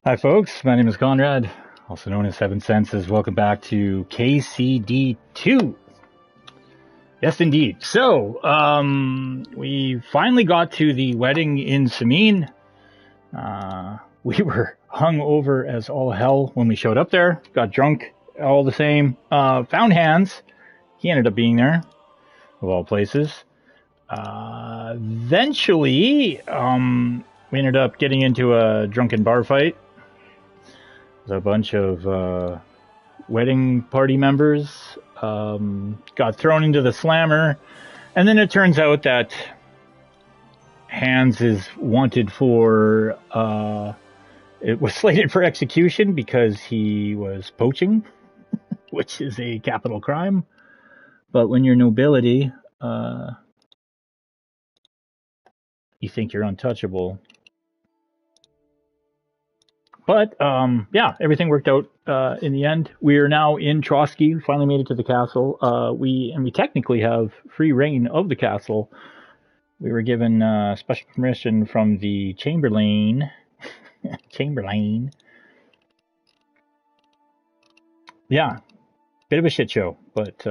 Hi, folks. My name is Conrad, also known as Seven Senses. Welcome back to KCD2. Yes, indeed. So, we finally got to the wedding in Semine. We were hung over as all hell when we showed up there. Got drunk, all the same. Found Hans. He ended up being there, of all places. Eventually, we ended up getting into a drunken bar fight. A bunch of wedding party members got thrown into the slammer, and then it turns out that Hans is wanted for it was slated for execution because he was poaching, which is a capital crime. But when you're nobility, you think you're untouchable. But yeah, everything worked out in the end. We are now in Trotsky. We finally made it to the castle. We technically have free reign of the castle. We were given special permission from the Chamberlain. Chamberlain. Yeah, bit of a shit show, but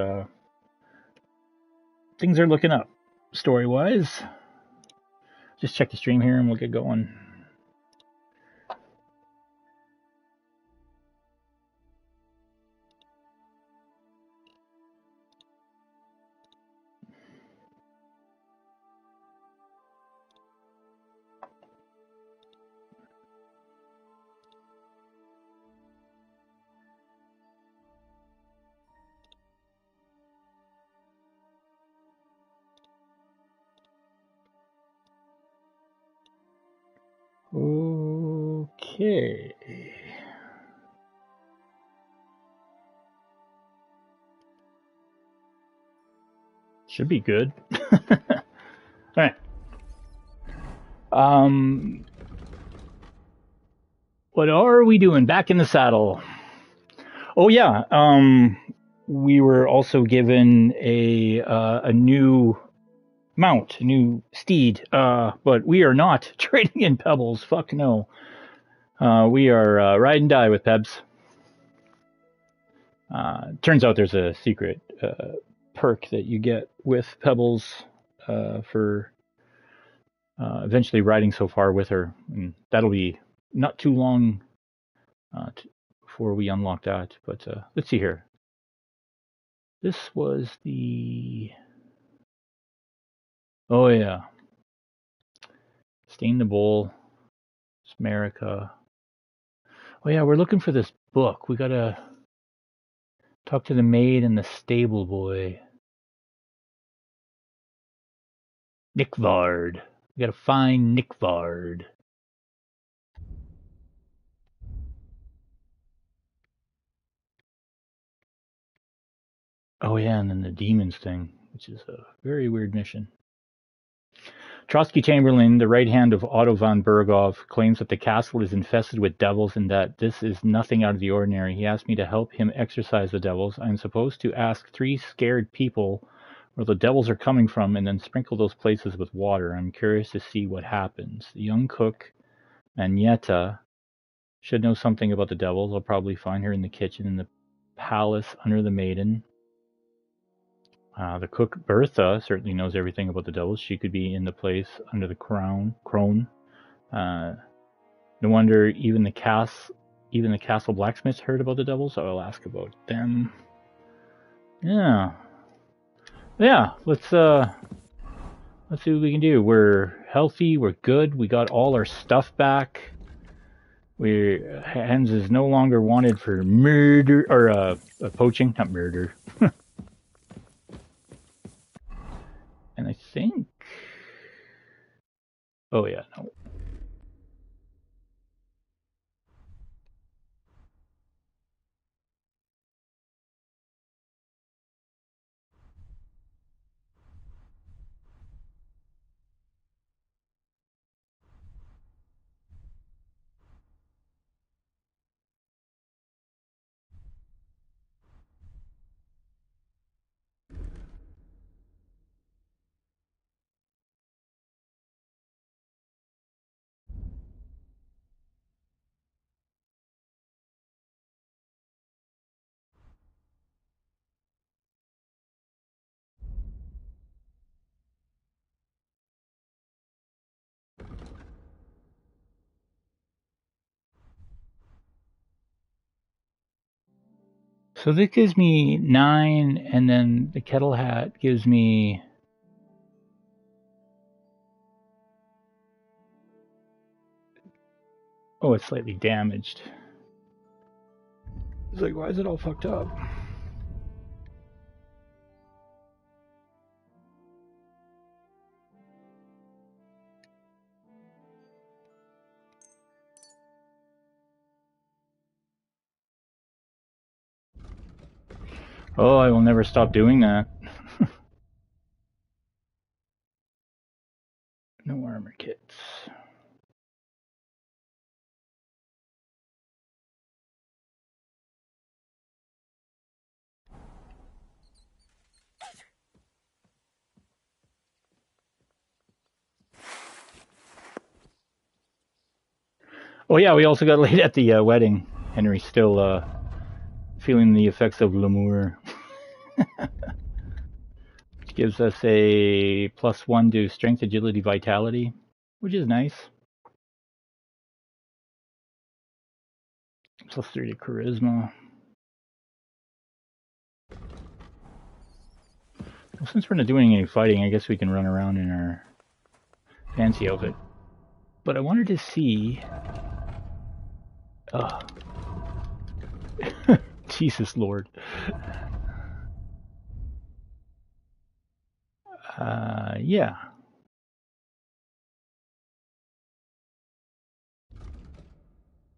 things are looking up story wise. Just check the stream here and we'll get going. Okay. Should be good. All right. What are we doing? Back in the saddle. Oh yeah. We were also given a new mount, a new steed. But we are not trading in pebbles. Fuck no. We are ride and die with Pebs. Turns out there's a secret perk that you get with Pebbles for eventually riding so far with her. And that'll be not too long before we unlock that. But let's see here. This was the... Oh, yeah. Stain the Bowl. Smerica. Oh, yeah, we're looking for this book. We gotta talk to the maid and the stable boy. Nickvard. We gotta find Nickvard. Oh, yeah, and then the demons thing, which is a very weird mission. Trotsky Chamberlain, the right hand of Otto von Berghoff, claims that the castle is infested with devils and that this is nothing out of the ordinary. He asked me to help him exorcise the devils. I am supposed to ask 3 scared people where the devils are coming from and then sprinkle those places with water. I'm curious to see what happens. The young cook, Agneta, should know something about the devils. I'll probably find her in the kitchen in the palace under the maiden. The cook Bertha certainly knows everything about the devils. She could be in the place under the crone. No wonder even the castle blacksmiths heard about the devils. So I'll ask about them. Yeah. Let's see what we can do. We're healthy. We're good. We got all our stuff back. Hans is no longer wanted for murder or poaching, not murder. And I think, oh yeah, no. So this gives me 9, and then the kettle hat gives me... Oh, it's slightly damaged. It's like, why is it all fucked up? Oh, I will never stop doing that. No armor kits. Oh yeah, we also got laid at the wedding. Henry's still feeling the effects of l'amour. Which gives us a +1 to strength, agility, vitality, which is nice. +3 to charisma. Well, since we're not doing any fighting, I guess we can run around in our fancy outfit. But I wanted to see... Jesus Lord. Yeah.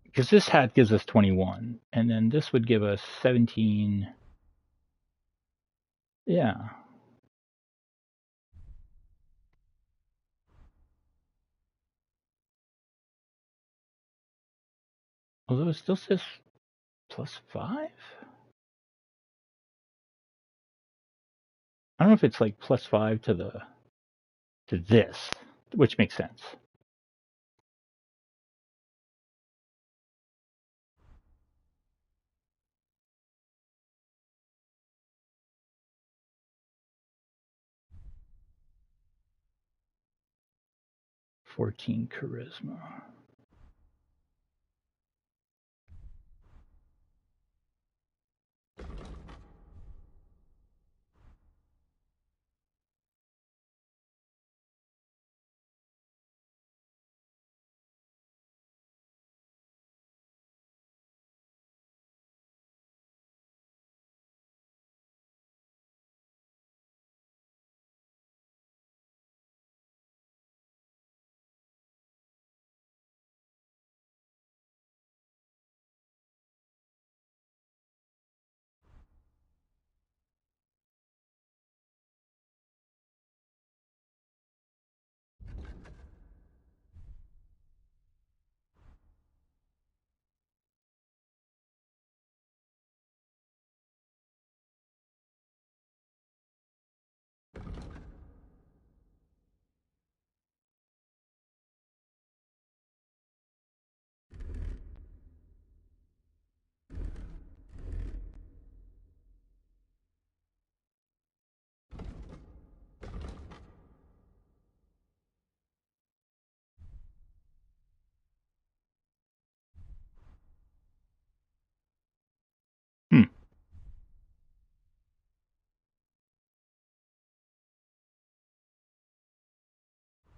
Because this hat gives us 21, and then this would give us 17. Yeah. Although it still says +5? I don't know if it's like +5 to this, which makes sense. +14 charisma.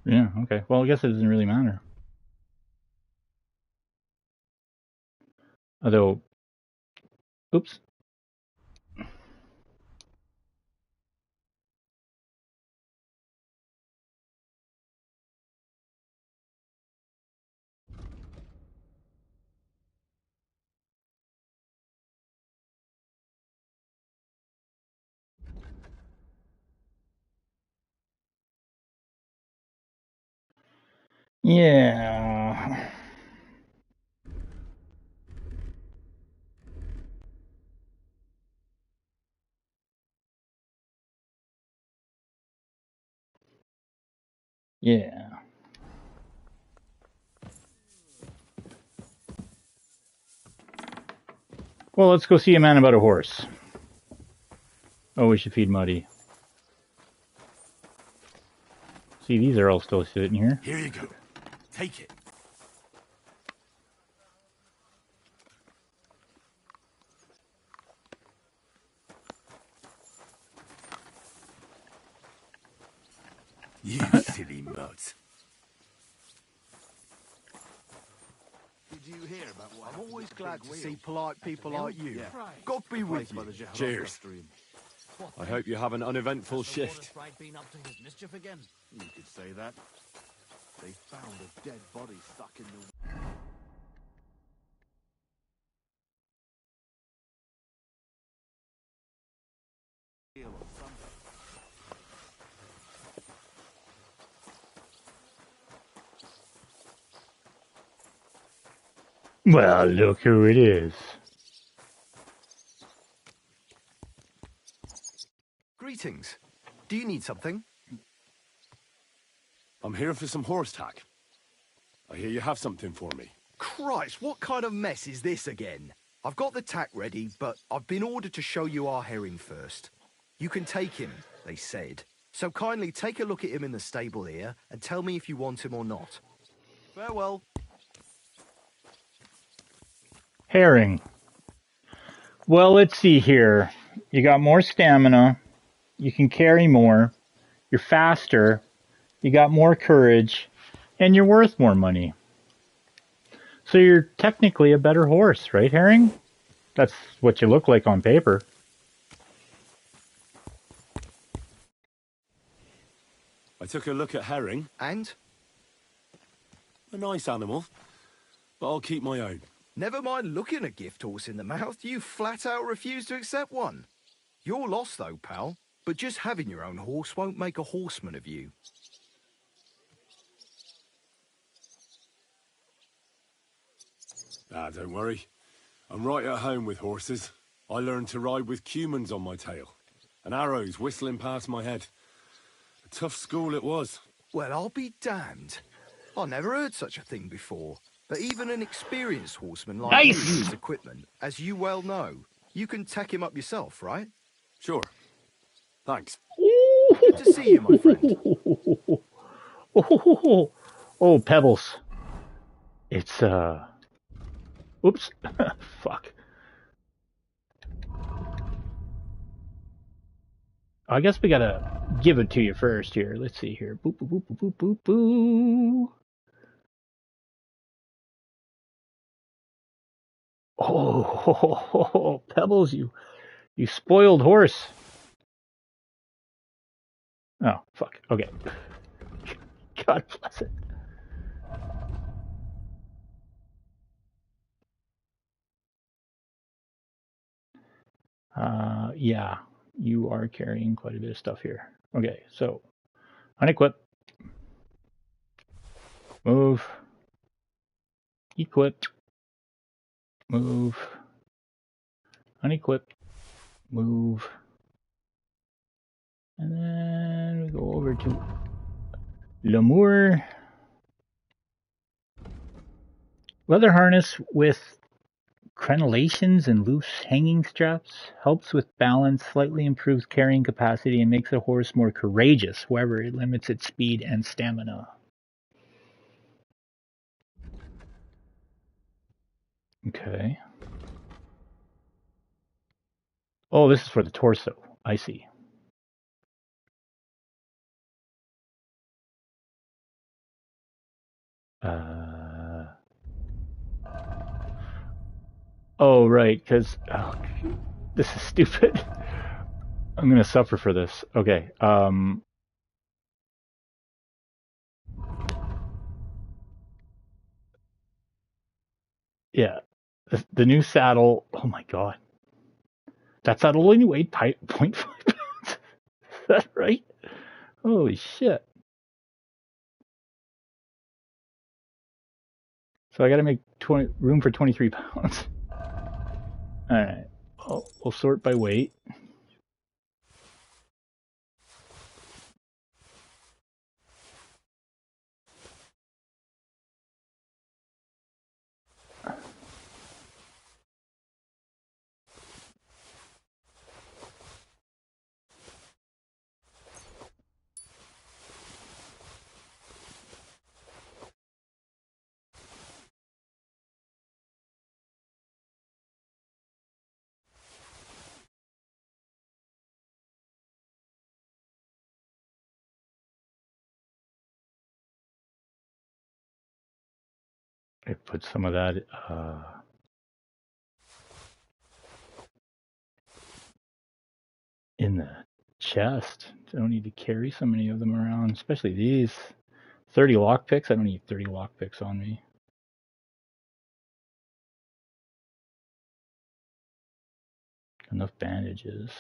Yeah, okay. Well, I guess it doesn't really matter. Although, oops. Yeah. Yeah. Well, let's go see a man about a horse. Oh, we should feed Muddy. See, these are all still sitting here. Here you go. Take it. You silly mutt. Did you hear about what I'm always glad to wheel? see polite people like you. Yeah. God be with By you. the Jehovah Cheers. stream. I hope you have an uneventful Has the water shift. sprite been up to his mischief again? You could say that. They found a dead body stuck in the wheel or something. Well, look who it is. Greetings. Do you need something? I'm here for some horse tack. I hear you have something for me. Christ, what kind of mess is this again? I've got the tack ready, but I've been ordered to show you our herring first. You can take him, they said. So kindly take a look at him in the stable here and tell me if you want him or not. Farewell. Herring. Well, let's see here. You got more stamina. You can carry more. You're faster. You got more courage. And you're worth more money. So you're technically a better horse, right, Herring? That's what you look like on paper. I took a look at herring. And? A nice animal, but I'll keep my own. Never mind looking a gift horse in the mouth, you flat out refuse to accept one. You're lost though, pal. But just having your own horse won't make a horseman of you. Ah, don't worry. I'm right at home with horses. I learned to ride with cumans on my tail, and arrows whistling past my head. A tough school it was. Well, I'll be damned. I never heard such a thing before. But even an experienced horseman like you needs equipment, as you well know. You can tack him up yourself, right? Sure. Thanks. Good to see you, my friend. Oh, Pebbles. It's, oops. Fuck. I guess we gotta give it to you first here. Let's see here. Boop, boop, boop, boop, boop, boop, boop. Oh, Pebbles, you spoiled horse. Oh, fuck. Okay. God bless it. Yeah, you are carrying quite a bit of stuff here. Okay, so unequip, move, equip, move, unequip, move, and then we go over to L'amour. Leather harness with crenellations and loose hanging straps helps with balance, slightly improves carrying capacity, and makes a horse more courageous. However, it limits its speed and stamina. Okay. Oh, this is for the torso. I see. Oh, right, because this is stupid. I'm gonna suffer for this. Okay. Yeah. The new saddle. Oh my god. That saddle only weighed 0.5 pounds. Is that right? Holy shit. So I gotta make room for 23 pounds. Alright. We'll sort by weight. I put some of that in the chest. I don't need to carry so many of them around, especially these. 30 lockpicks? I don't need 30 lockpicks on me. Enough bandages.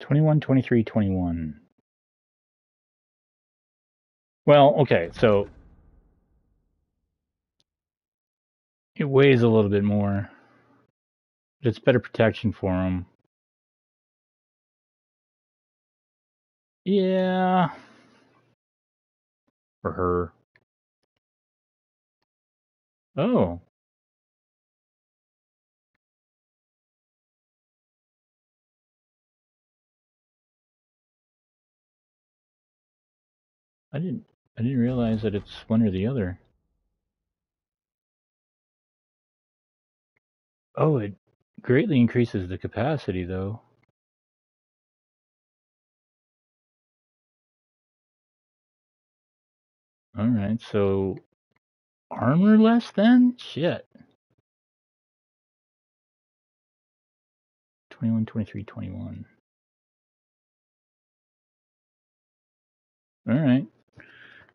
$21, $23, $21. Well, okay, so it weighs a little bit more, but it's better protection for him. Yeah. For her. Oh. I didn't realize that it's one or the other. Oh, it greatly increases the capacity though. Alright, so armor less then? Shit. 21, 23, 21. Alright.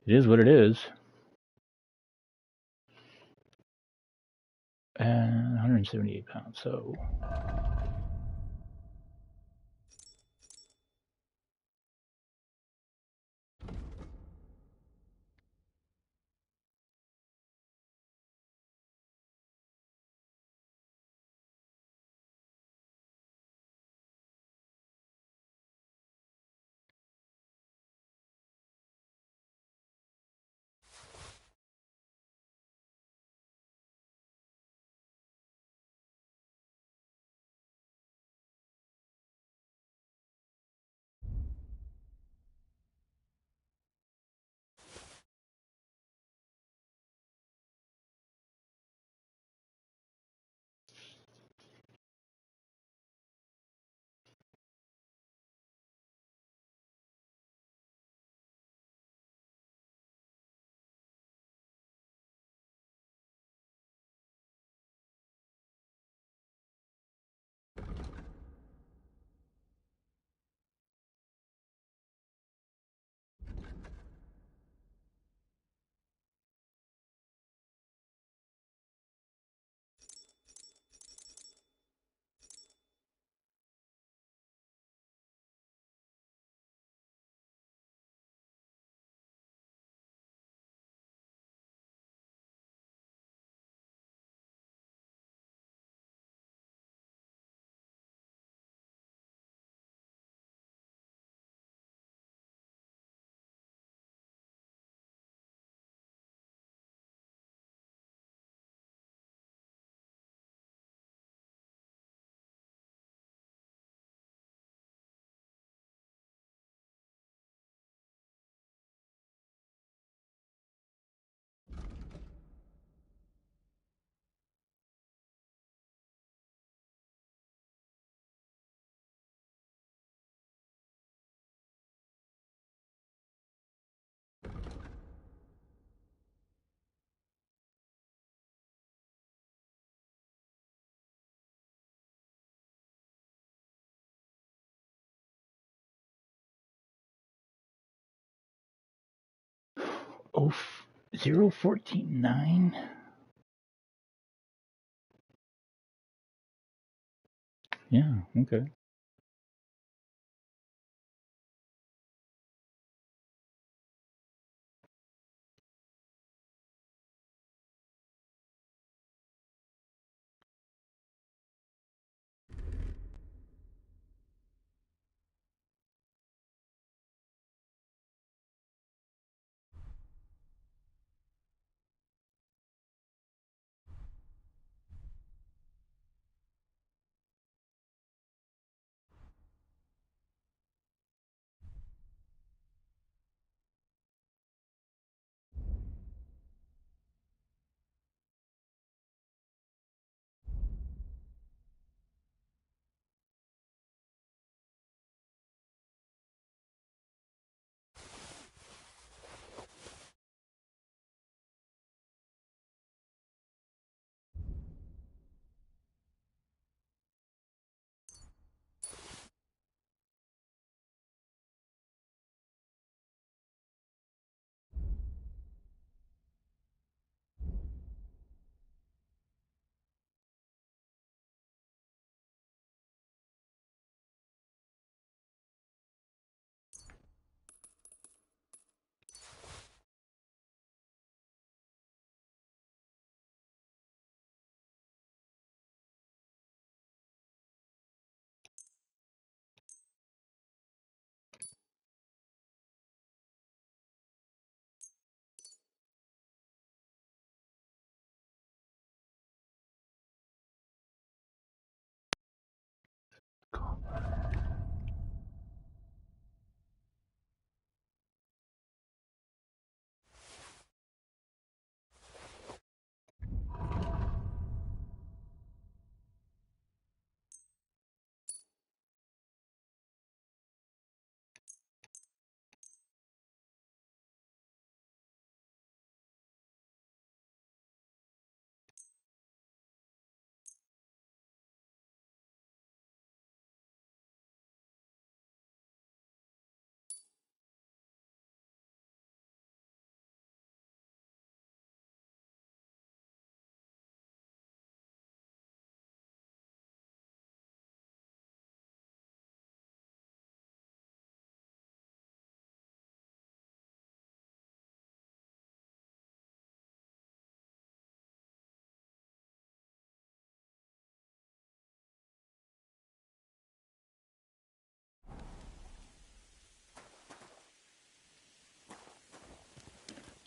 It is what it is. And 178 pounds, so... Oh, 014.9? Yeah, okay.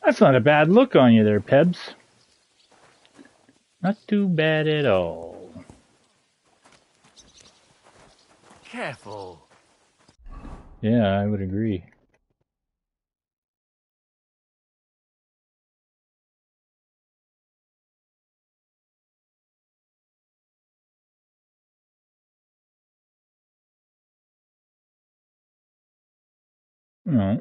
That's not a bad look on you there, Pebs. Not too bad at all. Careful. Yeah, I would agree. No.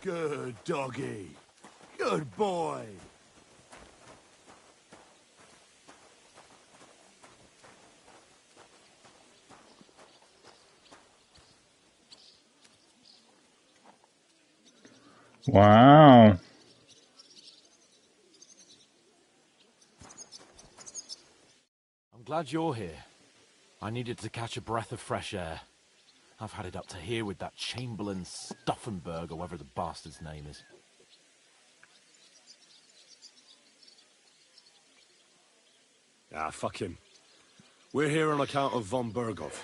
Good doggy. Good boy. Wow. I'm glad you're here. I needed to catch a breath of fresh air. I've had it up to here with that Chamberlain Stuffenberg, or whatever the bastard's name is. Ah, fuck him. We're here on account of von Berghoff.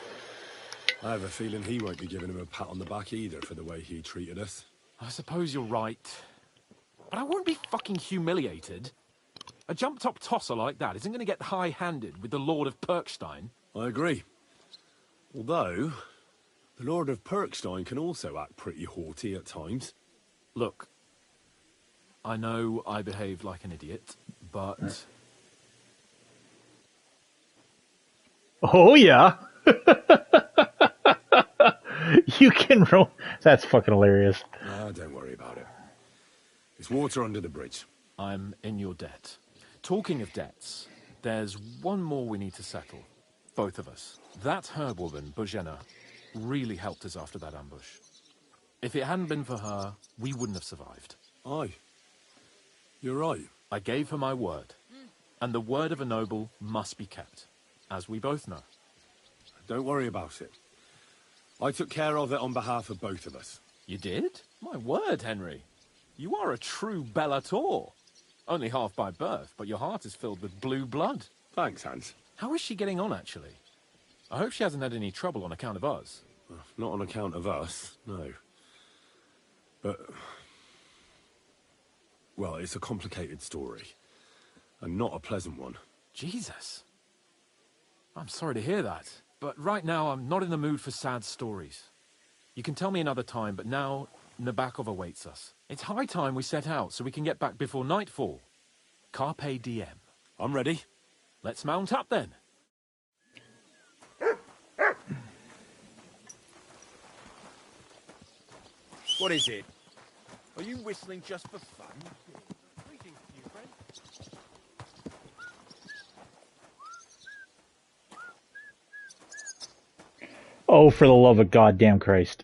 I have a feeling he won't be giving him a pat on the back either for the way he treated us. I suppose you're right. But I won't be fucking humiliated. A jump-top tosser like that isn't going to get high-handed with the Lord of Perkstein. I agree. Although, the Lord of Perkstein can also act pretty haughty at times. Look, I know I behaved like an idiot, but... Oh, yeah. You can roll. That's fucking hilarious. Ah, don't worry about it. It's water under the bridge. I'm in your debt. Talking of debts, There's one more we need to settle. Both of us. That herbwoman, Bojena, really helped us after that ambush. If it hadn't been for her, we wouldn't have survived. Aye. You're right. I gave her my word. And the word of a noble must be kept, as we both know. Don't worry about it. I took care of it on behalf of both of us. You did? My word, Henry. You are a true Bellator. Only half by birth, but your heart is filled with blue blood. Thanks, Hans. How is she getting on, actually? I hope she hasn't had any trouble on account of us. Not on account of us, no. But... well, it's a complicated story. And not a pleasant one. Jesus. I'm sorry to hear that. But right now, I'm not in the mood for sad stories. You can tell me another time, but now, Nabokov awaits us. It's high time we set out so we can get back before nightfall. Carpe diem. I'm ready. Let's mount up then. What is it? Are you whistling just for fun? Greetings, new friend. Oh, for the love of goddamn Christ.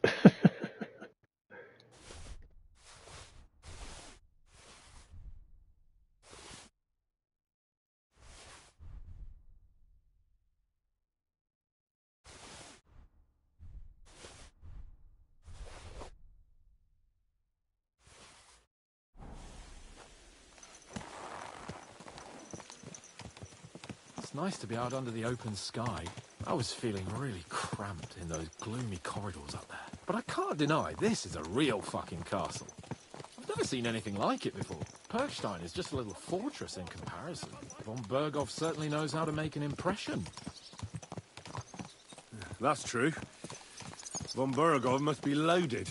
It's nice to be out under the open sky. I was feeling really cramped in those gloomy corridors up there. But I can't deny, this is a real fucking castle. I've never seen anything like it before. Perkstein is just a little fortress in comparison. Von Berghoff certainly knows how to make an impression. That's true. Von Berghoff must be loaded.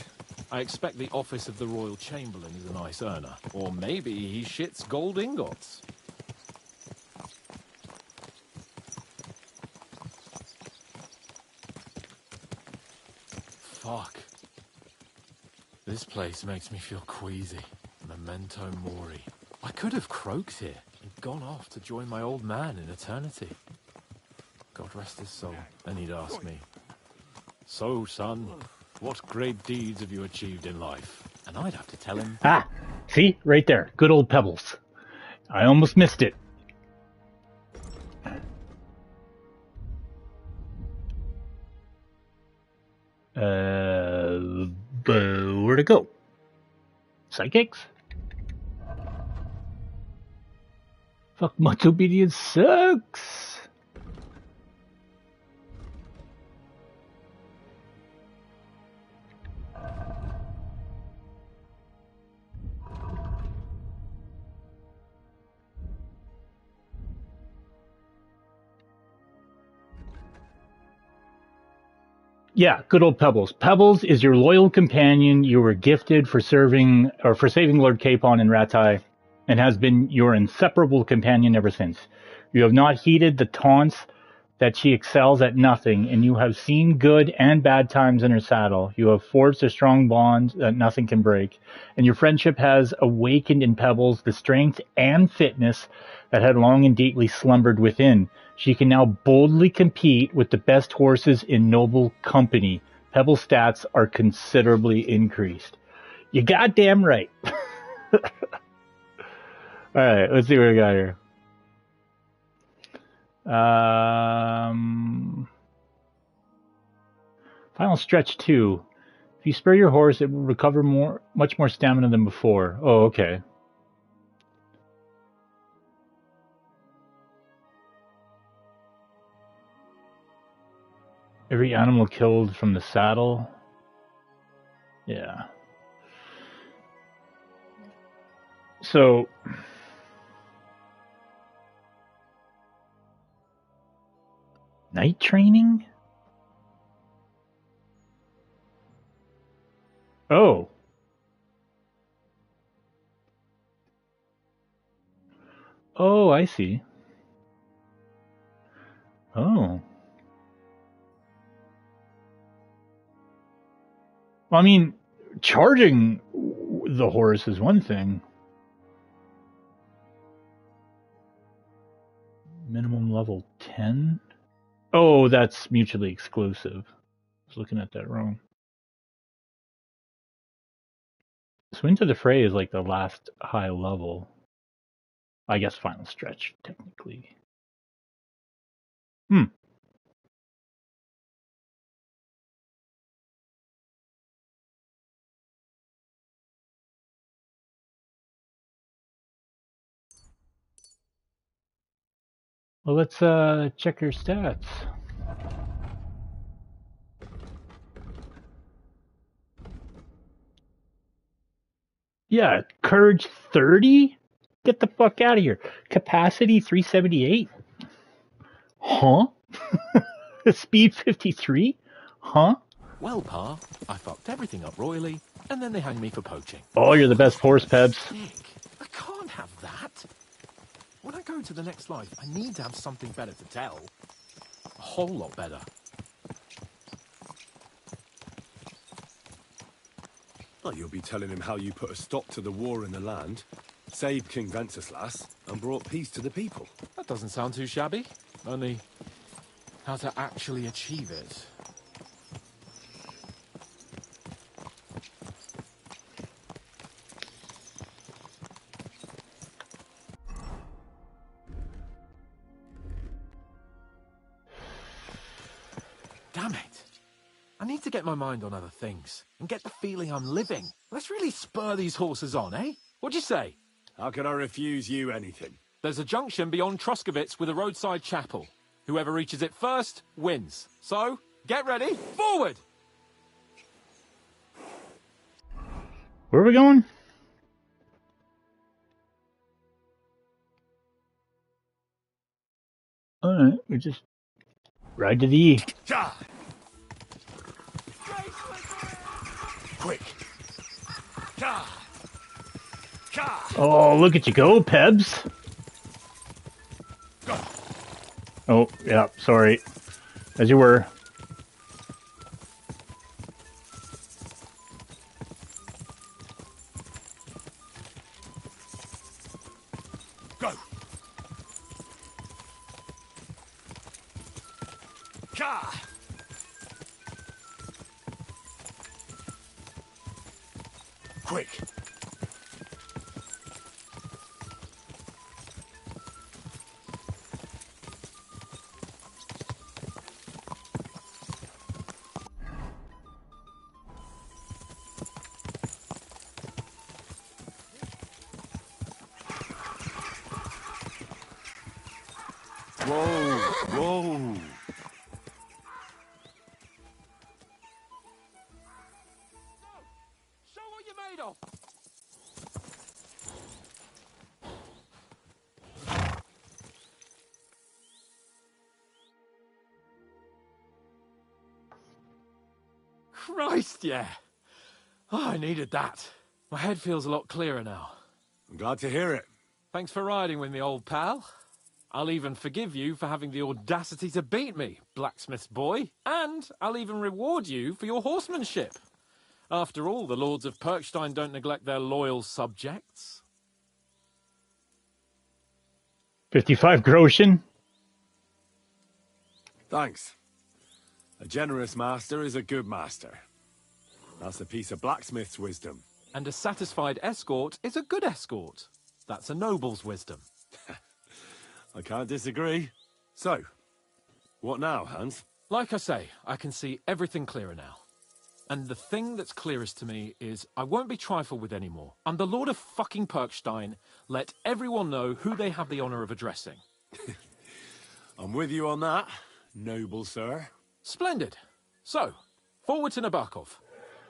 I expect the office of the Royal Chamberlain is a nice earner. Or maybe he shits gold ingots. Fuck. This place makes me feel queasy. Memento mori. I could have croaked here and gone off to join my old man in eternity. God rest his soul. And he'd ask me, "So, son, what great deeds have you achieved in life?" And I'd have to tell him... Ah, see? Right there. Good old Pebbles. I almost missed it. Where to go? Psychics? Fuck, much obedience sucks. Yeah, good old Pebbles. Pebbles is your loyal companion you were gifted for saving Lord Capon and Ratai, and has been your inseparable companion ever since. You have not heeded the taunts that she excels at nothing, and you have seen good and bad times in her saddle. You have forged a strong bond that nothing can break, and your friendship has awakened in Pebbles the strength and fitness that had long and deeply slumbered within. She can now boldly compete with the best horses in noble company. Pebbles' stats are considerably increased. You goddamn right. Alright, let's see what we got here. Final stretch 2. If you spur your horse, it will recover much more stamina than before. Oh, okay. Every animal killed from the saddle. Yeah. So... night training? Oh. Oh, I see. Oh. Well, I mean, charging the horse is one thing. level 10? Oh, that's mutually exclusive. I was looking at that wrong. So Into the Fray is like the last high level. I guess final stretch, technically. Well, let's check her stats. Yeah, courage 30? Get the fuck out of here. Capacity 378? Huh? Speed 53? Huh? Well, Pa, I fucked everything up royally, and then they hang me for poaching. Oh, you're the best horse, Pebs. Nick, I can't have that. When I go to the next life, I need to have something better to tell. A whole lot better. Well, you'll be telling him how you put a stop to the war in the land, saved King Venceslas, and brought peace to the people. That doesn't sound too shabby. Only, how to actually achieve it. Damn it. I need to get my mind on other things and get the feeling I'm living. Let's really spur these horses on, eh? What'd you say? How can I refuse you anything? There's a junction beyond Troskovitz with a roadside chapel. Whoever reaches it first wins. So, get ready, forward! Where are we going? Alright, we just ride to the E. Quick! Oh, look at you go, Pebs. Oh, yeah, sorry. As you were. Go! Quick! Whoa! Whoa! Show what you're made of! Christ, yeah. Oh, I needed that. My head feels a lot clearer now. I'm glad to hear it. Thanks for riding with me, old pal. I'll even forgive you for having the audacity to beat me, blacksmith's boy. And I'll even reward you for your horsemanship. After all, the lords of Perkstein don't neglect their loyal subjects. 55 groschen. Thanks. A generous master is a good master. That's a piece of blacksmith's wisdom. And a satisfied escort is a good escort. That's a noble's wisdom. I can't disagree. So, what now, Hans? Like I say, I can see everything clearer now. And the thing that's clearest to me is I won't be trifled with anymore. I'm the Lord of fucking Perkstein. Let everyone know who they have the honor of addressing. I'm with you on that, noble sir. Splendid. So, forward to Nabokov.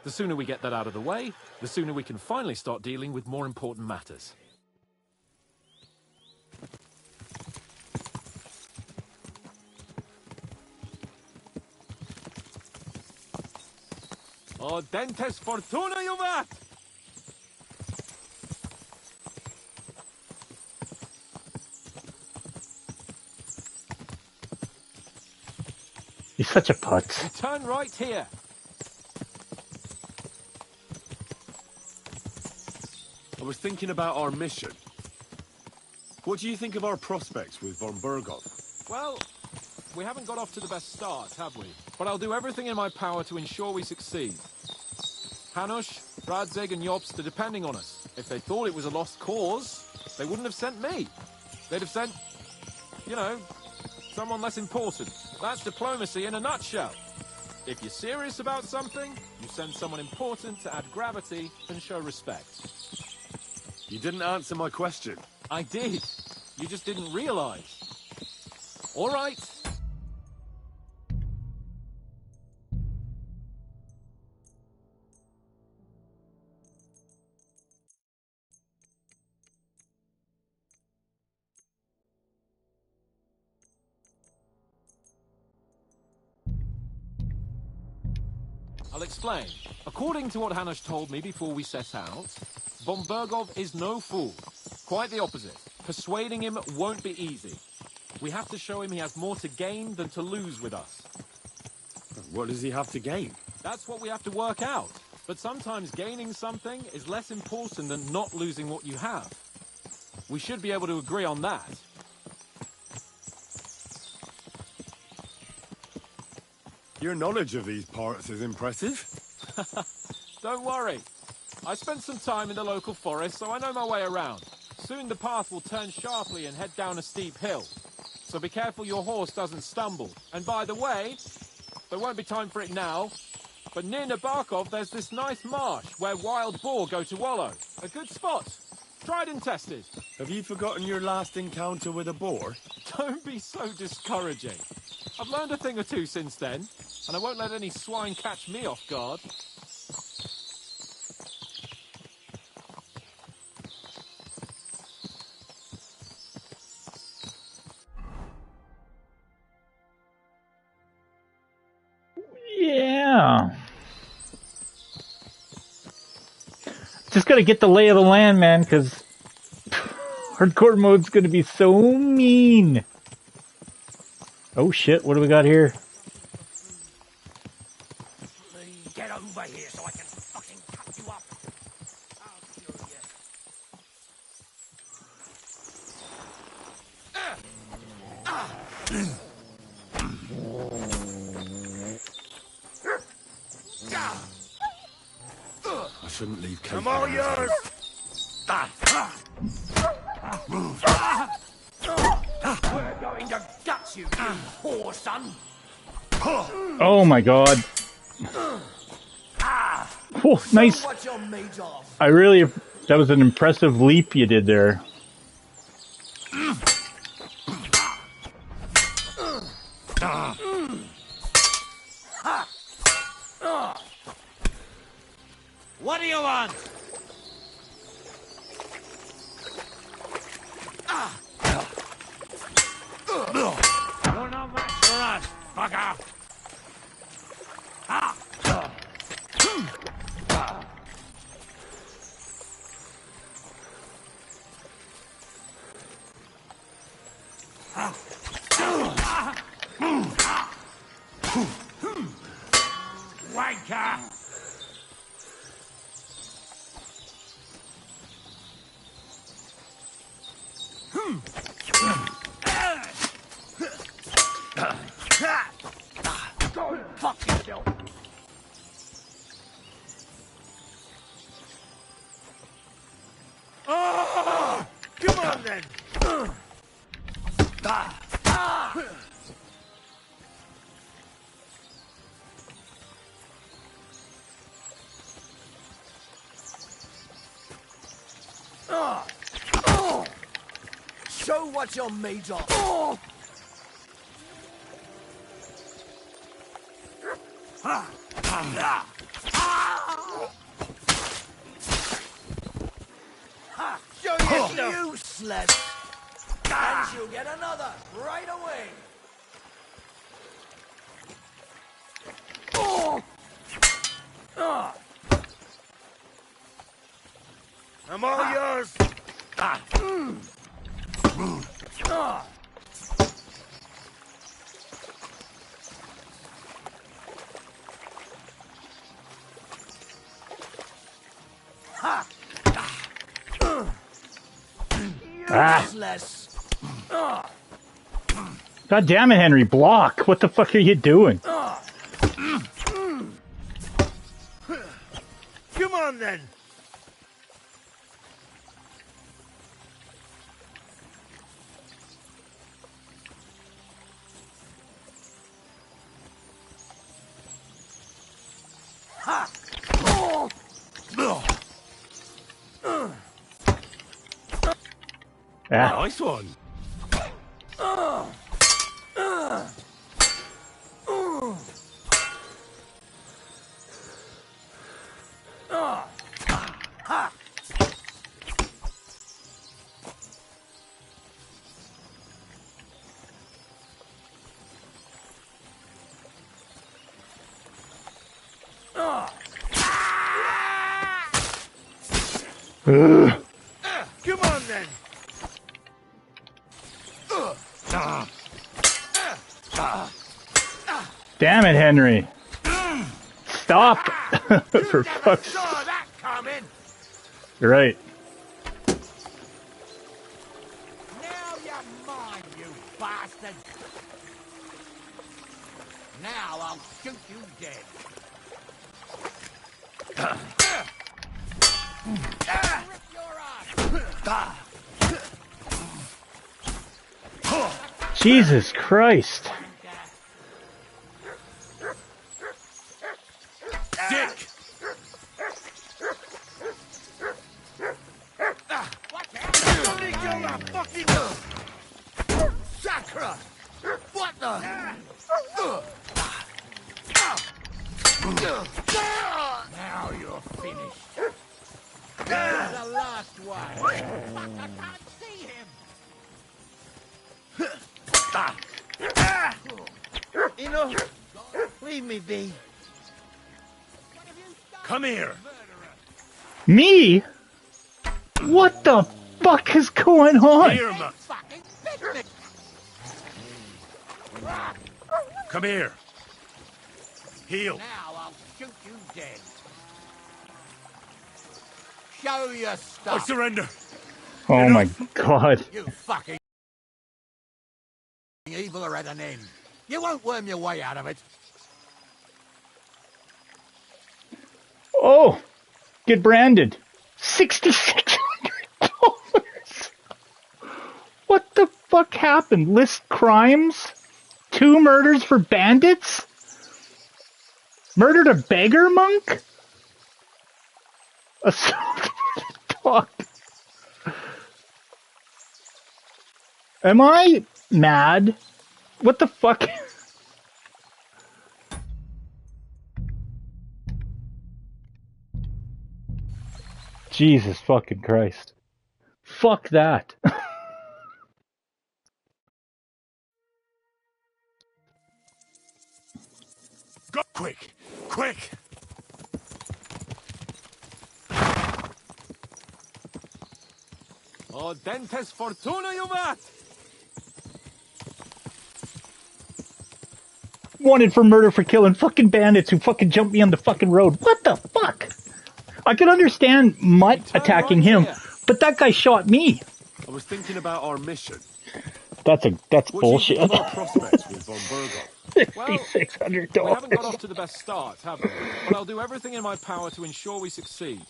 The sooner we get that out of the way, the sooner we can finally start dealing with more important matters. O dentes fortuna juvat! He's such a putz. Turn right here. I was thinking about our mission. What do you think of our prospects with von Berghoff? Well, we haven't got off to the best start, have we? But I'll do everything in my power to ensure we succeed. Hanush, Radzig and Jobst are depending on us. If they thought it was a lost cause, they wouldn't have sent me. They'd have sent, you know, someone less important. That's diplomacy in a nutshell. If you're serious about something, you send someone important to add gravity and show respect. You didn't answer my question. I did. You just didn't realize. All right. I'll explain. According to what Hanush told me before we set out, von Bergov is no fool. Quite the opposite. Persuading him won't be easy. We have to show him he has more to gain than to lose with us. What does he have to gain? That's what we have to work out. But sometimes gaining something is less important than not losing what you have. We should be able to agree on that. Your knowledge of these parts is impressive. Don't worry. I spent some time in the local forest, so I know my way around. Soon the path will turn sharply and head down a steep hill. So be careful your horse doesn't stumble. And by the way, there won't be time for it now, but near Nabokov there's this nice marsh where wild boar go to wallow. A good spot. Tried and tested. Have you forgotten your last encounter with a boar? Don't be so discouraging. I've learned a thing or two since then, and I won't let any swine catch me off guard. Yeah. Just gotta get the lay of the land, man, because hardcore mode's gonna be so mean. Oh shit, what do we got here? Get over here so I can fucking cut you up. I shouldn't leave Kate. I'm all yours! We're going to gut you, you whore son. Oh my god. Oh, nice. What you're made of. That was an impressive leap you did there. What do you want? You're no match for us, fucker. Wanker! Go fuck yourself! Oh, come on then! Show what you're made of. Show yourself! Useless. And you'll get another right away. I'm all yours! Useless. God damn it, Henry, block! What the fuck are you doing? Come on, then! Ha! Oh! Nice one. Come on, then! Damn it, Henry! Stop! For fuck's sake. Saw that coming! You're right. Now you're mine, you bastard! Now I'll shoot you dead. Rip your ass! Jesus Christ! Dick! Watch out! Bloody go a fucking... Sacra! What the... Now you're finished. There's the last one. I can't see him. Enough! Leave me be. Come here! Me? What the fuck is going on? Here, man! Fucking bit me. Come here! Heel! Now I'll shoot you dead. Show your I stuff. surrender! Oh my god. You fucking evil are at an end. You won't worm your way out of it. Oh! Get branded. $6,600. What the fuck happened? List crimes? 2 murders for bandits? Murdered a beggar monk? Assaulted a dog. Am I mad? What the fuck? Jesus fucking Christ. Fuck that. Go quick! Quick! Oh, dentes fortuna, juvat! Wanted for murder for killing fucking bandits who fucking jumped me on the fucking road. What the fuck? I could understand Mutt attacking right him, here. but that guy shot me. I was thinking about our mission. That's What bullshit. do you think of our prospects with Von Burgov? $6,600. We haven't got off to the best start, have we? But I'll do everything in my power to ensure we succeed.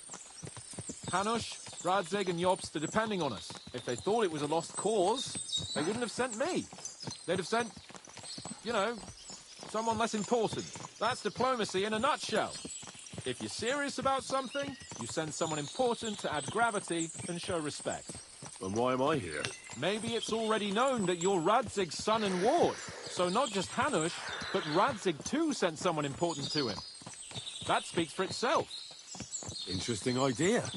Hanush, Radzig and Jobst are depending on us. If they thought it was a lost cause, they wouldn't have sent me. They'd have sent, you know, someone less important. That's diplomacy in a nutshell. If you're serious about something, you send someone important to add gravity and show respect. And why am I here? Maybe it's already known that you're Radzig's son and ward. So not just Hanush, but Radzig too sent someone important to him. That speaks for itself. Interesting idea.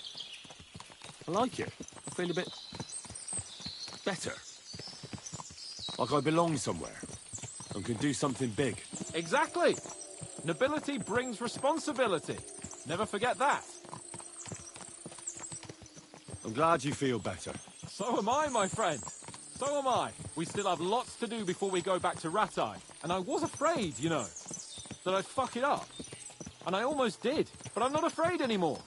I like it. I feel a bit... better. Like I belong somewhere. And can do something big. Exactly. Nobility brings responsibility. Never forget that. I'm glad you feel better. So am I, my friend. So am I. We still have lots to do before we go back to Ratai. And I was afraid, you know, that I'd fuck it up. And I almost did, but I'm not afraid anymore.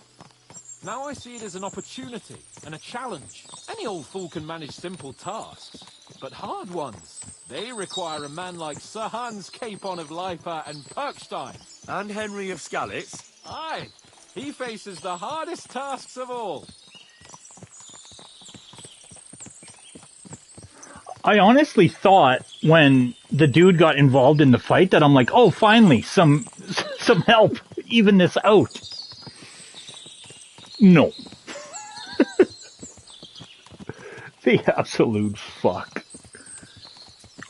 Now I see it as an opportunity and a challenge. Any old fool can manage simple tasks, but hard ones, They require a man like Sir Hans Capon of Leipa and Perkstein. And Henry of Skalitz. Aye, he faces the hardest tasks of all. I honestly thought when the dude got involved in the fight that I'm like, oh, finally, some help, even this out. No. The absolute fuck.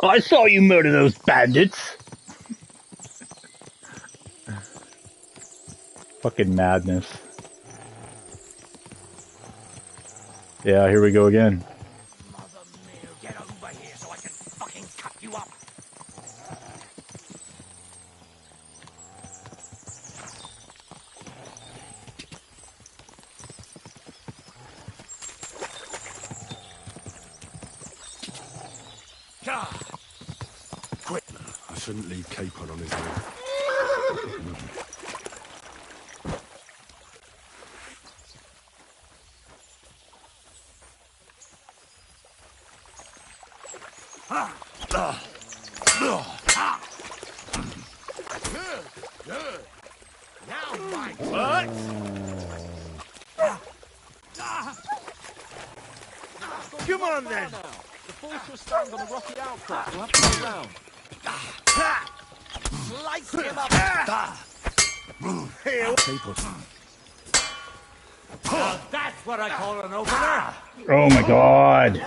I saw you murder those bandits. Fucking madness. Yeah, here we go again. Mother mare, get over here so I can fucking cut you up. Quick! I shouldn't leave Capon on his own. Come on then. The fortress stands on a rocky outcrop. We'll have to go round. Slice him up. Capon. Now that's what I call an opener. Oh my god.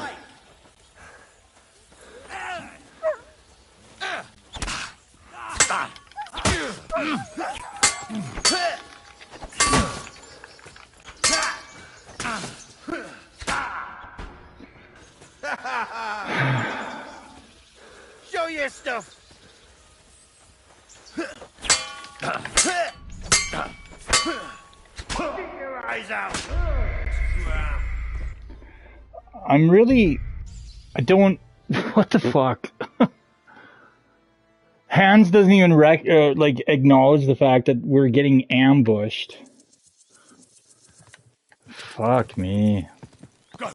Show your stuff. Keep your eyes out. I don't, what the fuck? Hans doesn't even acknowledge the fact that we're getting ambushed. Fuck me. Go!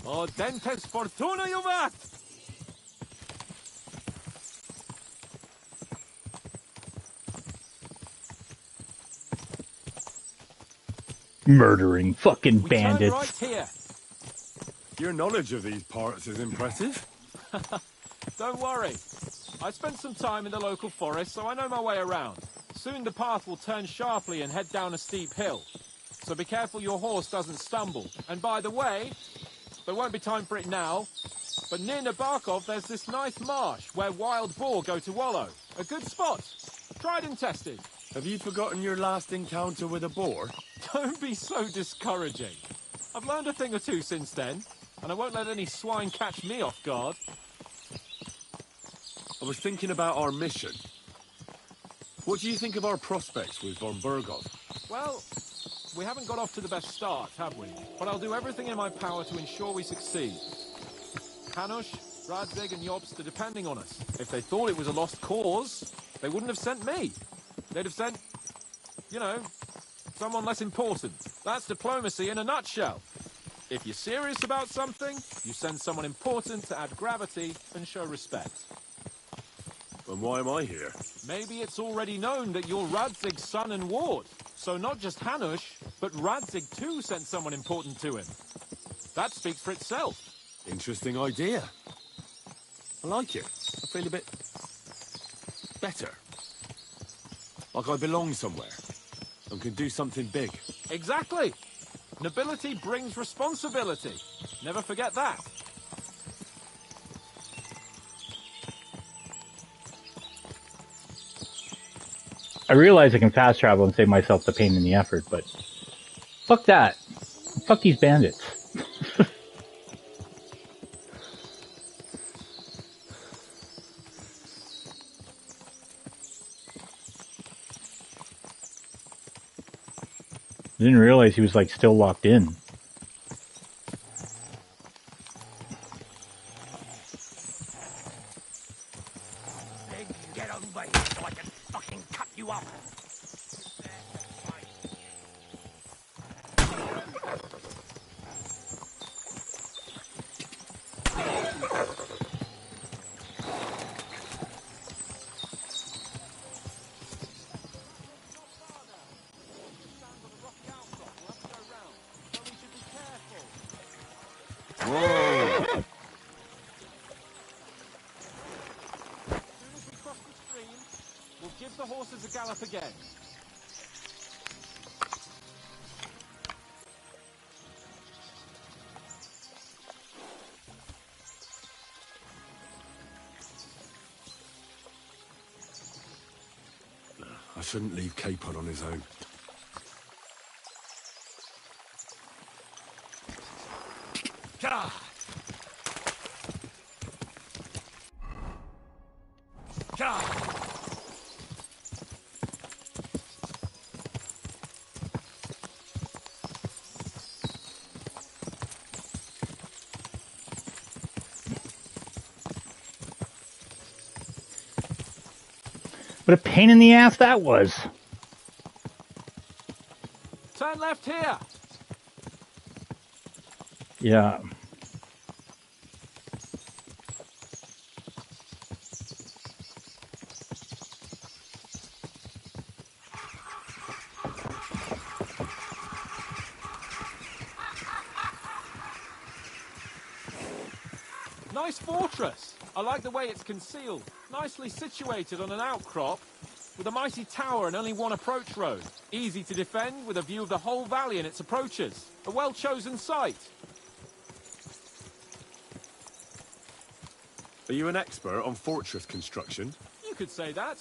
Oh, dentes fortuna juvat! Murdering fucking We turn bandits. right here. Your knowledge of these parts is impressive. Don't worry. I spent some time in the local forest, so I know my way around. Soon the path will turn sharply and head down a steep hill. So be careful your horse doesn't stumble. And by the way, there won't be time for it now, but near Nabokov there's this nice marsh where wild boar go to wallow. A good spot. Tried and tested. Have you forgotten your last encounter with a boar? Don't be so discouraging. I've learned a thing or two since then, and I won't let any swine catch me off guard. I was thinking about our mission. What do you think of our prospects with von Burgov? Well, we haven't got off to the best start, have we? But I'll do everything in my power to ensure we succeed. Hanush, Radzig and Jobst are depending on us. If they thought it was a lost cause, they wouldn't have sent me. They'd have sent, you know, someone less important. That's diplomacy in a nutshell. If you're serious about something, you send someone important to add gravity and show respect. And why am I here? Maybe it's already known that you're Radzig's son and ward. So not just Hanush, but Radzig too sent someone important to him. That speaks for itself. Interesting idea. I like it. I feel a bit better. Like I belong somewhere and can do something big. Exactly. Nobility brings responsibility. Never forget that. I realize I can fast travel and save myself the pain and the effort, but fuck that. Fuck these bandits. I didn't realize he was like still locked in. Get over here so I can fucking cut you up. off the horses a gallop again. I shouldn't leave Capon on his own. Gah! Gah! What a pain in the ass that was. Turn left here. Yeah. Nice fortress. I like the way it's concealed. Nicely situated on an outcrop, with a mighty tower and only one approach road. Easy to defend, with a view of the whole valley and its approaches. A well-chosen site. Are you an expert on fortress construction? You could say that.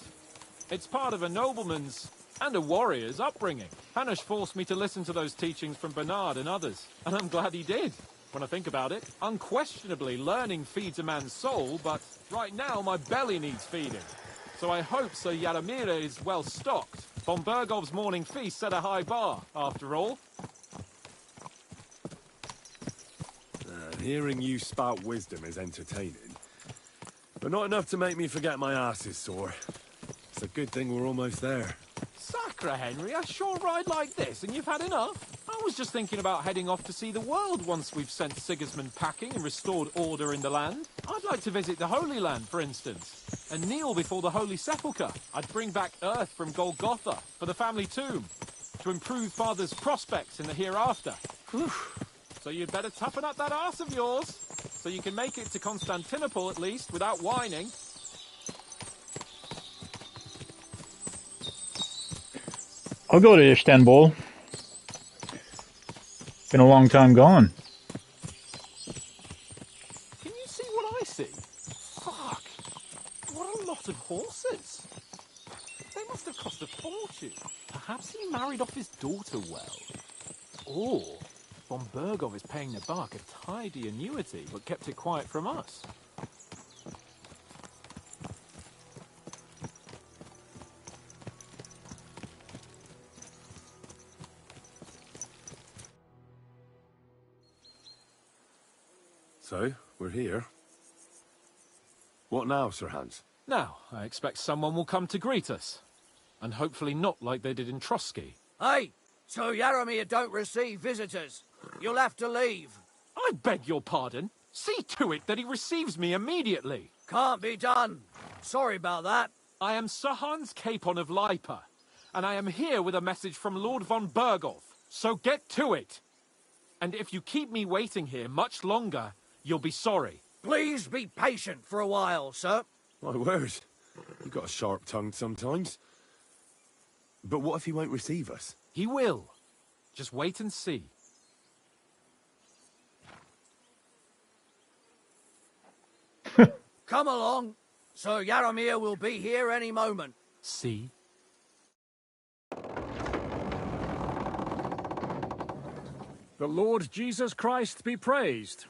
It's part of a nobleman's and a warrior's upbringing. Hanush forced me to listen to those teachings from Bernard and others, and I'm glad he did. When I think about it, unquestionably learning feeds a man's soul, but right now my belly needs feeding. So I hope Sir Yaramira is well stocked. Von Bergov's morning feast set a high bar, after all. Hearing you spout wisdom is entertaining, but not enough to make me forget my ass is sore. It's a good thing we're almost there. Sacre, Henry, I sure ride like this, and you've had enough. I was just thinking about heading off to see the world once we've sent Sigismund packing and restored order in the land. I'd like to visit the Holy Land, for instance, and kneel before the Holy Sepulchre. I'd bring back earth from Golgotha for the family tomb, to improve Father's prospects in the hereafter. Whew. So you'd better toughen up that arse of yours, so you can make it to Constantinople at least, without whining. I'll go to Istanbul. Been a long time gone. Can you see what I see? Fuck. What a lot of horses. They must have cost a fortune. Perhaps he married off his daughter well. Or von Bergov is paying the bark a tidy annuity, but kept it quiet from us. So, we're here. What now, Sir Hans? Now, I expect someone will come to greet us. And hopefully not like they did in Trotsky. Hey, so Yaramir don't receive visitors. You'll have to leave. I beg your pardon. See to it that he receives me immediately. Can't be done. Sorry about that. I am Sir Hans Capon of Lipa, and I am here with a message from Lord von Bergov. So get to it. And if you keep me waiting here much longer, you'll be sorry. Please be patient for a while, sir. My word. You got a sharp tongue sometimes. But what if he won't receive us? He will. Just wait and see. Come along. Sir Yaramir will be here any moment. See? The Lord Jesus Christ be praised.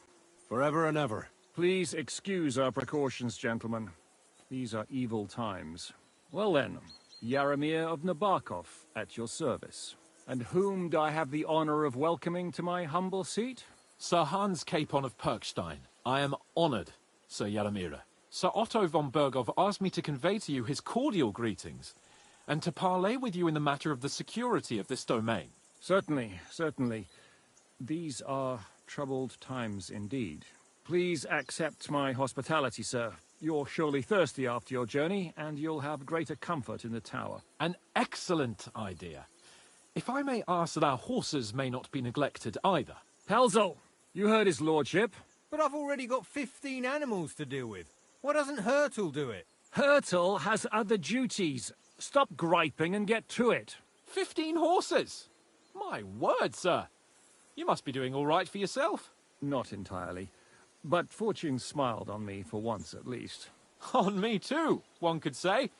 Forever and ever. Please excuse our precautions, gentlemen. These are evil times. Well then, Yaramir of Nabokov, at your service. And whom do I have the honor of welcoming to my humble seat? Sir Hans Capon of Perkstein. I am honored, Sir Yaramira. Sir Otto von Bergov asked me to convey to you his cordial greetings, and to parley with you in the matter of the security of this domain. Certainly, certainly. These are troubled times indeed. Please accept my hospitality, sir. You're surely thirsty after your journey, and you'll have greater comfort in the tower. An excellent idea. If I may ask that our horses may not be neglected either. Pelzel, you heard his lordship. But I've already got 15 animals to deal with. Why doesn't Hurtle do it? Hurtle has other duties. Stop griping and get to it. 15 horses! My word, sir. You must be doing all right for yourself. Not entirely. But fortune smiled on me for once at least. On me too, one could say.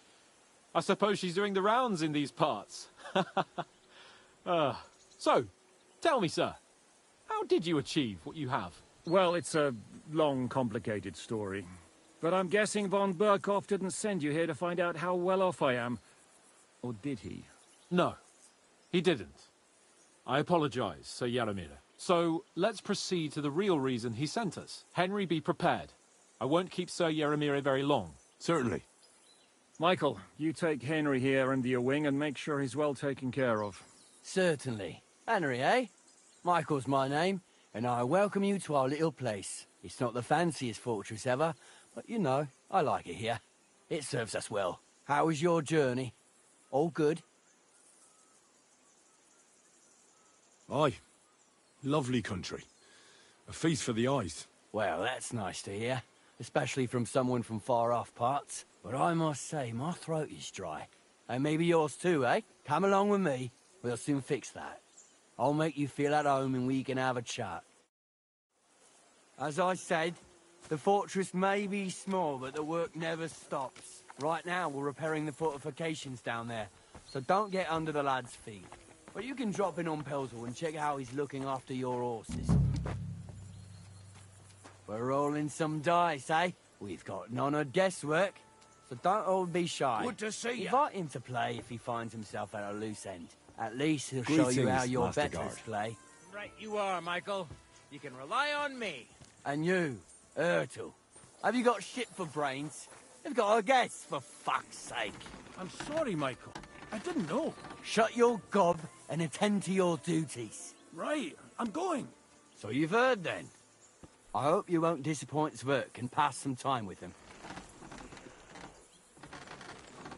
I suppose she's doing the rounds in these parts. So, tell me, sir, how did you achieve what you have? Well, it's a long, complicated story. But I'm guessing von Burkhoff didn't send you here to find out how well off I am. Or did he? No, he didn't. I apologize, Sir Yaramir. So, let's proceed to the real reason he sent us. Henry, be prepared. I won't keep Sir Yaramir very long. Certainly. Michael, you take Henry here under your wing and make sure he's well taken care of. Certainly. Henry, eh? Michael's my name, and I welcome you to our little place. It's not the fanciest fortress ever, but you know, I like it here. It serves us well. How was your journey? All good? Aye. Lovely country. A feast for the eyes. Well, that's nice to hear, especially from someone from far-off parts. But I must say, my throat is dry. And maybe yours too, eh? Come along with me. We'll soon fix that. I'll make you feel at home and we can have a chat. As I said, the fortress may be small, but the work never stops. Right now, we're repairing the fortifications down there, so don't get under the lad's feet. But you can drop in on Pelzel and check how he's looking after your horses. We're rolling some dice, eh? We've got none of guesswork, so don't all be shy. Good to see you. Invite him to play if he finds himself at a loose end. At least he'll show you how your Master betters Guard. play. Right you are, Michael. You can rely on me. And you, Ertul, have you got shit for brains? You've got a guess, for fuck's sake. I'm sorry, Michael. I didn't know. Shut your gob and attend to your duties. Right, I'm going. So you've heard then. I hope you won't disappoint Zwerk and pass some time with him.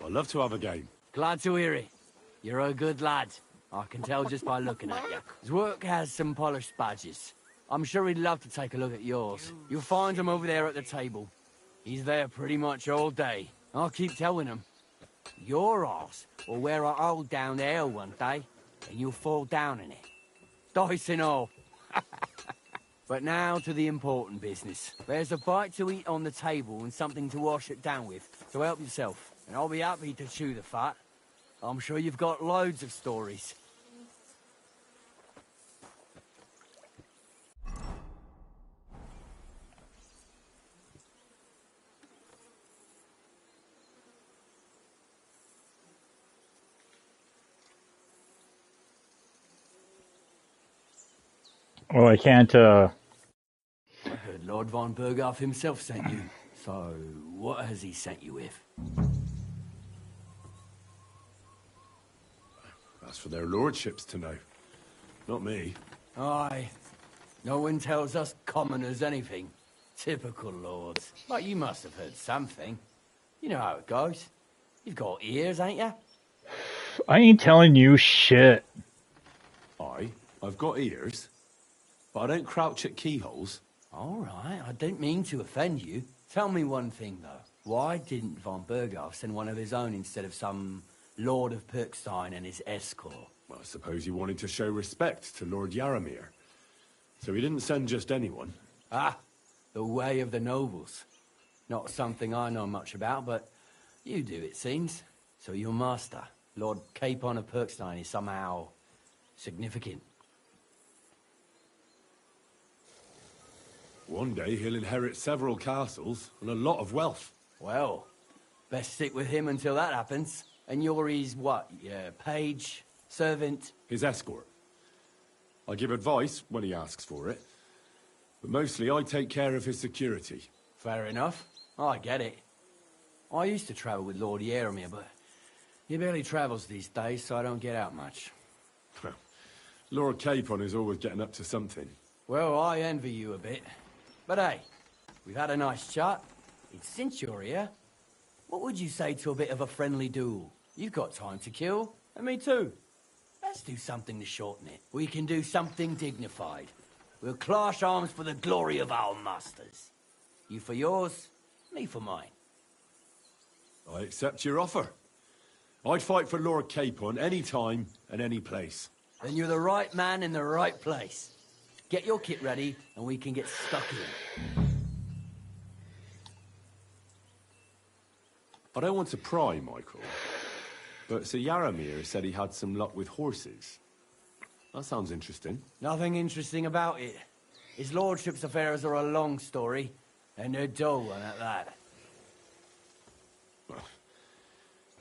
I'd love to have a game. Glad to hear it. You're a good lad. I can tell just by looking at you. Zwerk has some polished badges. I'm sure he'd love to take a look at yours. You'll find him over there at the table. He's there pretty much all day. I'll keep telling him. Your arse will wear a hole down there one day, and you'll fall down in it. Dice and all. But now to the important business. There's a bite to eat on the table and something to wash it down with, so help yourself. And I'll be happy to chew the fat. I'm sure you've got loads of stories. Well, I can't, I heard Lord von Burghoff himself sent you. So, what has he sent you with? That's for their lordships to know. Not me. Aye. No one tells us commoners anything. Typical lords. But you must have heard something. You know how it goes. You've got ears, ain't you? I ain't telling you shit. I've got ears, but I don't crouch at keyholes. All right, I don't mean to offend you. Tell me one thing, though. Why didn't von Burghoff send one of his own instead of some Lord of Perkstein and his escort? Well, I suppose he wanted to show respect to Lord Yaramir. So he didn't send just anyone. Ah, the way of the nobles. Not something I know much about, but you do, it seems. So your master, Lord Capon of Perkstein, is somehow significant. One day he'll inherit several castles and a lot of wealth. Well, best stick with him until that happens. And you're his, what, page, servant? His escort. I give advice when he asks for it, but mostly I take care of his security. Fair enough. I get it. I used to travel with Lord Yaramir, but he barely travels these days, so I don't get out much. Lord Capon is always getting up to something. Well, I envy you a bit. But hey, we've had a nice chat. And since you're here, what would you say to a bit of a friendly duel? You've got time to kill, and me too. Let's do something to shorten it. We can do something dignified. We'll clash arms for the glory of our masters. You for yours, me for mine. I accept your offer. I'd fight for Lord Capon any time and any place. Then you're the right man in the right place. Get your kit ready, and we can get stuck in. I don't want to pry, Michael, but Sir Yaramir said he had some luck with horses. That sounds interesting. Nothing interesting about it. His lordship's affairs are a long story, and they're dull one at that.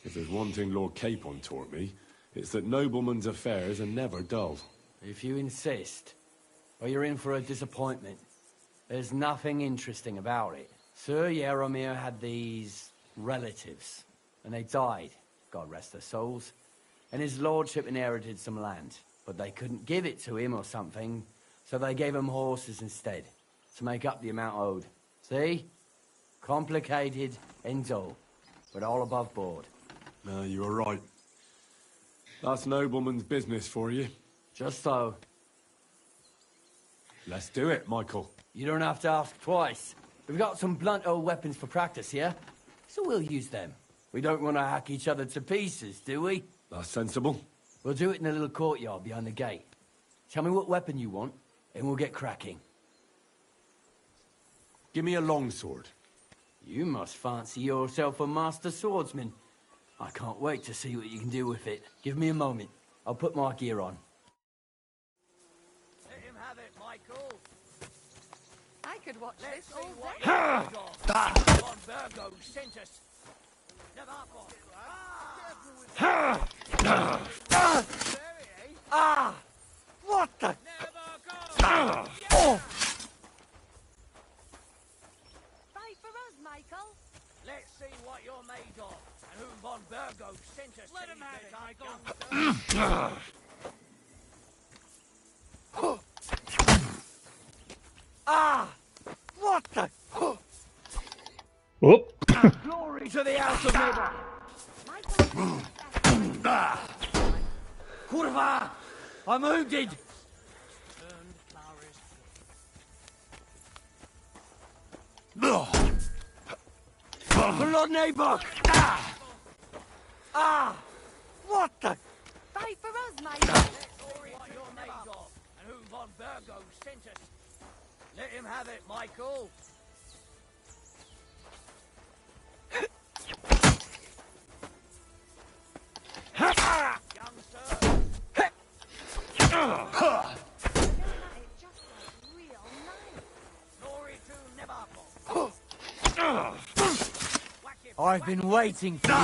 If there's one thing Lord Capon taught me, it's that noblemen's affairs are never dull. If you insist, or you're in for a disappointment. There's nothing interesting about it. Sir Yaramir had these relatives, and they died, God rest their souls, and his lordship inherited some land, but they couldn't give it to him or something, so they gave him horses instead, to make up the amount owed. See? Complicated and dull, but all above board. No, you were right. That's nobleman's business for you. Just so. Let's do it, Michael. You don't have to ask twice. We've got some blunt old weapons for practice here, so we'll use them. We don't want to hack each other to pieces, do we? That's sensible. We'll do it in a little courtyard behind the gate. Tell me what weapon you want, and we'll get cracking. Give me a longsword. You must fancy yourself a master swordsman. I can't wait to see what you can do with it. Give me a moment. I'll put my gear on. Let him have it, Michael. I could watch Let's this all see what day. Von Virgo sent us. What the? Oh! Fight for us, Michael. Let's see what you're made of, and whom Von Virgo sent us. Let him have it, Michael. What the? Whoop. Glory to the house of Neighbor! Kurva! I'm wounded! Lord Neighbor! What the? Fight for us, Michael. What you're made of, and whom Von Virgo sent us. Let him have it, Michael. Young sir. Glory to Nebarkov. I've been waiting for you.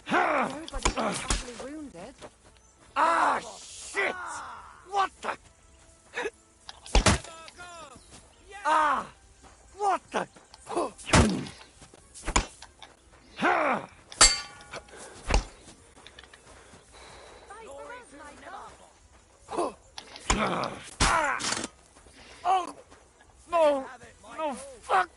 Everybody's badly wounded. Shit! What the? What the? Oh! No! No, fuck!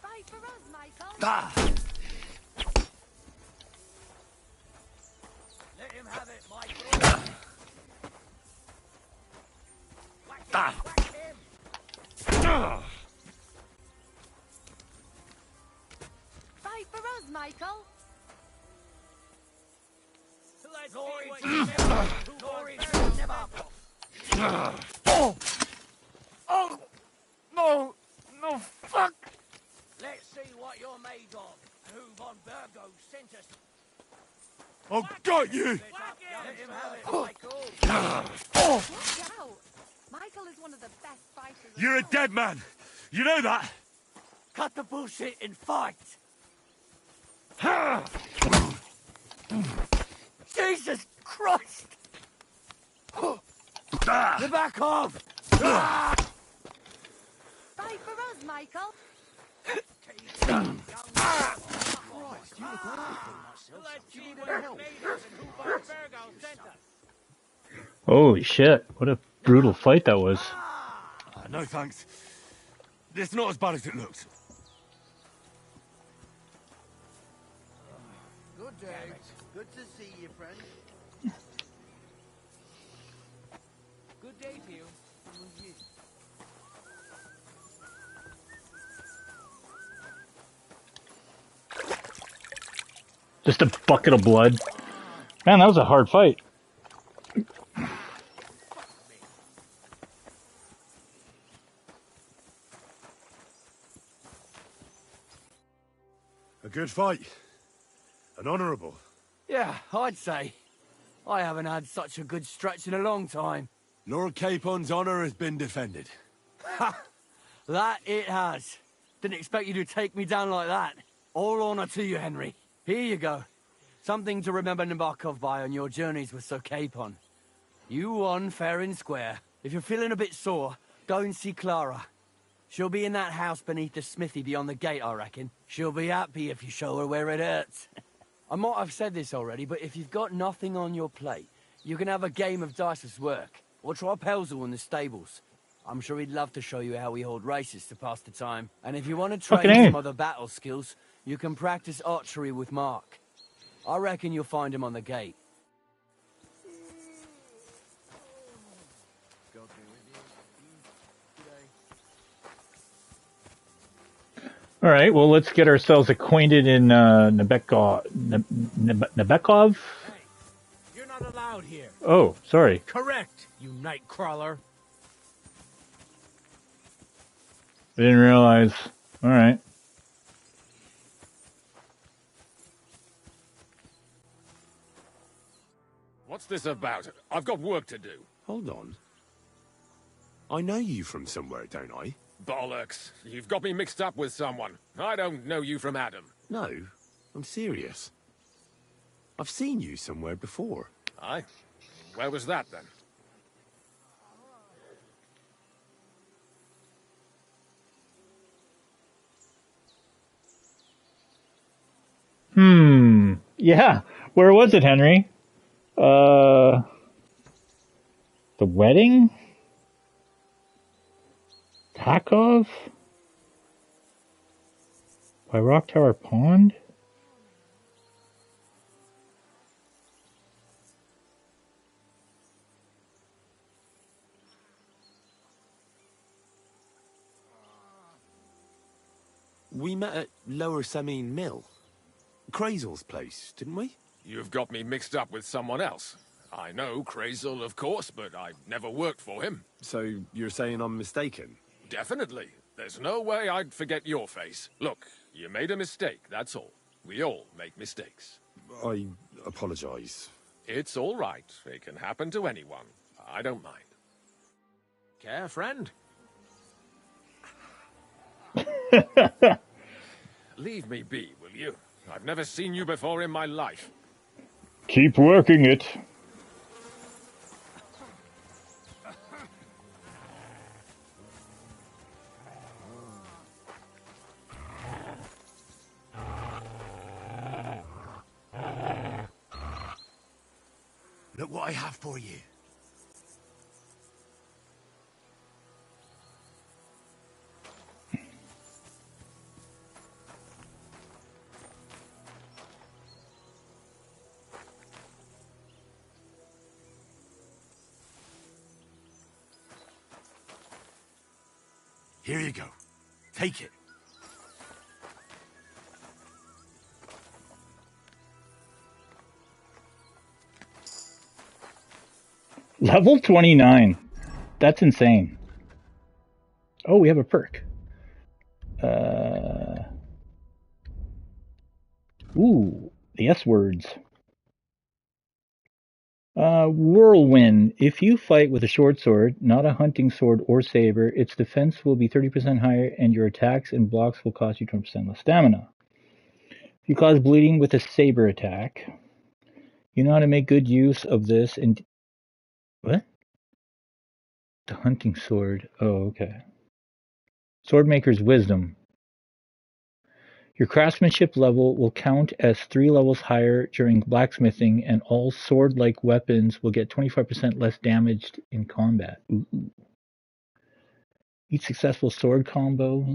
Fight for us, Michael. Let him have it, Michael. Whack him. Fight for us, Michael. Glory to Nebarkov. Oh! No! No, fuck! Let's see what you're made of, and who Von Virgo sent us. I've got you! Let him have it, Michael. Watch out. Michael is one of the best fighters. You're a dead man. You know that? Cut the bullshit and fight! Jesus Christ! Get back off! Fight for us, Michael. Holy shit. What a brutal fight that was. No thanks. It's not as bad as it looks. day. Good to see you, friend. Good day to you. Just a bucket of blood. Man, that was a hard fight. A good fight. An honourable. Yeah, I'd say. I haven't had such a good stretch in a long time. Lord Capon's honour has been defended. Ha! That it has. Didn't expect you to take me down like that. All honour to you, Henry. Here you go. Something to remember Nabokov by on your journeys with Sir Capon. You won fair and square. If you're feeling a bit sore, go and see Clara. She'll be in that house beneath the smithy beyond the gate, I reckon. She'll be happy if you show her where it hurts. I might have said this already, but if you've got nothing on your plate, you can have a game of dice's work, or try Pelzel in the stables. I'm sure he'd love to show you how we hold races to pass the time. And if you want to train some other battle skills, you can practice archery with Mark. I reckon you'll find him on the gate. All right, well, let's get ourselves acquainted in Nabokov. Hey, you're not allowed here. Oh, sorry. Correct, you night crawler. I didn't realize. All right. What's this about? I've got work to do. Hold on. I know you from somewhere, don't I? Bollocks. You've got me mixed up with someone. I don't know you from Adam. No, I'm serious. I've seen you somewhere before. Aye? Where was that, then? Yeah. Where was it, Henry? The wedding? Takov? By Rock Tower Pond? We met at Lower Semine Mill. Crazel's place, didn't we? You've got me mixed up with someone else. I know Crazel, of course, but I've never worked for him. So you're saying I'm mistaken? Definitely. There's no way I'd forget your face. Look, you made a mistake, that's all. We all make mistakes. I apologize. It's all right. It can happen to anyone. I don't mind. Care, friend? Leave me be, will you? I've never seen you before in my life. Keep working it. Look what I have for you. Here you go. Take it. Level 29. That's insane. Oh, we have a perk. Ooh, the S words. Whirlwind. If you fight with a short sword, not a hunting sword or saber, its defense will be 30% higher and your attacks and blocks will cost you 20% less stamina. If you cause bleeding with a saber attack, you know how to make good use of this and... What? The hunting sword. Oh, okay. Swordmaker's Wisdom. Your craftsmanship level will count as 3 levels higher during blacksmithing, and all sword-like weapons will get 25% less damaged in combat. Ooh. Each successful sword combo.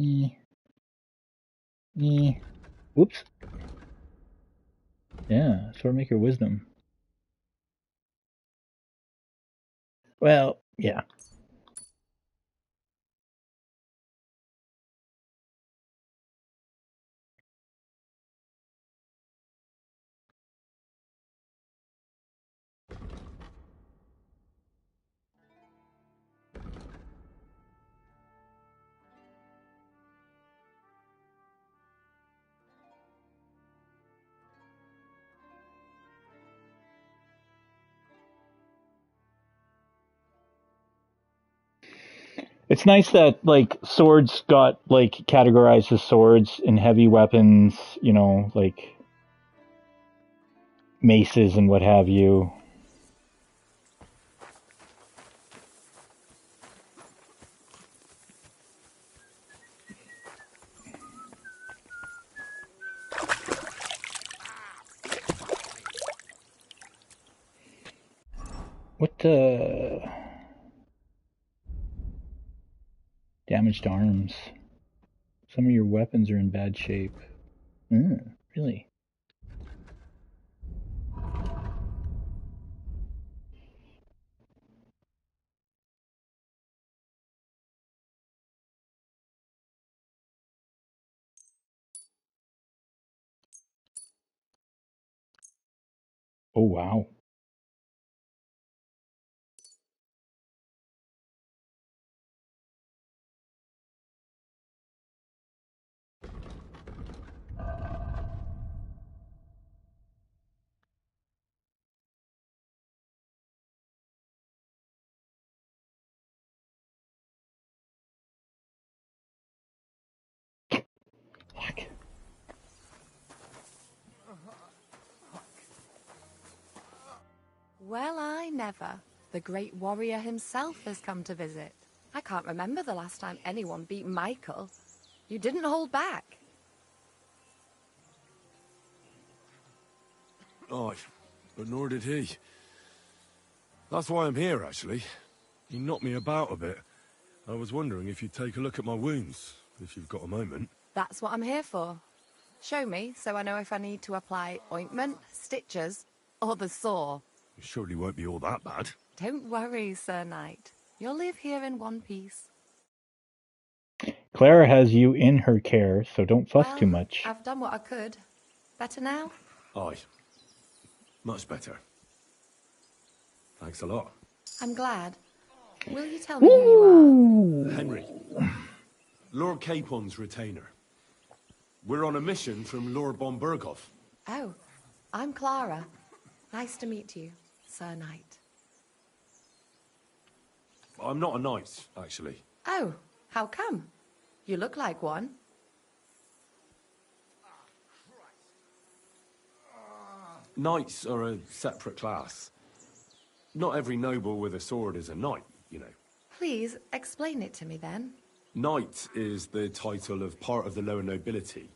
Oops. Yeah, Swordmaker Wisdom. Well, yeah. It's nice that like swords got like categorized as swords and heavy weapons, you know, like maces and what have you. What the damaged arms? Some of your weapons are in bad shape. Really? Oh wow. Fuck. Well, I never. The great warrior himself has come to visit. I can't remember the last time anyone beat Michael. You didn't hold back. Aye, but nor did he. That's why I'm here, actually. He knocked me about a bit. I was wondering if you'd take a look at my wounds, if you've got a moment. That's what I'm here for. Show me so I know if I need to apply ointment, stitches, or the saw. It surely won't be all that bad. Don't worry, Sir Knight. You'll live here in one piece. Clara has you in her care, so don't fuss too Well, much. I've done what I could. Better now? Aye. Much better. Thanks a lot. I'm glad. Will you tell me who you Henry. Lord Capon's retainer. We're on a mission from Lord Bombergov. are? Oh, I'm Clara. Nice to meet you, Sir Knight. I'm not a knight, actually. Oh, how come? You look like one. Knights are a separate class. Not every noble with a sword is a knight, you know. Please, explain it to me then. Knight is the title of part of the lower nobility.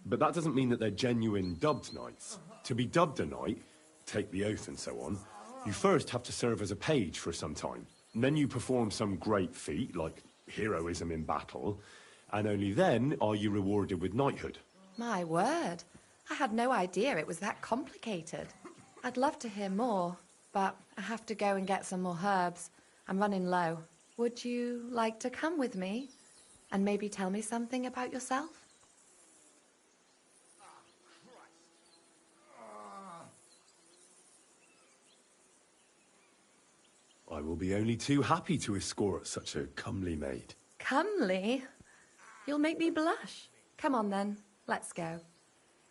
But that doesn't mean that they're genuine dubbed knights. To be dubbed a knight, take the oath and so on, you first have to serve as a page for some time. And then you perform some great feat, like heroism in battle, and only then are you rewarded with knighthood. My word. I had no idea it was that complicated. I'd love to hear more, but I have to go and get some more herbs. I'm running low. Would you like to come with me and maybe tell me something about yourself? I will be only too happy to escort such a comely maid. Comely? You'll make me blush. Come on then, let's go.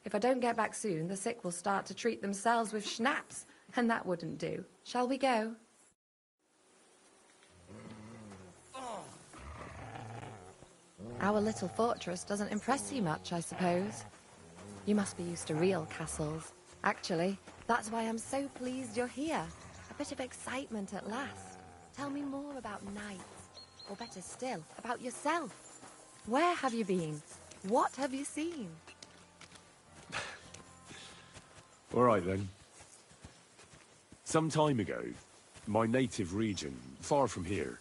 If I don't get back soon, the sick will start to treat themselves with schnapps, and that wouldn't do. Shall we go? Our little fortress doesn't impress you much, I suppose. You must be used to real castles. Actually, that's why I'm so pleased you're here. A bit of excitement at last. Tell me more about knights, or better still, about yourself. Where have you been? What have you seen? All right, then. Some time ago, my native region, far from here,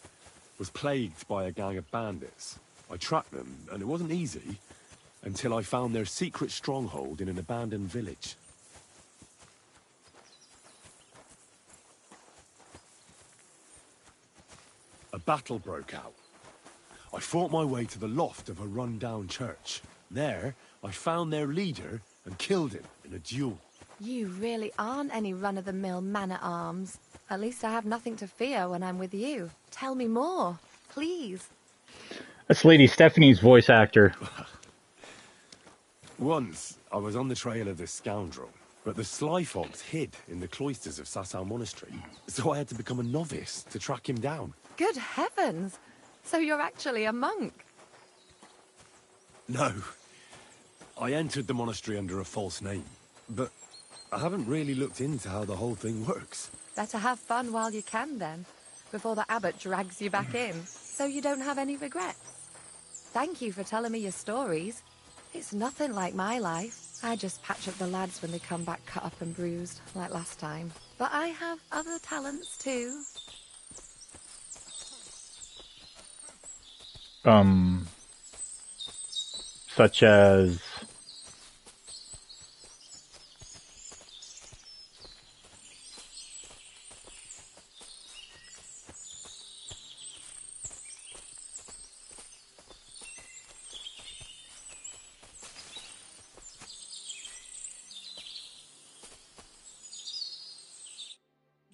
was plagued by a gang of bandits. I tracked them, and it wasn't easy, until I found their secret stronghold in an abandoned village. battle broke out. I fought my way to the loft of a run-down church. There, I found their leader and killed him in a duel. You really aren't any run-of-the-mill man-at-arms. At least I have nothing to fear when I'm with you. Tell me more, please. That's Lady Stephanie's voice actor. Once, I was on the trail of this scoundrel, but the sly fox hid in the cloisters of HUZZAH Monastery, so I had to become a novice to track him down. Good heavens! So you're actually a monk? No. I entered the monastery under a false name, but I haven't really looked into how the whole thing works. Better have fun while you can, then, before the abbot drags you back in, so you don't have any regrets. Thank you for telling me your stories. It's nothing like my life. I just patch up the lads when they come back cut up and bruised, like last time. But I have other talents, too. Such as...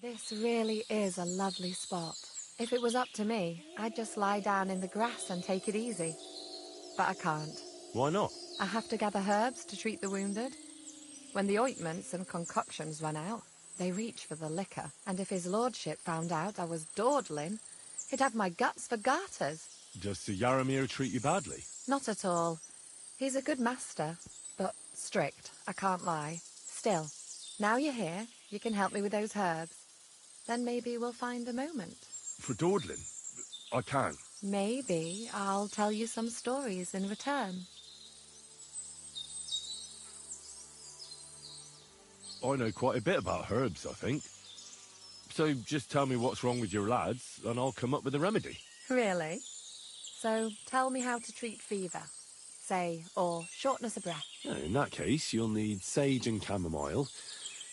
This really is a lovely spot. If it was up to me, I'd just lie down in the grass and take it easy. But I can't. Why not? I have to gather herbs to treat the wounded. When the ointments and concoctions run out, they reach for the liquor. And if his lordship found out I was dawdling, he'd have my guts for garters. Does Sir Yaramir treat you badly? Not at all. He's a good master, but strict, I can't lie. Still, now you're here, you can help me with those herbs. Then maybe we'll find a moment. For dawdling? I can. Maybe I'll tell you some stories in return. I know quite a bit about herbs, I think. So just tell me what's wrong with your lads, and I'll come up with a remedy. Really? So tell me how to treat fever, say, or shortness of breath. In that case, you'll need sage and chamomile,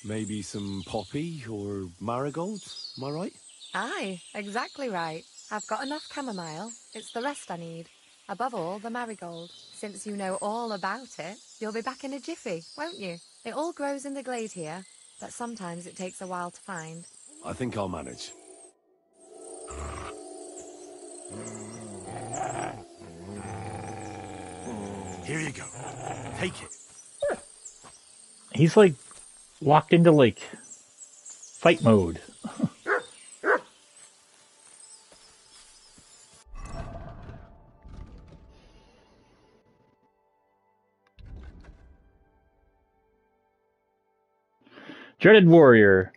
maybe some poppy or marigold, am I right? Aye, exactly right. I've got enough chamomile. It's the rest I need. Above all, the marigold. Since you know all about it, you'll be back in a jiffy, won't you? It all grows in the glade here, but sometimes it takes a while to find. I think I'll manage. Here you go. Take it. He's like locked into like fight mode. Dreaded Warrior.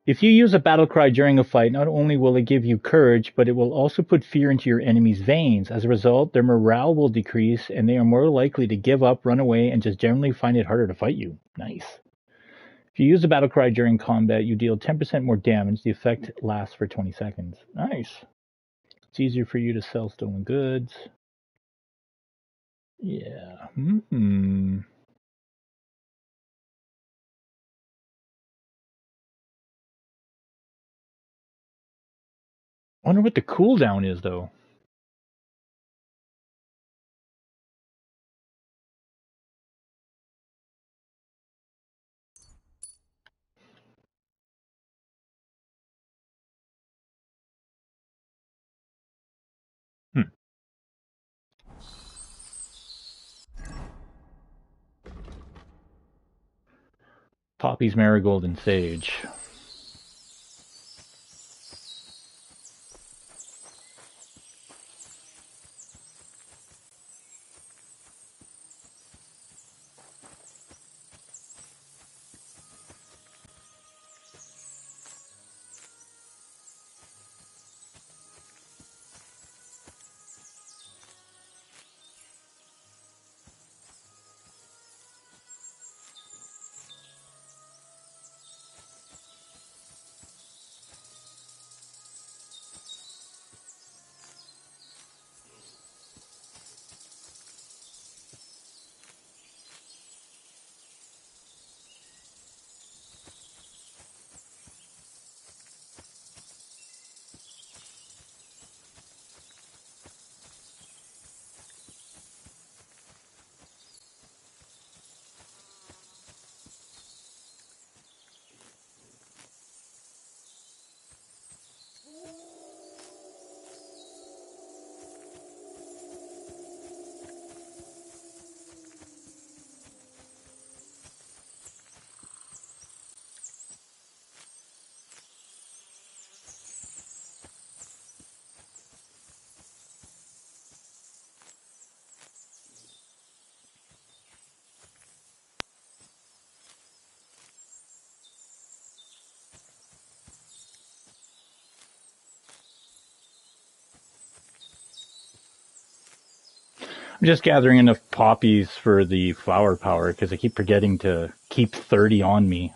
If you use a battle cry during a fight, not only will it give you courage, but it will also put fear into your enemy's veins. As a result, their morale will decrease, and they are more likely to give up, run away, and just generally find it harder to fight you. Nice. If you use a battle cry during combat, you deal 10% more damage. The effect lasts for 20 seconds. Nice. It's easier for you to sell stolen goods. Yeah. I wonder what the cooldown is, though. Poppies, marigold, and sage. I'm just gathering enough poppies for the flower power because I keep forgetting to keep 30 on me.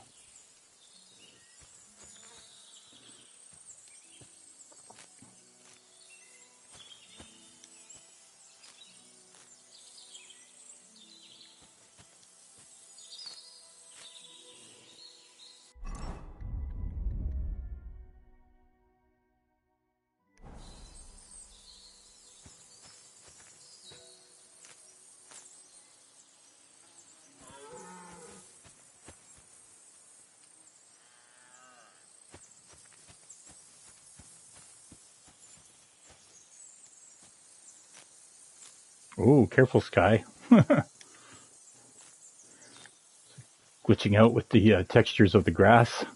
Oh, careful, Sky. Glitching out with the textures of the grass.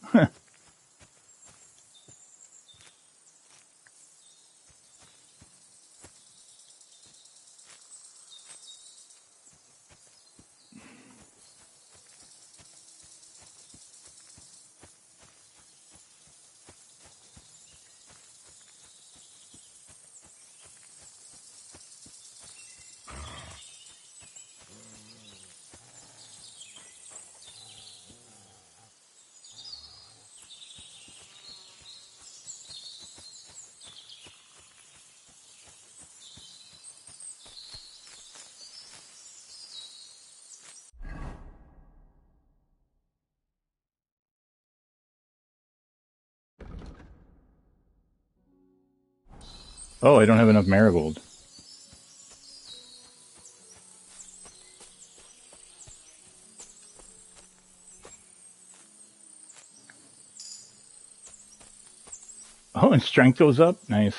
Oh, I don't have enough marigold. Oh, and strength goes up? Nice.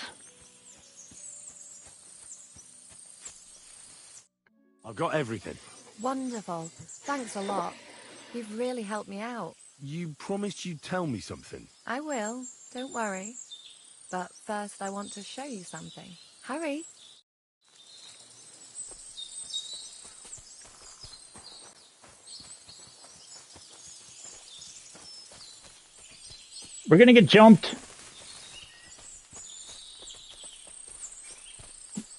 I've got everything. Wonderful. Thanks a lot. You've really helped me out. You promised you'd tell me something. I will. Don't worry. But first I want to show you something. Hurry. We're gonna get jumped.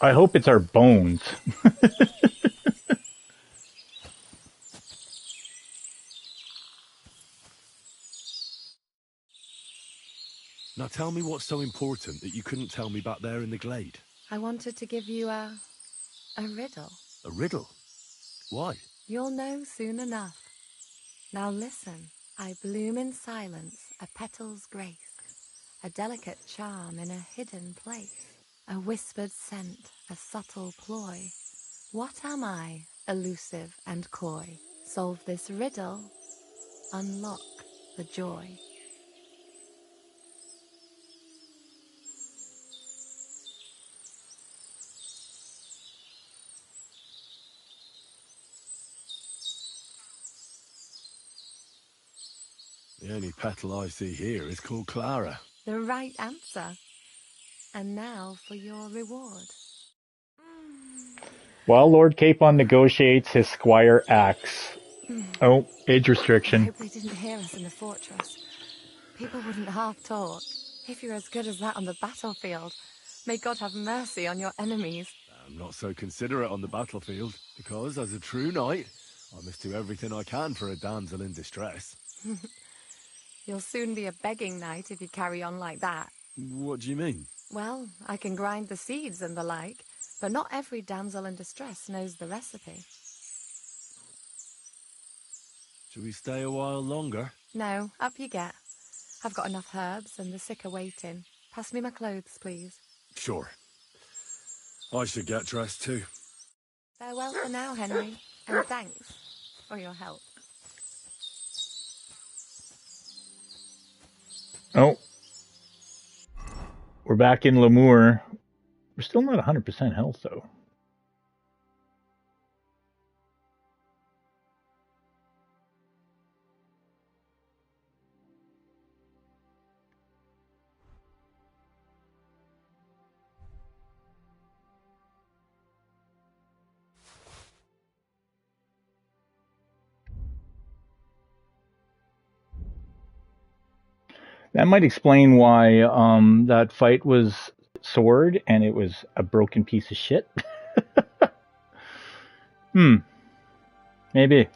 I hope it's our bones. Now tell me what's so important that you couldn't tell me back there in the glade. I wanted to give you a riddle. A riddle? Why? You'll know soon enough. Now listen. I bloom in silence, a petal's grace, a delicate charm in a hidden place, a whispered scent, a subtle ploy. What am I, elusive and coy? Solve this riddle, unlock the joy. The only petal I see here is called Clara. The right answer. And now for your reward. While Lord Capon negotiates, his squire acts. Oh, age I restriction. hope they didn't hear us in the fortress. People wouldn't half talk. If you're as good as that on the battlefield, may God have mercy on your enemies. I'm not so considerate on the battlefield, because as a true knight, I must do everything I can for a damsel in distress. You'll soon be a begging knight if you carry on like that. What do you mean? Well, I can grind the seeds and the like, but not every damsel in distress knows the recipe. Shall we stay a while longer? No, up you get. I've got enough herbs and the sick are waiting. Pass me my clothes, please. Sure. I should get dressed too. Farewell for now, Henry, and thanks for your help. Oh. We're back in Lemur. We're still not 100% health, though. That might explain why that fight was sword and it was a broken piece of shit. Maybe.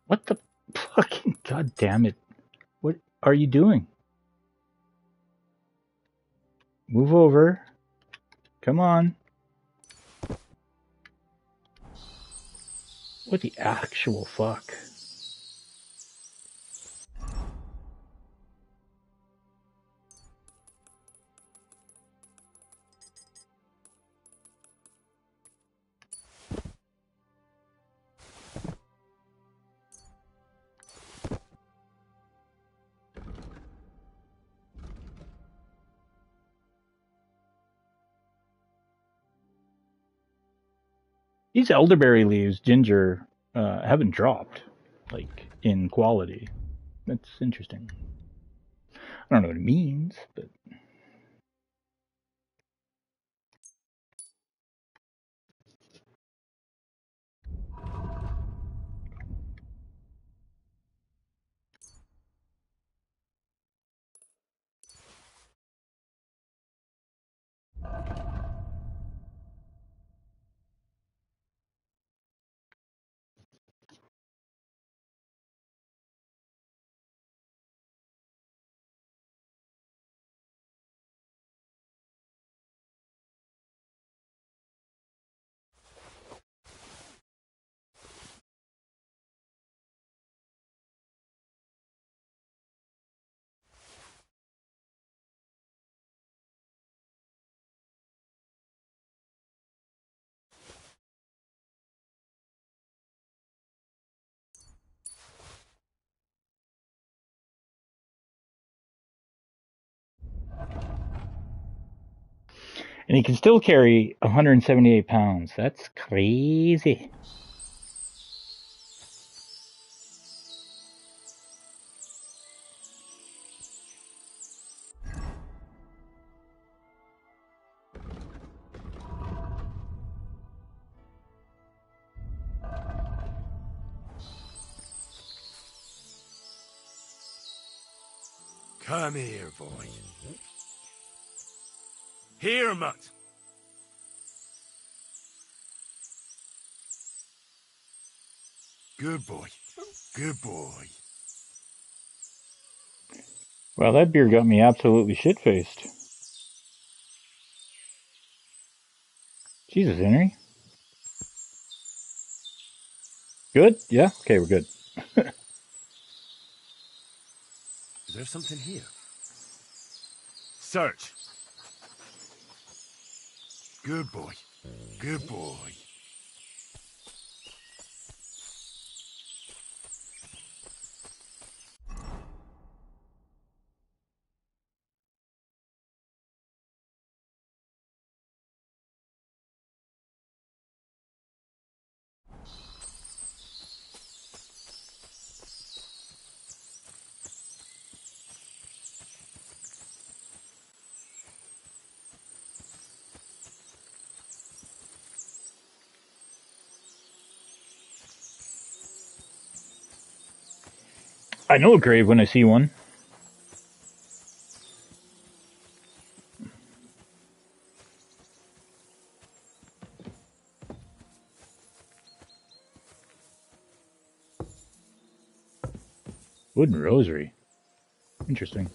What the fucking god damn it. What are you doing? Move over. Come on. What the actual fuck? These elderberry leaves, ginger, haven't dropped, like, in quality. That's interesting. I don't know what it means, but... And he can still carry 178 pounds. That's crazy. Come here, boy. Here, mutt. Good boy. Good boy. Well, that beer got me absolutely shit-faced. Jesus, Henry. Good? Yeah? Okay, we're good. Is there something here? Search. Good boy. Good boy. I know a grave when I see one. Wooden rosary. Interesting.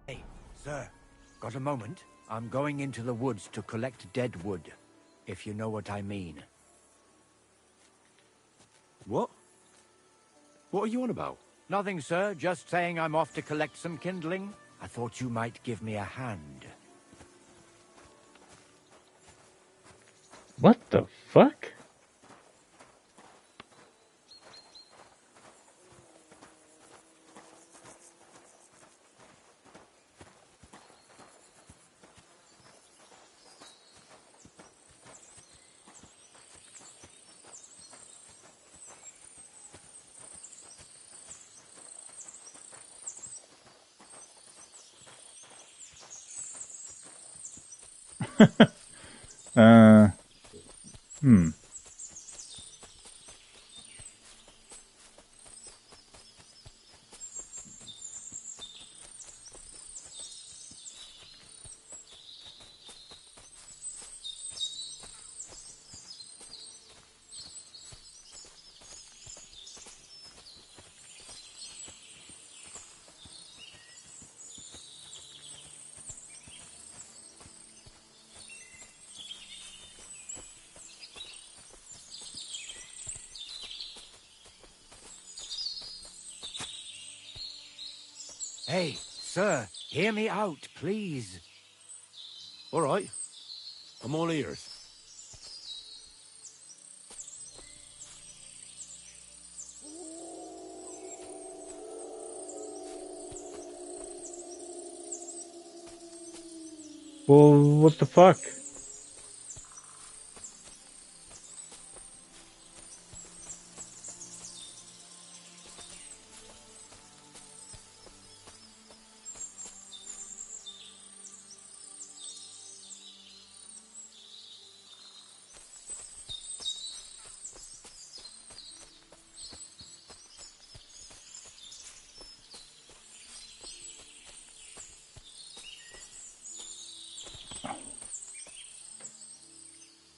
Hey, sir, got a moment? I'm going into the woods to collect dead wood, if you know what I mean. What? What are you on about? Nothing, sir. Just saying I'm off to collect some kindling. I thought you might give me a hand. What the fuck? Hmm. Hey, sir, hear me out, please. All right. I'm all ears. Well, what the fuck?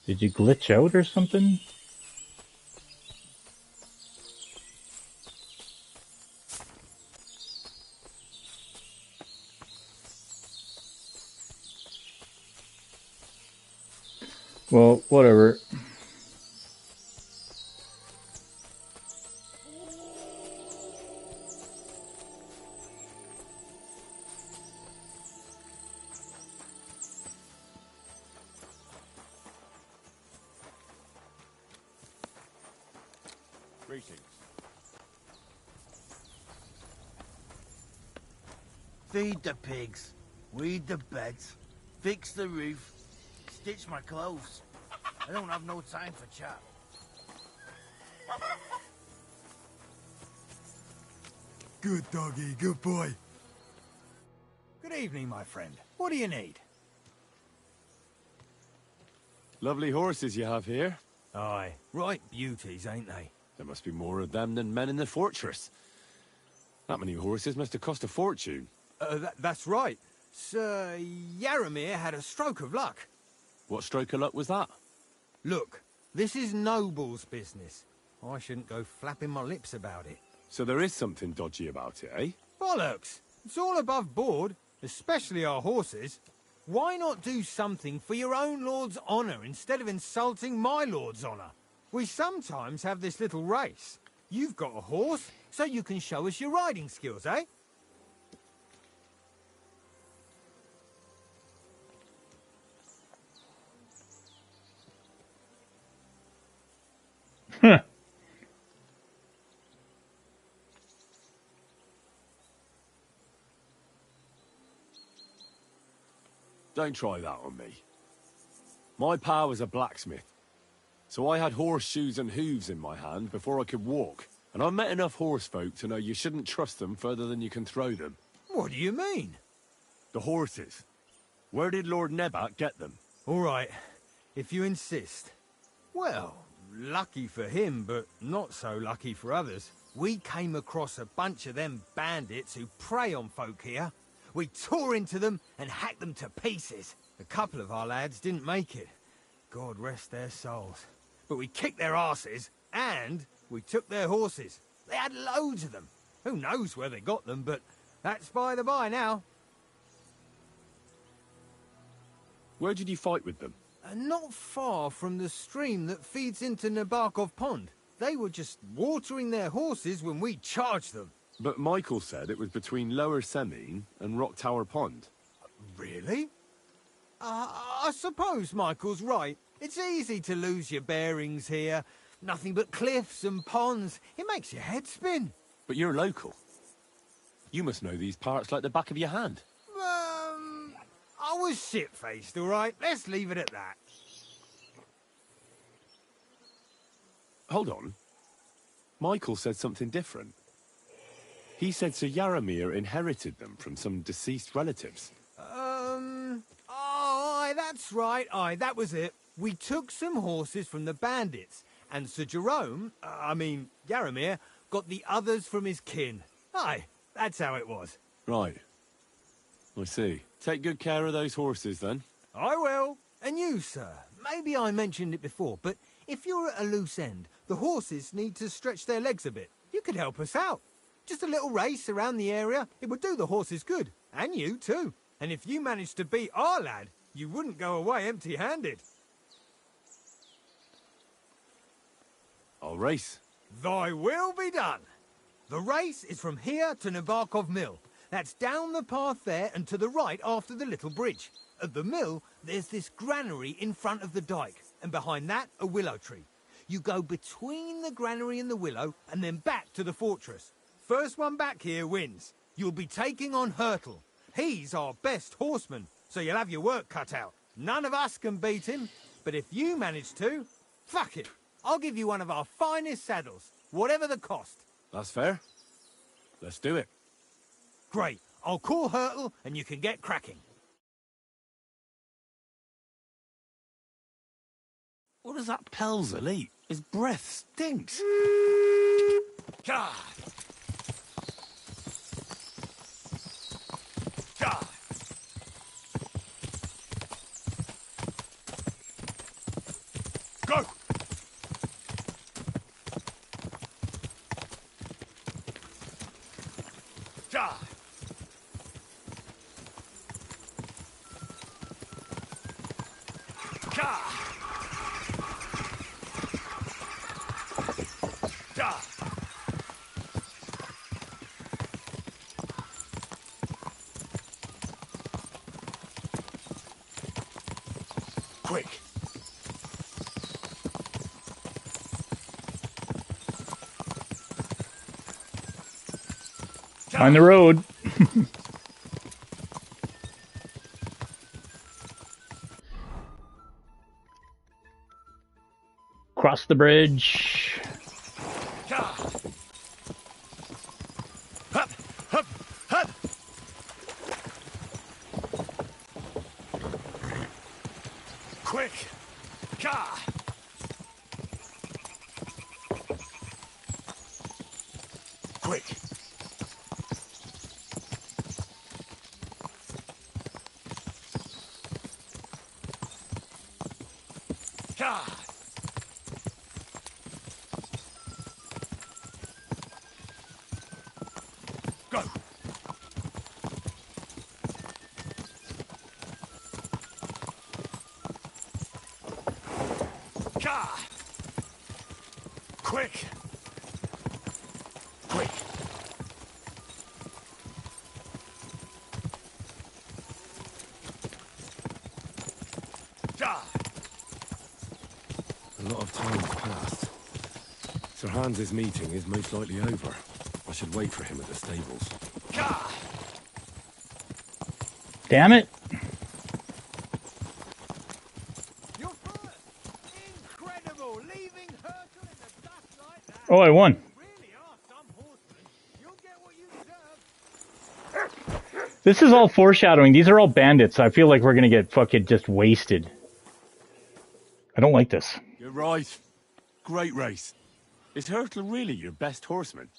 Did you glitch out or something? Well, whatever. Greetings. Feed the pigs, weed the beds, fix the roof, stitch my clothes. I don't have no time for chat. Good doggy, good boy. Good evening, my friend. What do you need? Lovely horses you have here. Aye, right beauties, ain't they? There must be more of them than men in the fortress. That many horses must have cost a fortune. That's right. Sir Yaramir had a stroke of luck. What stroke of luck was that? Look, this is noble's business. I shouldn't go flapping my lips about it. So there is something dodgy about it, eh? Bollocks! It's all above board, especially our horses. Why not do something for your own lord's honour instead of insulting my lord's honour? We sometimes have this little race. You've got a horse, so you can show us your riding skills, eh? Don't try that on me. My pa was a blacksmith, so I had horseshoes and hooves in my hand before I could walk. And I met enough horse folk to know you shouldn't trust them further than you can throw them. What do you mean? The horses. Where did Lord Nebat get them? All right, if you insist. Well, lucky for him, but not so lucky for others. We came across a bunch of them bandits who prey on folk here. We tore into them and hacked them to pieces. A couple of our lads didn't make it. God rest their souls. But we kicked their asses, and we took their horses. They had loads of them. Who knows where they got them, but that's by the by now. Where did you fight with them? Not far from the stream that feeds into Nabokov Pond. They were just watering their horses when we charged them. But Michael said it was between Lower Semine and Rock Tower Pond. Really? I suppose Michael's right. It's easy to lose your bearings here. Nothing but cliffs and ponds. It makes your head spin. But you're local. You must know these parts like the back of your hand. I was shit-faced, all right? Let's leave it at that. Hold on. Michael said something different. He said Sir Yaramir inherited them from some deceased relatives. Aye, that's right. Aye, that was it. We took some horses from the bandits, and Sir Jerome, Yaramir, got the others from his kin. Aye, that's how it was. Right. I see. Take good care of those horses, then. I will. And you, sir. Maybe I mentioned it before, but if you're at a loose end, the horses need to stretch their legs a bit. You could help us out. Just a little race around the area. It would do the horses good. And you, too. And if you managed to beat our lad, you wouldn't go away empty-handed. I'll race. Thy will be done. The race is from here to Nabokov Mill. That's down the path there and to the right after the little bridge. At the mill, there's this granary in front of the dike, and behind that, a willow tree. You go between the granary and the willow, and then back to the fortress. First one back here wins. You'll be taking on Hurtle. He's our best horseman, so you'll have your work cut out. None of us can beat him, but if you manage to, fuck it. I'll give you one of our finest saddles, whatever the cost. That's fair. Let's do it. Great. I'll call Hurtle and you can get cracking. What does that Pelzer eat? His breath stinks. God. God. Go. God. God. Quick. On the road. Cross the bridge. Hup, hup, hup. Quick. Ka. Quick. Ka. Go. Ka. Quick. Quick. Ka. A lot of time's passed. Sir Hans's meeting is most likely over. I should wait for him at the stables. Ka. Damn it. You're first. Incredible. Leaving Hurtle in the dust like that. Oh, I won. Really are some horsemen. You'll get what you deserve. This is all foreshadowing. These are all bandits. I feel like we're going to get fucking just wasted. I don't like this. You're right. Great race. Is Hurtle really your best horseman?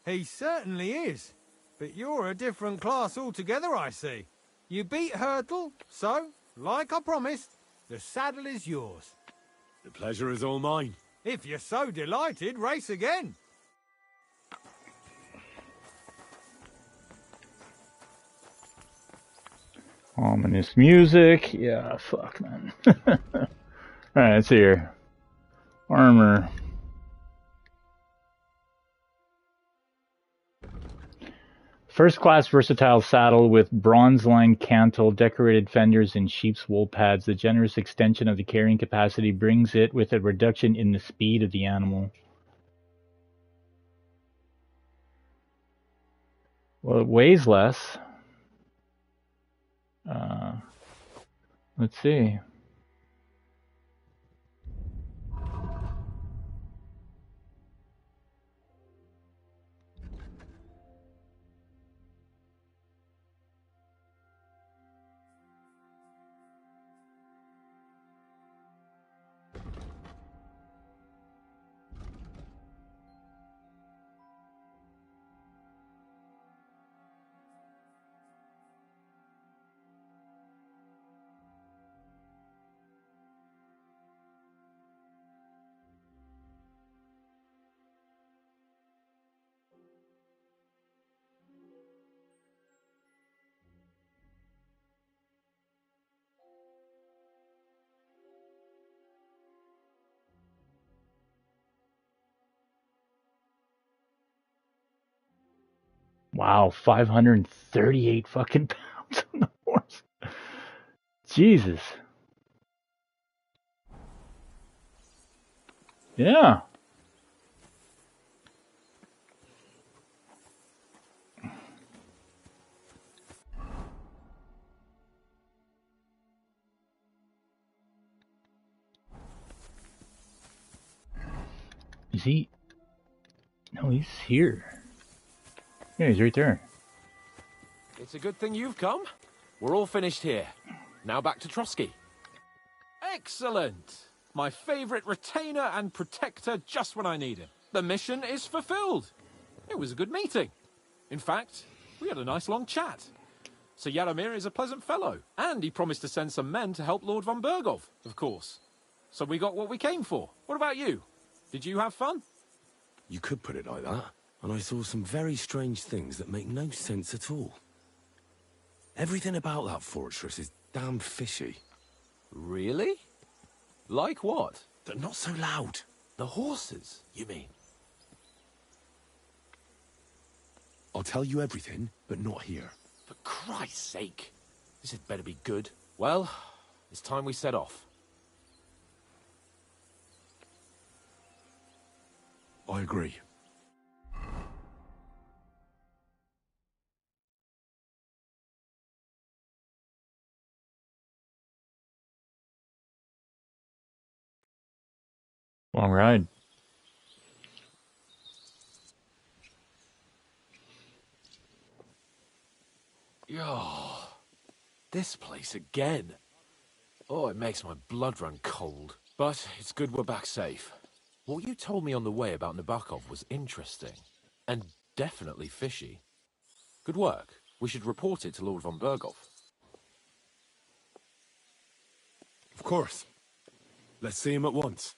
He certainly is. But you're a different class altogether, I see. You beat Hurtle, so, like I promised, the saddle is yours. The pleasure is all mine. If you're so delighted, race again. Ominous music. Yeah, fuck, man. Alright, let's see here. Armor. First-class versatile saddle with bronze-lined cantle, decorated fenders, and sheep's wool pads. The generous extension of the carrying capacity brings it with a reduction in the speed of the animal. Well, it weighs less. Let's see. Wow, 538 fucking pounds on the horse. Jesus. Yeah. Is he? No, he's here. Yeah, he's right there. It's a good thing you've come. We're all finished here. Now back to Trotsky. Excellent! My favorite retainer and protector just when I need him. The mission is fulfilled. It was a good meeting. In fact, we had a nice long chat. Sir Yaramir is a pleasant fellow, and he promised to send some men to help Lord von Bergov, of course. So we got what we came for. What about you? Did you have fun? You could put it like that. And I saw some very strange things that make no sense at all. Everything about that fortress is damn fishy. Really? Like what? They're not so loud. The horses, you mean? I'll tell you everything, but not here. For Christ's sake. This had better be good. Well, it's time we set off. I agree. Long ride. Yo, this place again. Oh, it makes my blood run cold. But it's good we're back safe. What you told me on the way about Nabokov was interesting. And definitely fishy. Good work. We should report it to Lord von Bergov. Of course. Let's see him at once.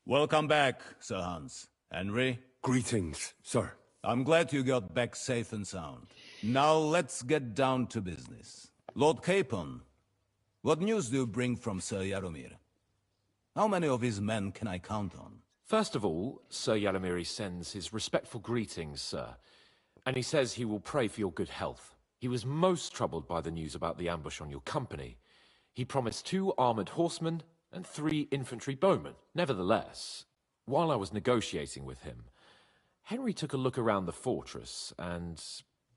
Welcome back, Sir Hans. Henry? Greetings, sir. I'm glad you got back safe and sound. Now let's get down to business. Lord Capon, what news do you bring from Sir Yaromir? How many of his men can I count on? First of all, Sir Yaramiri sends his respectful greetings, sir. And he says he will pray for your good health. He was most troubled by the news about the ambush on your company. He promised 2 armored horsemen and 3 infantry bowmen. Nevertheless, while I was negotiating with him, Henry took a look around the fortress and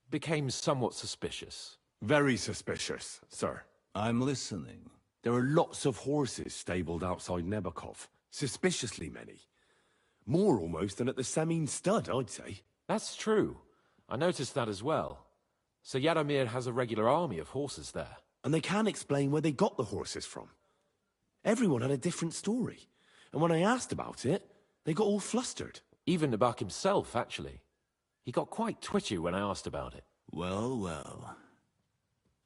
became somewhat suspicious. Very suspicious, sir. I'm listening. There are lots of horses stabled outside Nebakov. Suspiciously many. More almost than at the Semine stud, I'd say. That's true. I noticed that as well. So Yaromir has a regular army of horses there. And they can't explain where they got the horses from. Everyone had a different story. And when I asked about it, they got all flustered. Even Nabak himself, actually. He got quite twitchy when I asked about it. Well, well.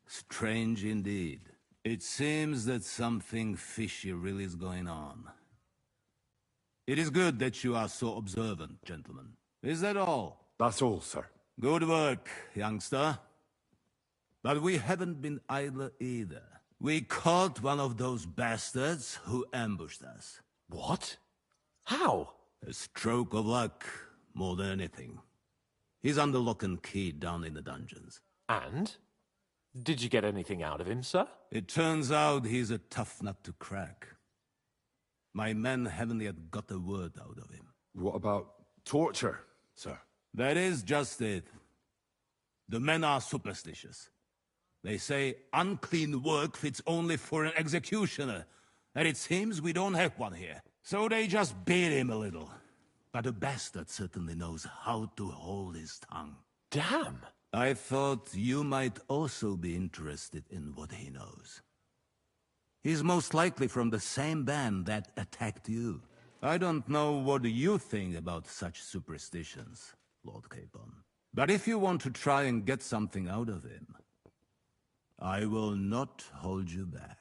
Strange indeed. It seems that something fishy really is going on. It is good that you are so observant, gentlemen. Is that all? That's all, sir. Good work, youngster. But we haven't been idle either. We caught one of those bastards who ambushed us. What? How? A stroke of luck, more than anything. He's under lock and key down in the dungeons. And? Did you get anything out of him, sir? It turns out he's a tough nut to crack. My men haven't yet got a word out of him. What about torture, sir? That is just it. The men are superstitious. They say unclean work fits only for an executioner, and it seems we don't have one here. So they just beat him a little. But the bastard certainly knows how to hold his tongue. Damn! I thought you might also be interested in what he knows. He's most likely from the same band that attacked you. I don't know what you think about such superstitions, Lord Capon. But if you want to try and get something out of him, I will not hold you back.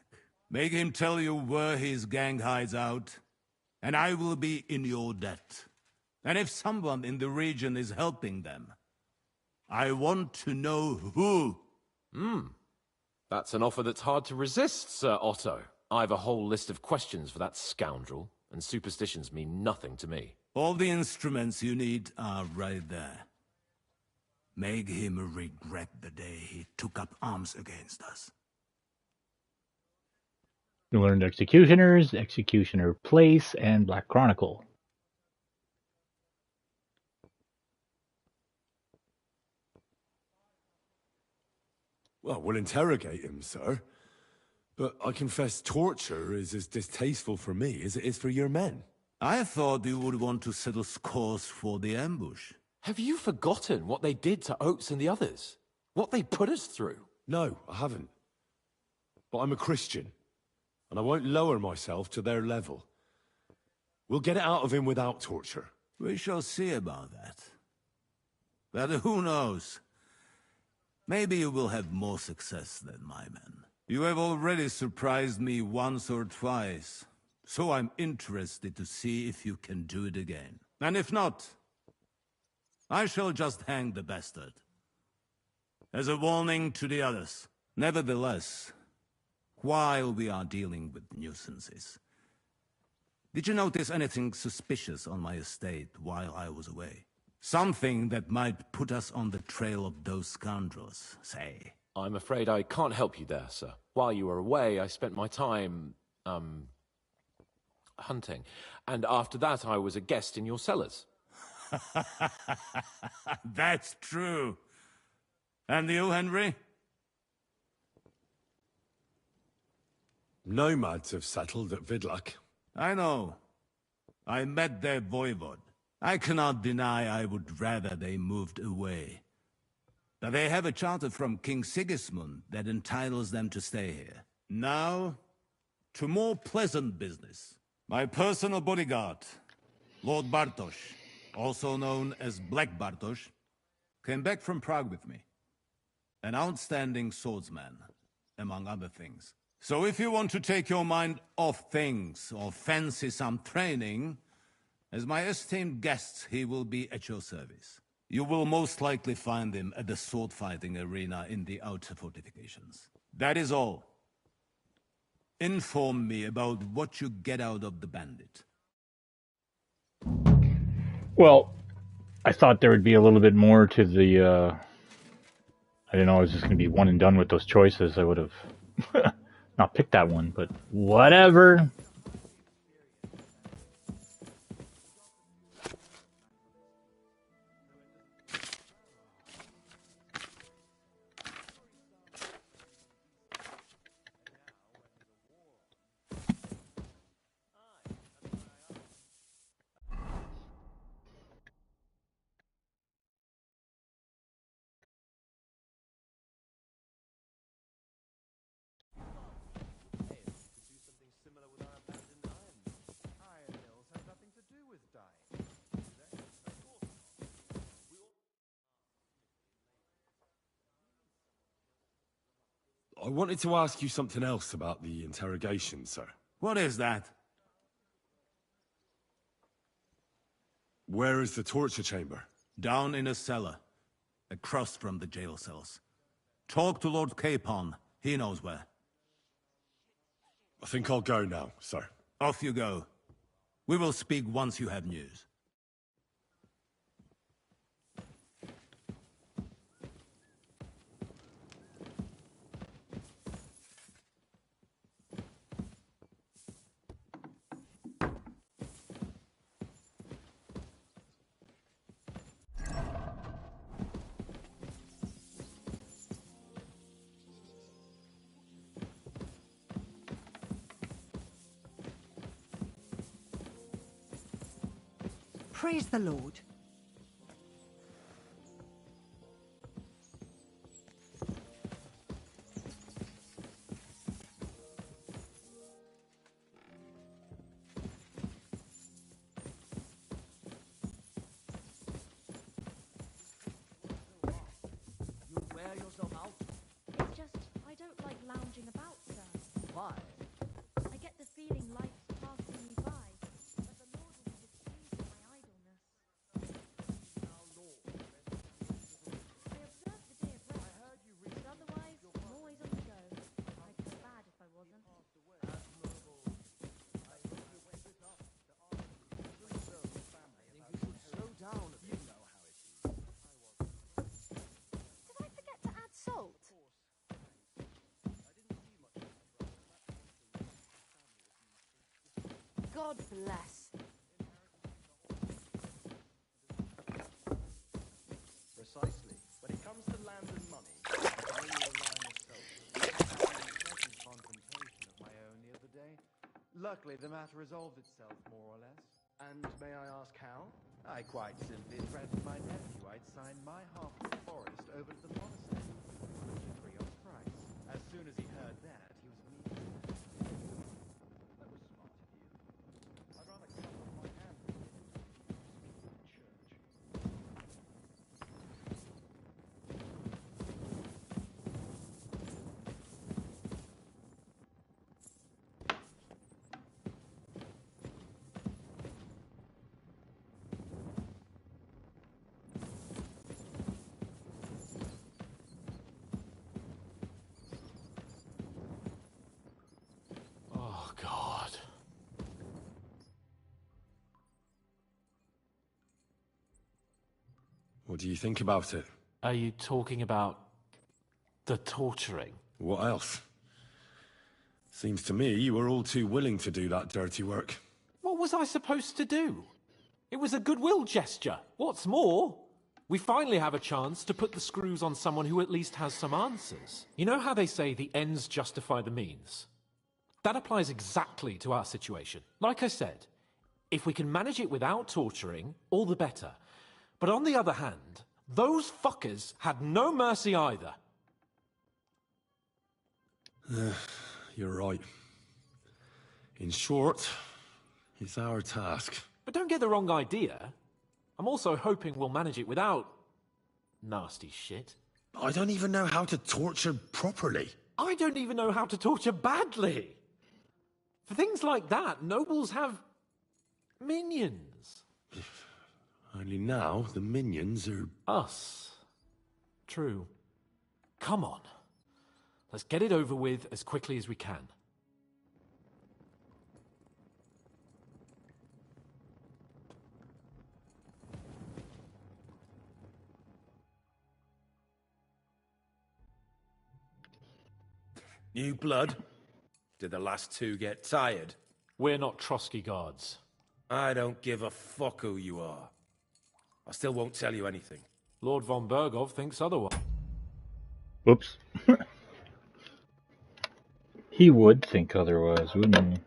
Make him tell you where his gang hides out, and I will be in your debt. And if someone in the region is helping them, I want to know who. That's an offer that's hard to resist, Sir Otto. I've a whole list of questions for that scoundrel, and superstitions mean nothing to me. All the instruments you need are right there. Make him regret the day he took up arms against us. You learned Executioners, Executioner Place, and Black Chronicle. Well, we'll interrogate him, sir. But I confess torture is as distasteful for me as it is for your men. I thought you would want to settle scores for the ambush. Have you forgotten what they did to Oates and the others? What they put us through? No, I haven't. But I'm a Christian, and I won't lower myself to their level. We'll get it out of him without torture. We shall see about that. But who knows? Maybe you will have more success than my men. You have already surprised me once or twice, so I'm interested to see if you can do it again. And if not, I shall just hang the bastard. As a warning to the others. Nevertheless, while we are dealing with nuisances, did you notice anything suspicious on my estate while I was away? Something that might put us on the trail of those scoundrels, say. I'm afraid I can't help you there, sir. While you were away, I spent my time, hunting. And after that, I was a guest in your cellars. That's true. And you, Henry? Nomads have settled at Vidlak. I know. I met their voivod. I cannot deny I would rather they moved away. But they have a charter from King Sigismund that entitles them to stay here. Now, to more pleasant business. My personal bodyguard, Lord Bartosz, also known as Black Bartosz, came back from Prague with me. An outstanding swordsman, among other things. So if you want to take your mind off things or fancy some training, as my esteemed guest, he will be at your service. You will most likely find him at the sword-fighting arena in the outer fortifications. That is all. Inform me about what you get out of the bandit. Well, I thought there would be a little bit more to the, I didn't know I was just going to be one and done with those choices. I would have not picked that one, but whatever. I wanted to ask you something else about the interrogation, sir. What is that? Where is the torture chamber? Down in a cellar, across from the jail cells. Talk to Lord Capon. He knows where. I think I'll go now, sir. Off you go. We will speak once you have news. Praise the Lord. You wear yourself out? It's just, I don't like lounging about, sir. Why? I get the feeling life's passing me by, but the Lord will be displeased with my idleness. Now, Lord, I observe the day of rest, I heard you read but otherwise, I'm always on the go. I'd feel bad if I wasn't. admirable. I hope you went this up to ask you to serve the family. I think you should slow down a bit. You know how it is. Did I forget to add salt? God bless. Precisely. When it comes to land and money, I can only rely on yourself. I had a pleasant contemplation of my own the other day. Luckily, the matter resolved itself, more or less. And may I ask how? I quite simply threatened my nephew I'd sign my half of the forest over to the monastery. We could agree on price. As soon as he heard that, he was mean. That was smart of you. I'd rather cut off my hand than give it to the church. Oh, God. What do you think about it? Are you talking about the torturing? What else? Seems to me you were all too willing to do that dirty work. What was I supposed to do? It was a goodwill gesture. What's more, we finally have a chance to put the screws on someone who at least has some answers. You know how they say the ends justify the means? That applies exactly to our situation. Like I said, if we can manage it without torturing, all the better. But on the other hand, those fuckers had no mercy either. You're right. In short, it's our task. But don't get the wrong idea. I'm also hoping we'll manage it without nasty shit. I don't even know how to torture properly. I don't even know how to torture badly. For things like that, nobles have minions. Only now the minions are... Us. True. Come on. Let's get it over with as quickly as we can. New blood? Did the last two get tired? We're not Trotsky guards. I don't give a fuck who you are. I still won't tell you anything. Lord von Bergov thinks otherwise. Whoops. He would think otherwise, wouldn't he?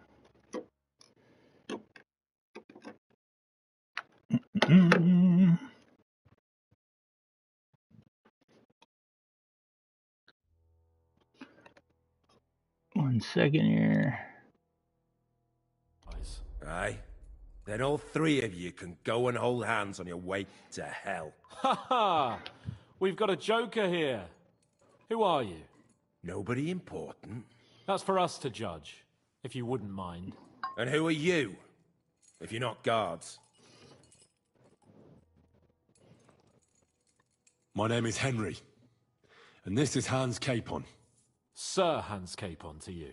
1 second here. Aye. Then all three of you can go and hold hands on your way to hell. Ha ha! We've got a joker here. Who are you? Nobody important. That's for us to judge, if you wouldn't mind. And who are you, if you're not guards? My name is Henry, and this is Hans Capon. Sir Hans Capon to you.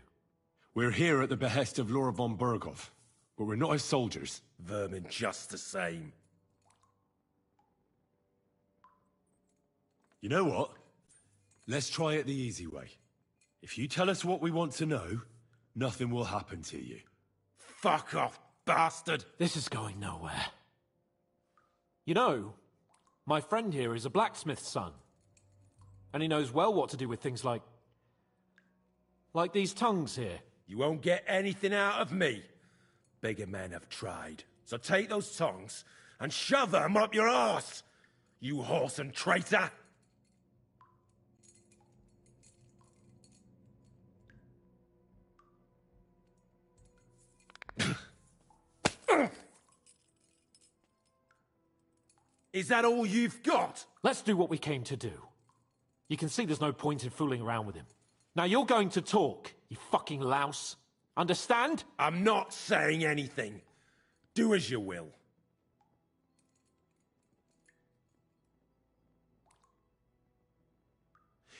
We're here at the behest of Laura von Berghoff, but we're not his soldiers. Vermin just the same. You know what? Let's try it the easy way. If you tell us what we want to know, nothing will happen to you. Fuck off, bastard! This is going nowhere. You know, my friend here is a blacksmith's son. And he knows well what to do with things like these tongues here. You won't get anything out of me. Bigger men have tried. So take those tongues and shove them up your arse, you horse and traitor! Is that all you've got? Let's do what we came to do. You can see there's no point in fooling around with him. Now you're going to talk, you fucking louse. Understand? I'm not saying anything. Do as you will.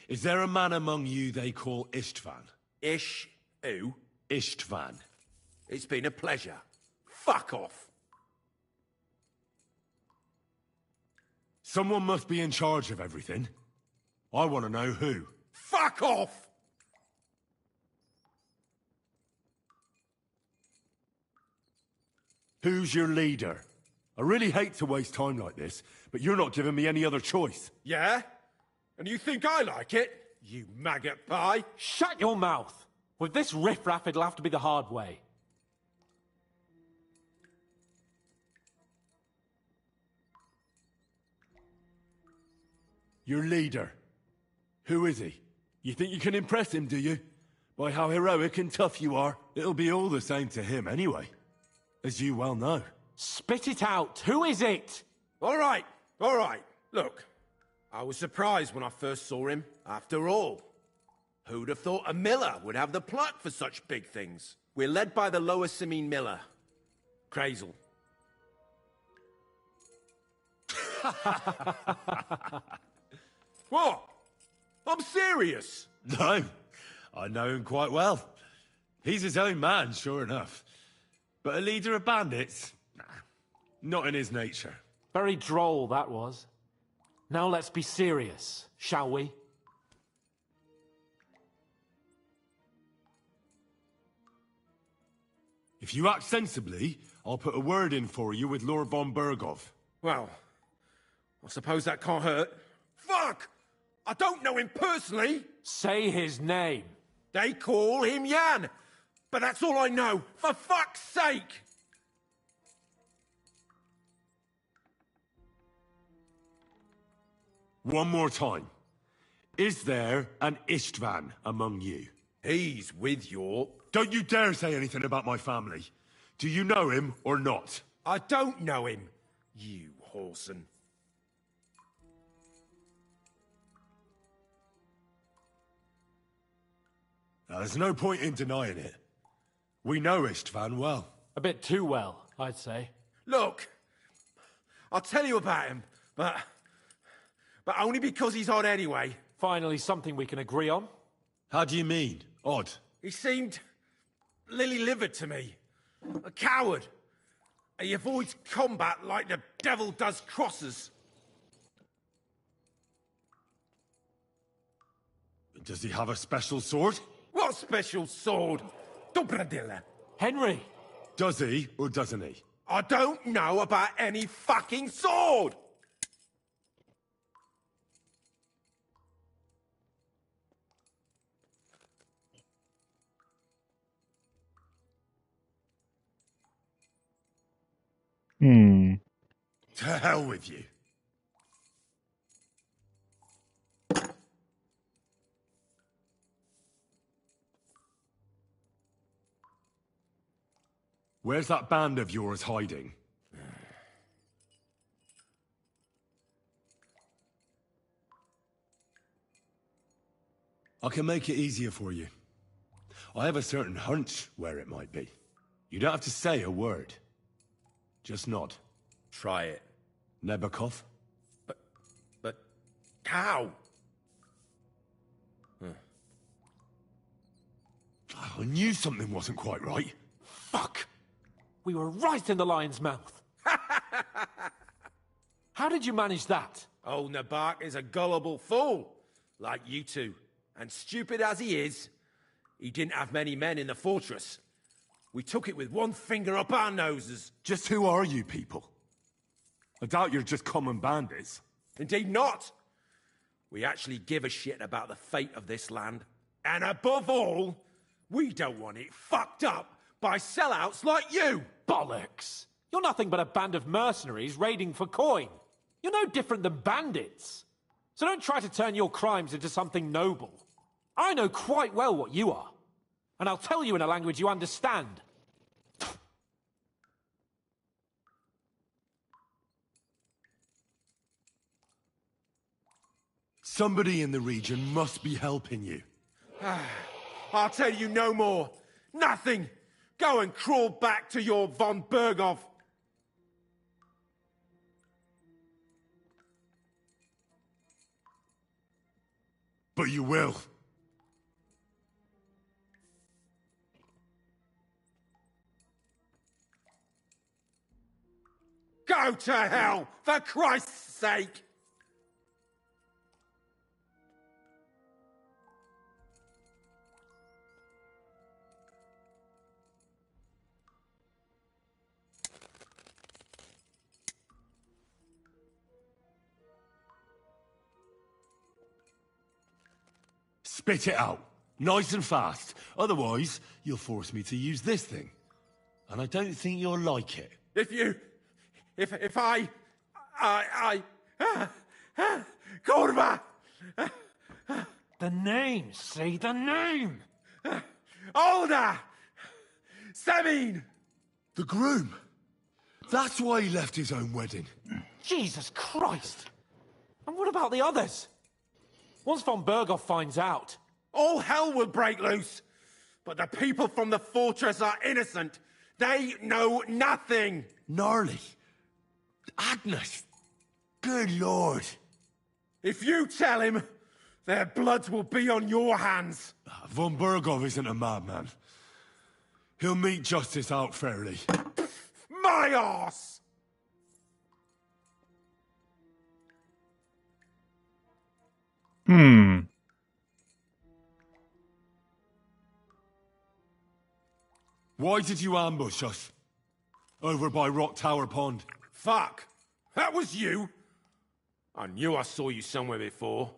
Is there a man among you they call Istvan? Ish? Who? Istvan. It's been a pleasure. Fuck off. Someone must be in charge of everything. I want to know who. Fuck off! Who's your leader? I really hate to waste time like this, but you're not giving me any other choice. Yeah? And you think I like it? You maggot pie? Shut your mouth! With this riffraff, it'll have to be the hard way. Your leader. Who is he? You think you can impress him, do you? By how heroic and tough you are, it'll be all the same to him anyway. As you well know. Spit it out! Who is it? All right. Look, I was surprised when I first saw him. After all, who'd have thought a miller would have the pluck for such big things? We're led by the lower Semine miller, Crazel. What? I'm serious. No, I know him quite well. He's his own man, sure enough. But a leader of bandits? Nah, not in his nature. Very droll, that was. Now let's be serious, shall we? If you act sensibly, I'll put a word in for you with Lord von Berghoff. Well, I suppose that can't hurt. Fuck! I don't know him personally. Say his name. They call him Jan. But that's all I know. For fuck's sake! One more time. Is there an Istvan among you? He's with your... Don't you dare say anything about my family. Do you know him or not? I don't know him, you whoreson. Now, there's no point in denying it. We know Istvan well. A bit too well, I'd say. Look, I'll tell you about him, but only because he's odd anyway. Finally, something we can agree on. How do you mean, odd? He seemed lily-livered to me. A coward. He avoids combat like the devil does crosses. Does he have a special sword? What special sword? Dobradilla. Henry! Does he or doesn't he? I don't know about any fucking sword! To hell with you. Where's that band of yours hiding? I can make it easier for you. I have a certain hunch where it might be. You don't have to say a word. Just nod. Try it. Nebakov? But how? I knew something wasn't quite right. Fuck! We were right in the lion's mouth. How did you manage that? Old Nabak is a gullible fool, like you two. And stupid as he is, he didn't have many men in the fortress. We took it with one finger up our noses. Just who are you people? I doubt you're just common bandits. Indeed not. We actually give a shit about the fate of this land. And above all, we don't want it fucked up by sellouts like you! Bollocks! You're nothing but a band of mercenaries raiding for coin. You're no different than bandits. So don't try to turn your crimes into something noble. I know quite well what you are. And I'll tell you in a language you understand. Somebody in the region must be helping you. I'll tell you no more. Nothing. Go and crawl back to your von Berghoff. But you will. Go to hell, for Christ's sake! Spit it out. Nice and fast. Otherwise, you'll force me to use this thing. And I don't think you'll like it. If I... Kurva! The name, see the name! Older! Semine! The groom. That's why he left his own wedding. Jesus Christ! And what about the others? Once von Berghoff finds out... All hell will break loose! But the people from the fortress are innocent! They know nothing! Gnarly. Agnes. Good lord. If you tell him, their blood will be on your hands! Von Berghoff isn't a madman. He'll mete justice out fairly. My arse! Why did you ambush us? Over by Rock Tower Pond. Fuck! That was you! I knew I saw you somewhere before,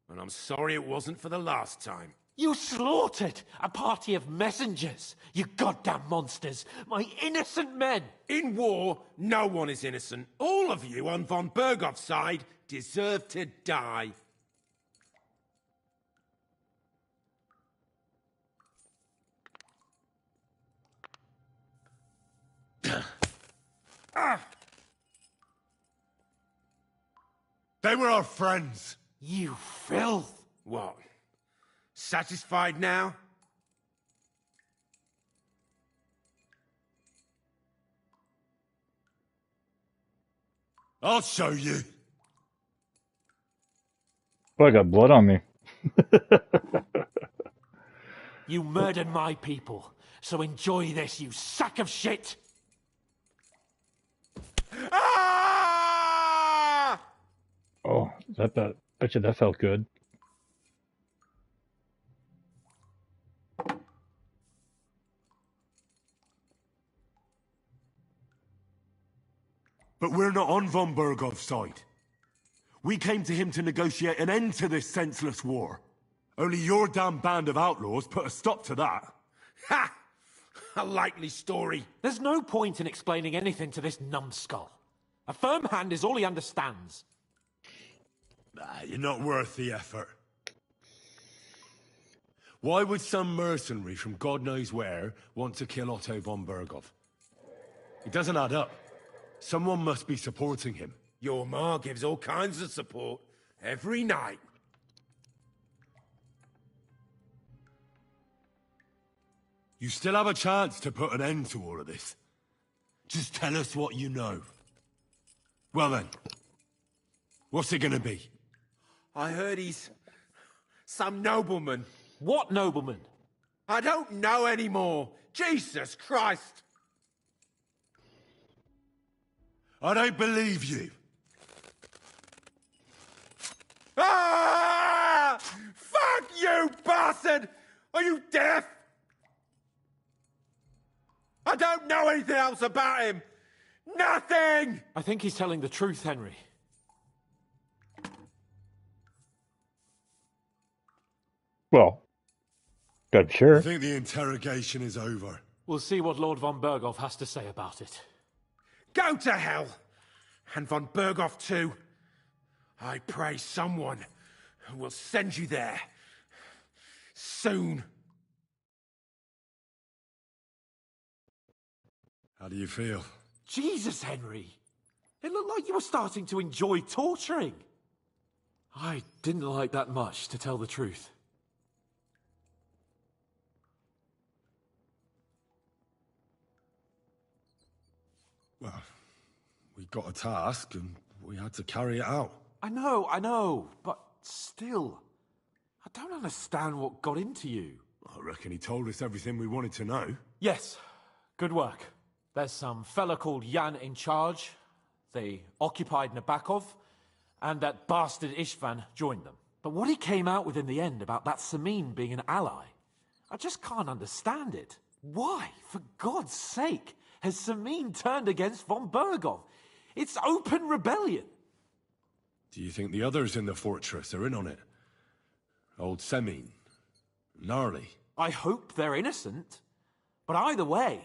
and I'm sorry it wasn't for the last time. You slaughtered a party of messengers, you goddamn monsters! My innocent men! In war, no one is innocent. All of you on von Berghoff's side deserve to die. They were our friends. You filth! What? Satisfied now? I'll show you. Oh, I got blood on me. You murdered my people, so enjoy this, you sack of shit! Ah! Oh, that bet you that felt good. But we're not on von Berghoff's side. We came to him to negotiate an end to this senseless war. Only your damn band of outlaws put a stop to that. Ha! A likely story. There's no point in explaining anything to this numbskull. A firm hand is all he understands. You're not worth the effort. Why would some mercenary from God knows where want to kill Otto von Berghoff? It doesn't add up. Someone must be supporting him. Your ma gives all kinds of support every night. You still have a chance to put an end to all of this. Just tell us what you know. Well then, what's it gonna be? I heard he's some nobleman. What nobleman? I don't know anymore. Jesus Christ! I don't believe you. Ah! Fuck you, bastard! Are you deaf? I don't know anything else about him. Nothing! I think he's telling the truth, Henry. Well, I'm I sure. think the interrogation is over. We'll see what Lord von Berghoff has to say about it. Go to hell! And von Berghoff too. I pray someone will send you there. Soon. How do you feel? Jesus, Henry! It looked like you were starting to enjoy torturing. I didn't like that much, to tell the truth. Well, we got a task and we had to carry it out. I know, but still. I don't understand what got into you. I reckon he told us everything we wanted to know. Yes, good work. There's some fella called Jan in charge. They occupied Nabokov, and that bastard Istvan joined them. But what he came out with in the end about that Semine being an ally, I just can't understand it. Why, for God's sake, has Semine turned against von Berghoff? It's open rebellion. Do you think the others in the fortress are in on it? Old Semine, Gnarly. I hope they're innocent. But either way,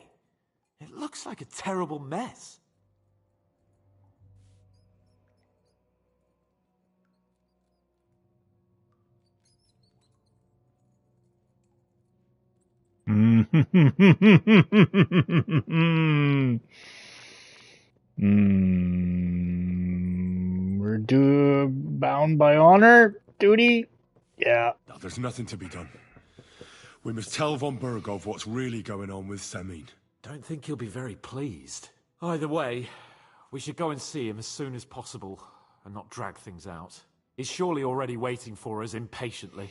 it looks like a terrible mess. We're bound by honor, duty. Yeah. No, there's nothing to be done. We must tell von Berghoff what's really going on with Semine. Don't think he'll be very pleased. Either way, we should go and see him as soon as possible and not drag things out. He's surely already waiting for us impatiently.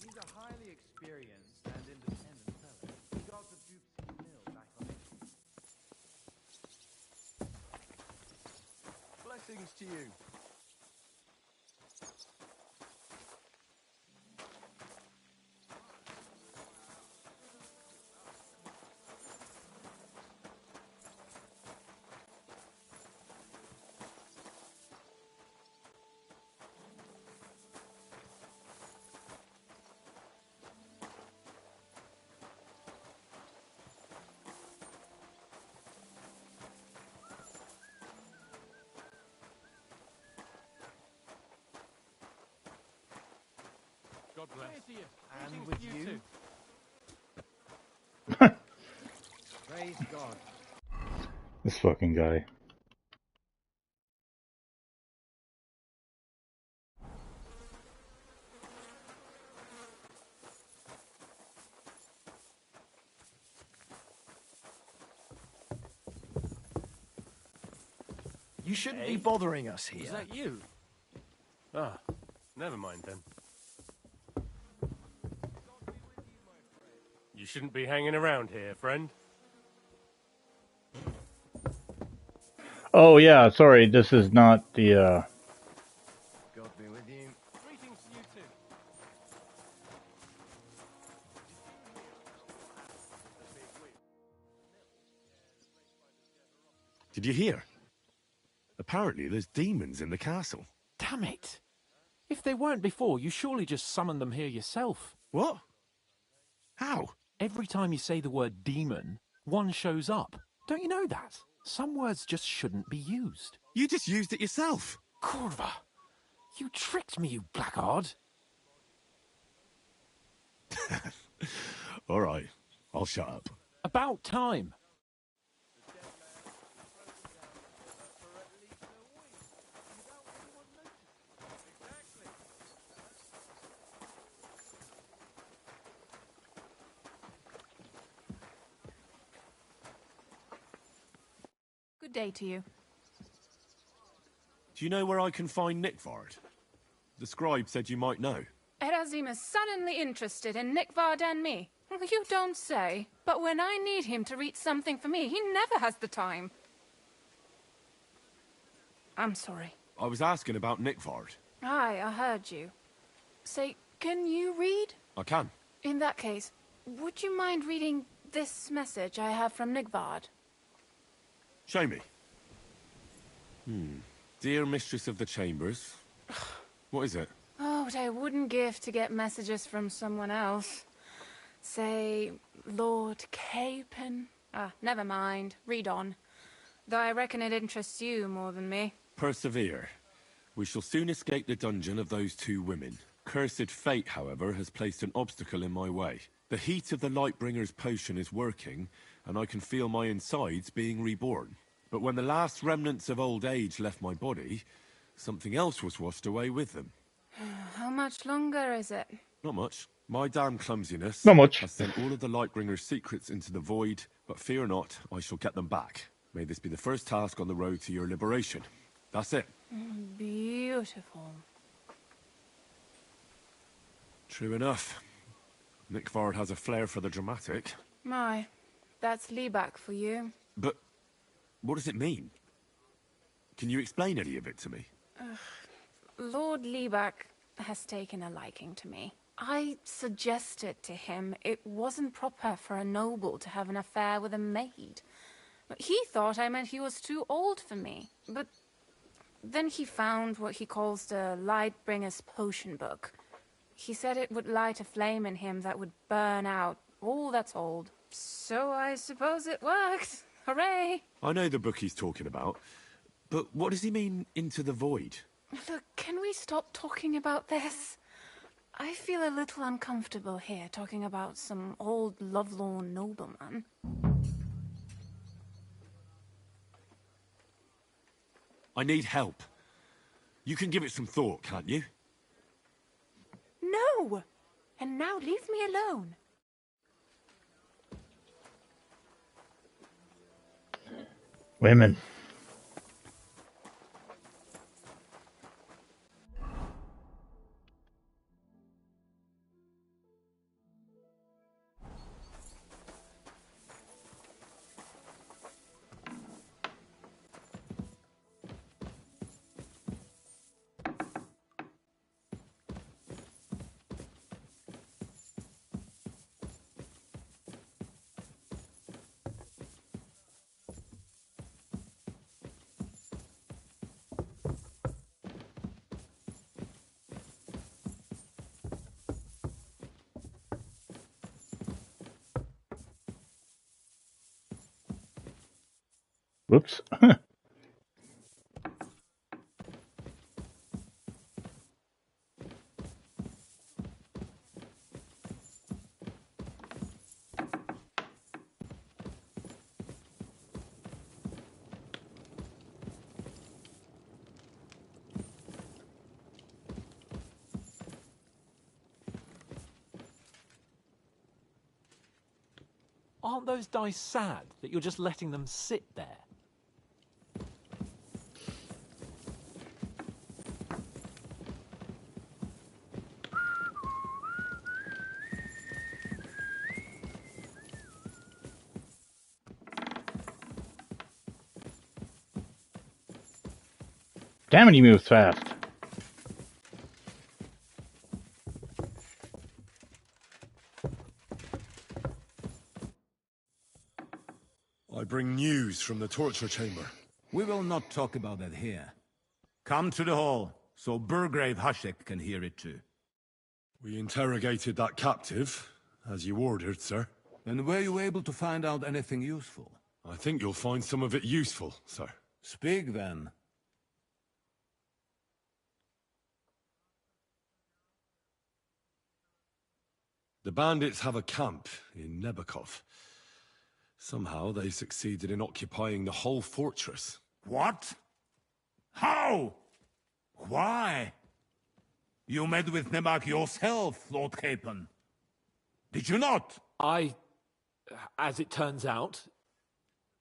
He's a highly experienced and independent fellow. He got the Duke's mill back on it. Blessings to you. God bless. And with you. Praise God. This fucking guy. You shouldn't be bothering us here. Is that you? Ah, never mind then. You shouldn't be hanging around here, friend. Oh yeah, sorry, this is not the God be with you. Greetings to you too. Did you hear? Apparently there's demons in the castle. Damn it! If they weren't before, you surely just summoned them here yourself. What? How? Every time you say the word demon, one shows up. Don't you know that? Some words just shouldn't be used. You just used it yourself. Kurva! You tricked me, you blackguard! All right, I'll shut up. About time. Good day to you. Do you know where I can find Nickvard? The scribe said you might know. Erazim is suddenly interested in Nickvard and me. You don't say. But when I need him to read something for me, he never has the time. I'm sorry. I was asking about Nickvard. Aye, I heard you. Say, can you read? I can. In that case, would you mind reading this message I have from Nickvard? Show me. Dear Mistress of the Chambers. What is it? Oh, what I wouldn't give to get messages from someone else. Say, Lord Capon. Never mind. Read on. Though I reckon it interests you more than me. Persevere. We shall soon escape the dungeon of those two women. Cursed fate, however, has placed an obstacle in my way. The heat of the Lightbringer's potion is working, and I can feel my insides being reborn. But when the last remnants of old age left my body, something else was washed away with them. How much longer is it? Not much. My damn clumsiness Not much. has sent all of the Lightbringer's secrets into the void, but fear not, I shall get them back. May this be the first task on the road to your liberation. That's it. Beautiful. True enough. Nickvard has a flair for the dramatic. My, that's Liebach for you. But what does it mean? Can you explain any of it to me? Lord Liebach has taken a liking to me. I suggested to him it wasn't proper for a noble to have an affair with a maid. He thought I meant he was too old for me. But then he found what he calls the Lightbringer's potion book. He said it would light a flame in him that would burn out all that's old. So I suppose it worked. Hooray! I know the book he's talking about, but what does he mean, into the void? Look, can we stop talking about this? I feel a little uncomfortable here, talking about some old lovelorn nobleman. I need help. You can give it some thought, can't you? No! And now leave me alone. Women. Whoops. Aren't those dice sad that you're just letting them sit there? Damn it, he moves fast. I bring news from the torture chamber. We will not talk about that here. Come to the hall, so Burgrave Hashek can hear it too. We interrogated that captive, as you ordered, sir. And were you able to find out anything useful? I think you'll find some of it useful, sir. Speak then. The bandits have a camp in Nebakov. Somehow they succeeded in occupying the whole fortress. What? How? Why? You met with Nebak yourself, Lord Capon. Did you not? As it turns out,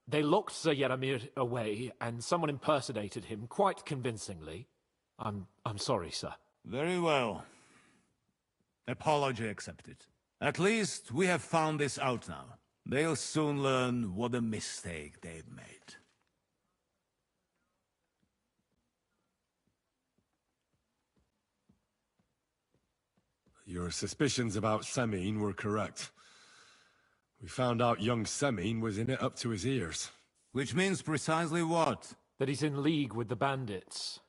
they locked Sir Yaramir away, and someone impersonated him quite convincingly. I'm sorry, sir. Very well. Apology accepted. At least we have found this out now. They'll soon learn what a mistake they've made. Your suspicions about Semine were correct. We found out young Semine was in it up to his ears. Which means precisely what? That he's in league with the bandits.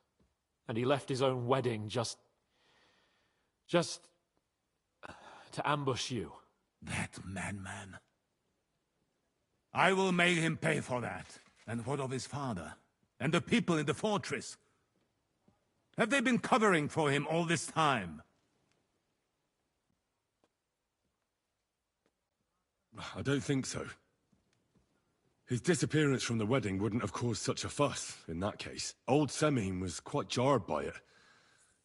And he left his own wedding just to ambush you. That madman. I will make him pay for that. And what of his father? And the people in the fortress? Have they been covering for him all this time? I don't think so. His disappearance from the wedding wouldn't have caused such a fuss, in that case. Old Semine was quite jarred by it.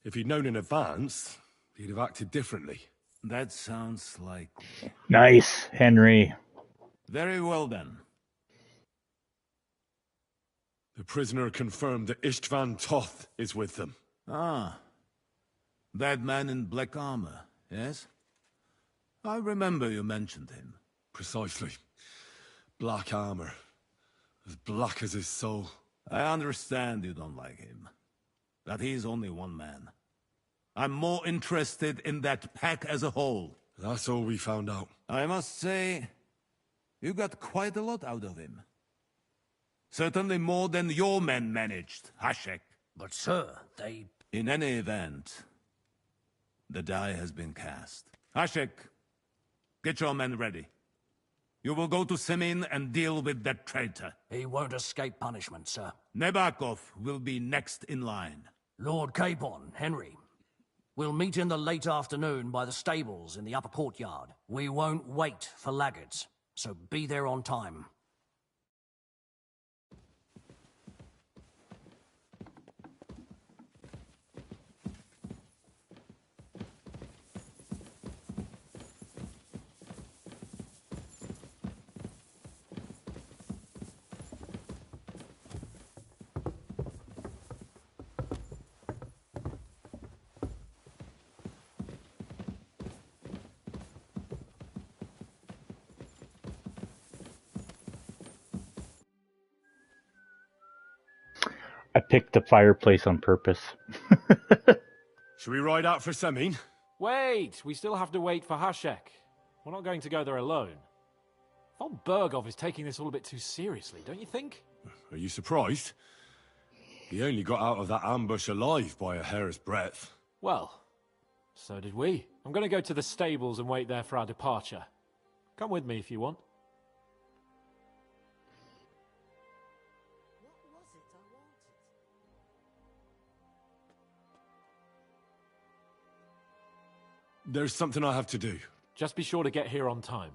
If he'd known in advance, he'd have acted differently. That sounds like... Nice, Henry. Very well then. The prisoner confirmed that Istvan Toth is with them. Ah. That man in black armor, yes? I remember you mentioned him. Precisely. Black armor. As black as his soul. I understand you don't like him. But he's only one man. I'm more interested in that pack as a whole. That's all we found out. I must say, you got quite a lot out of him. Certainly more than your men managed, Hashek. But sir, they... In any event, the die has been cast. Hashek, get your men ready. You will go to Semine and deal with that traitor. He won't escape punishment, sir. Nebakov will be next in line. Lord Capon, Henry. We'll meet in the late afternoon by the stables in the upper courtyard. We won't wait for laggards, so be there on time. I picked the fireplace on purpose. Should we ride out for Semine? Wait! We still have to wait for Hashek. We're not going to go there alone. Von Bergov is taking this all a bit too seriously, don't you think? Are you surprised? He only got out of that ambush alive by a hair's breadth. Well, so did we. I'm going to go to the stables and wait there for our departure. Come with me if you want. There's something I have to do. Just be sure to get here on time.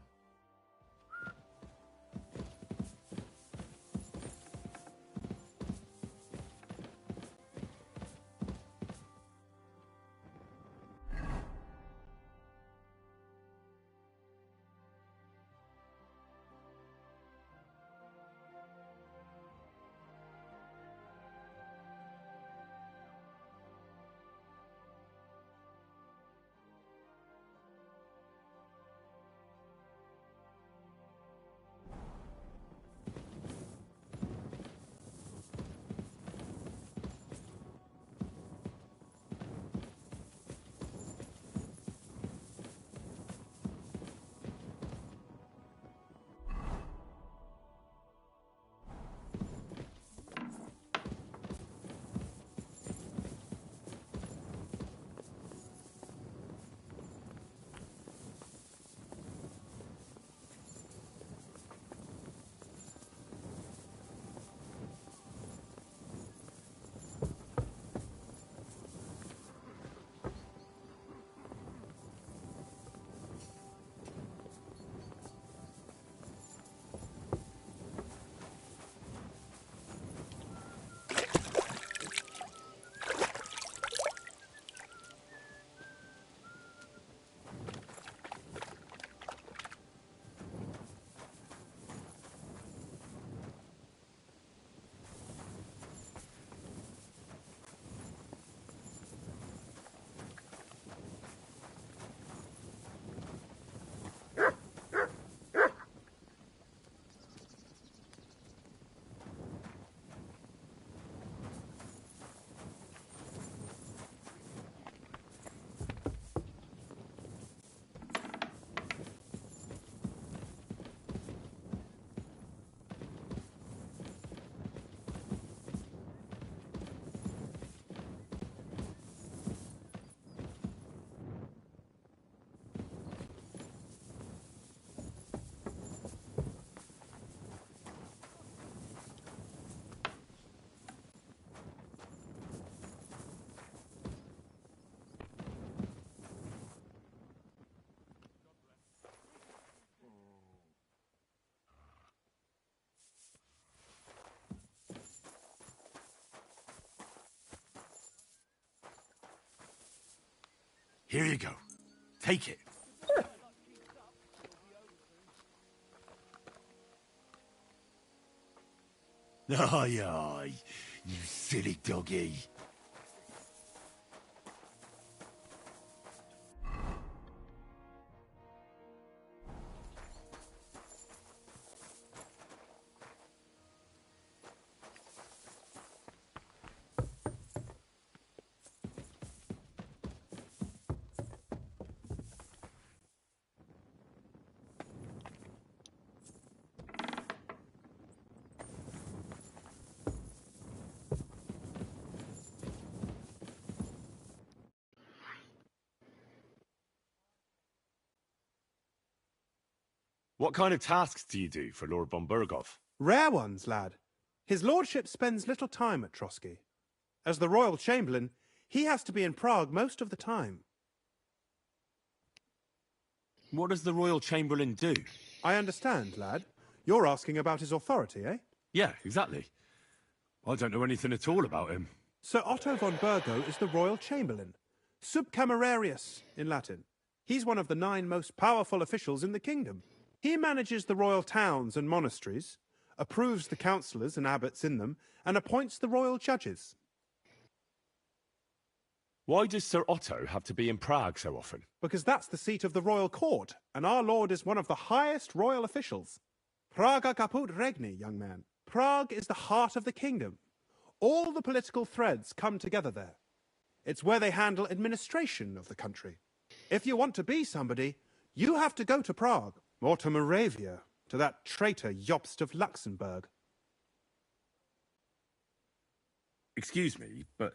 Here you go. Take it. Aye, aye, you silly doggy. What kind of tasks do you do for Lord von Berghoff? Rare ones, lad. His lordship spends little time at Trotsky. As the royal chamberlain, he has to be in Prague most of the time. What does the royal chamberlain do? I understand, lad. You're asking about his authority, eh? Yeah, exactly. I don't know anything at all about him. Sir Otto von Burgo is the royal chamberlain. Subcamerarius in Latin. He's one of the 9 most powerful officials in the kingdom. He manages the royal towns and monasteries, approves the councillors and abbots in them, and appoints the royal judges. Why does Sir Otto have to be in Prague so often? Because that's the seat of the royal court, and our lord is one of the highest royal officials. Praga caput regni, young man. Prague is the heart of the kingdom. All the political threads come together there. It's where they handle administration of the country. If you want to be somebody, you have to go to Prague, or to Moravia, to that traitor Jobst of Luxembourg. Excuse me, but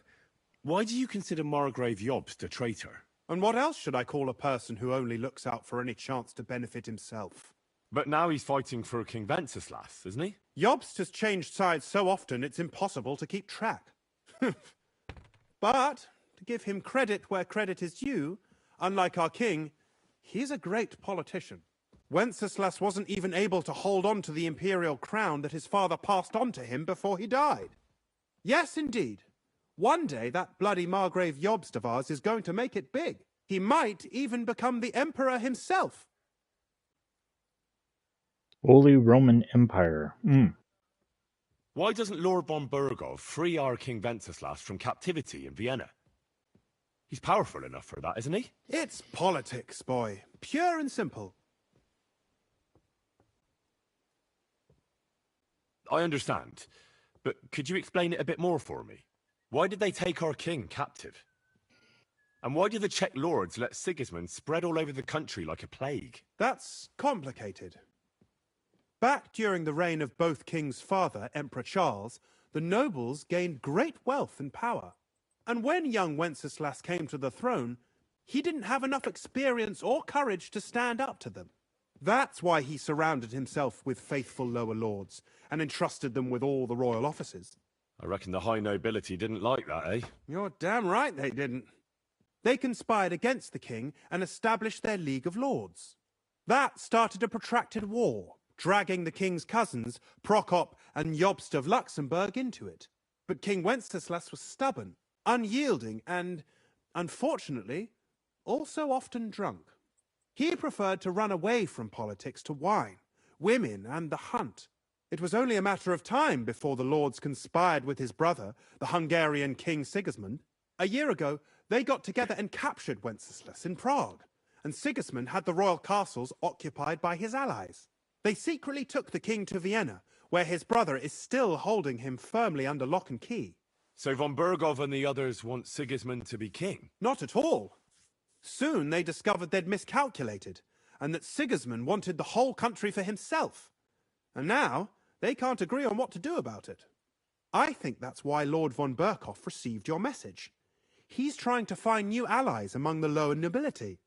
why do you consider Margrave Jobst a traitor? And what else should I call a person who only looks out for any chance to benefit himself? But now he's fighting for King Wenceslas, isn't he? Jobst has changed sides so often it's impossible to keep track. But, to give him credit where credit is due, unlike our king, he's a great politician. Wenceslas wasn't even able to hold on to the imperial crown that his father passed on to him before he died. Yes, indeed. One day that bloody Margrave Jobst of ours is going to make it big. He might even become the emperor himself. Holy Roman Empire. Why doesn't Lord von Berghoff free our King Wenceslas from captivity in Vienna? He's powerful enough for that, isn't he? It's politics, boy. Pure and simple. I understand, but could you explain it a bit more for me? Why did they take our king captive? And why did the Czech lords let Sigismund spread all over the country like a plague? That's complicated. Back during the reign of both kings' father, Emperor Charles, the nobles gained great wealth and power. And when young Wenceslas came to the throne, he didn't have enough experience or courage to stand up to them. That's why he surrounded himself with faithful lower lords and entrusted them with all the royal offices. I reckon the high nobility didn't like that, eh? You're damn right they didn't. They conspired against the king and established their League of Lords. That started a protracted war, dragging the king's cousins, Prokop and Jobst of Luxembourg, into it. But King Wenceslas was stubborn, unyielding, and, unfortunately, also often drunk. He preferred to run away from politics to wine, women, and the hunt. It was only a matter of time before the lords conspired with his brother, the Hungarian King Sigismund. A year ago, they got together and captured Wenceslas in Prague, and Sigismund had the royal castles occupied by his allies. They secretly took the king to Vienna, where his brother is still holding him firmly under lock and key. So von Berghoff and the others want Sigismund to be king? Not at all. Soon they discovered they'd miscalculated, and that Sigismund wanted the whole country for himself. And now, they can't agree on what to do about it. I think that's why Lord von Berghoff received your message. He's trying to find new allies among the lower nobility.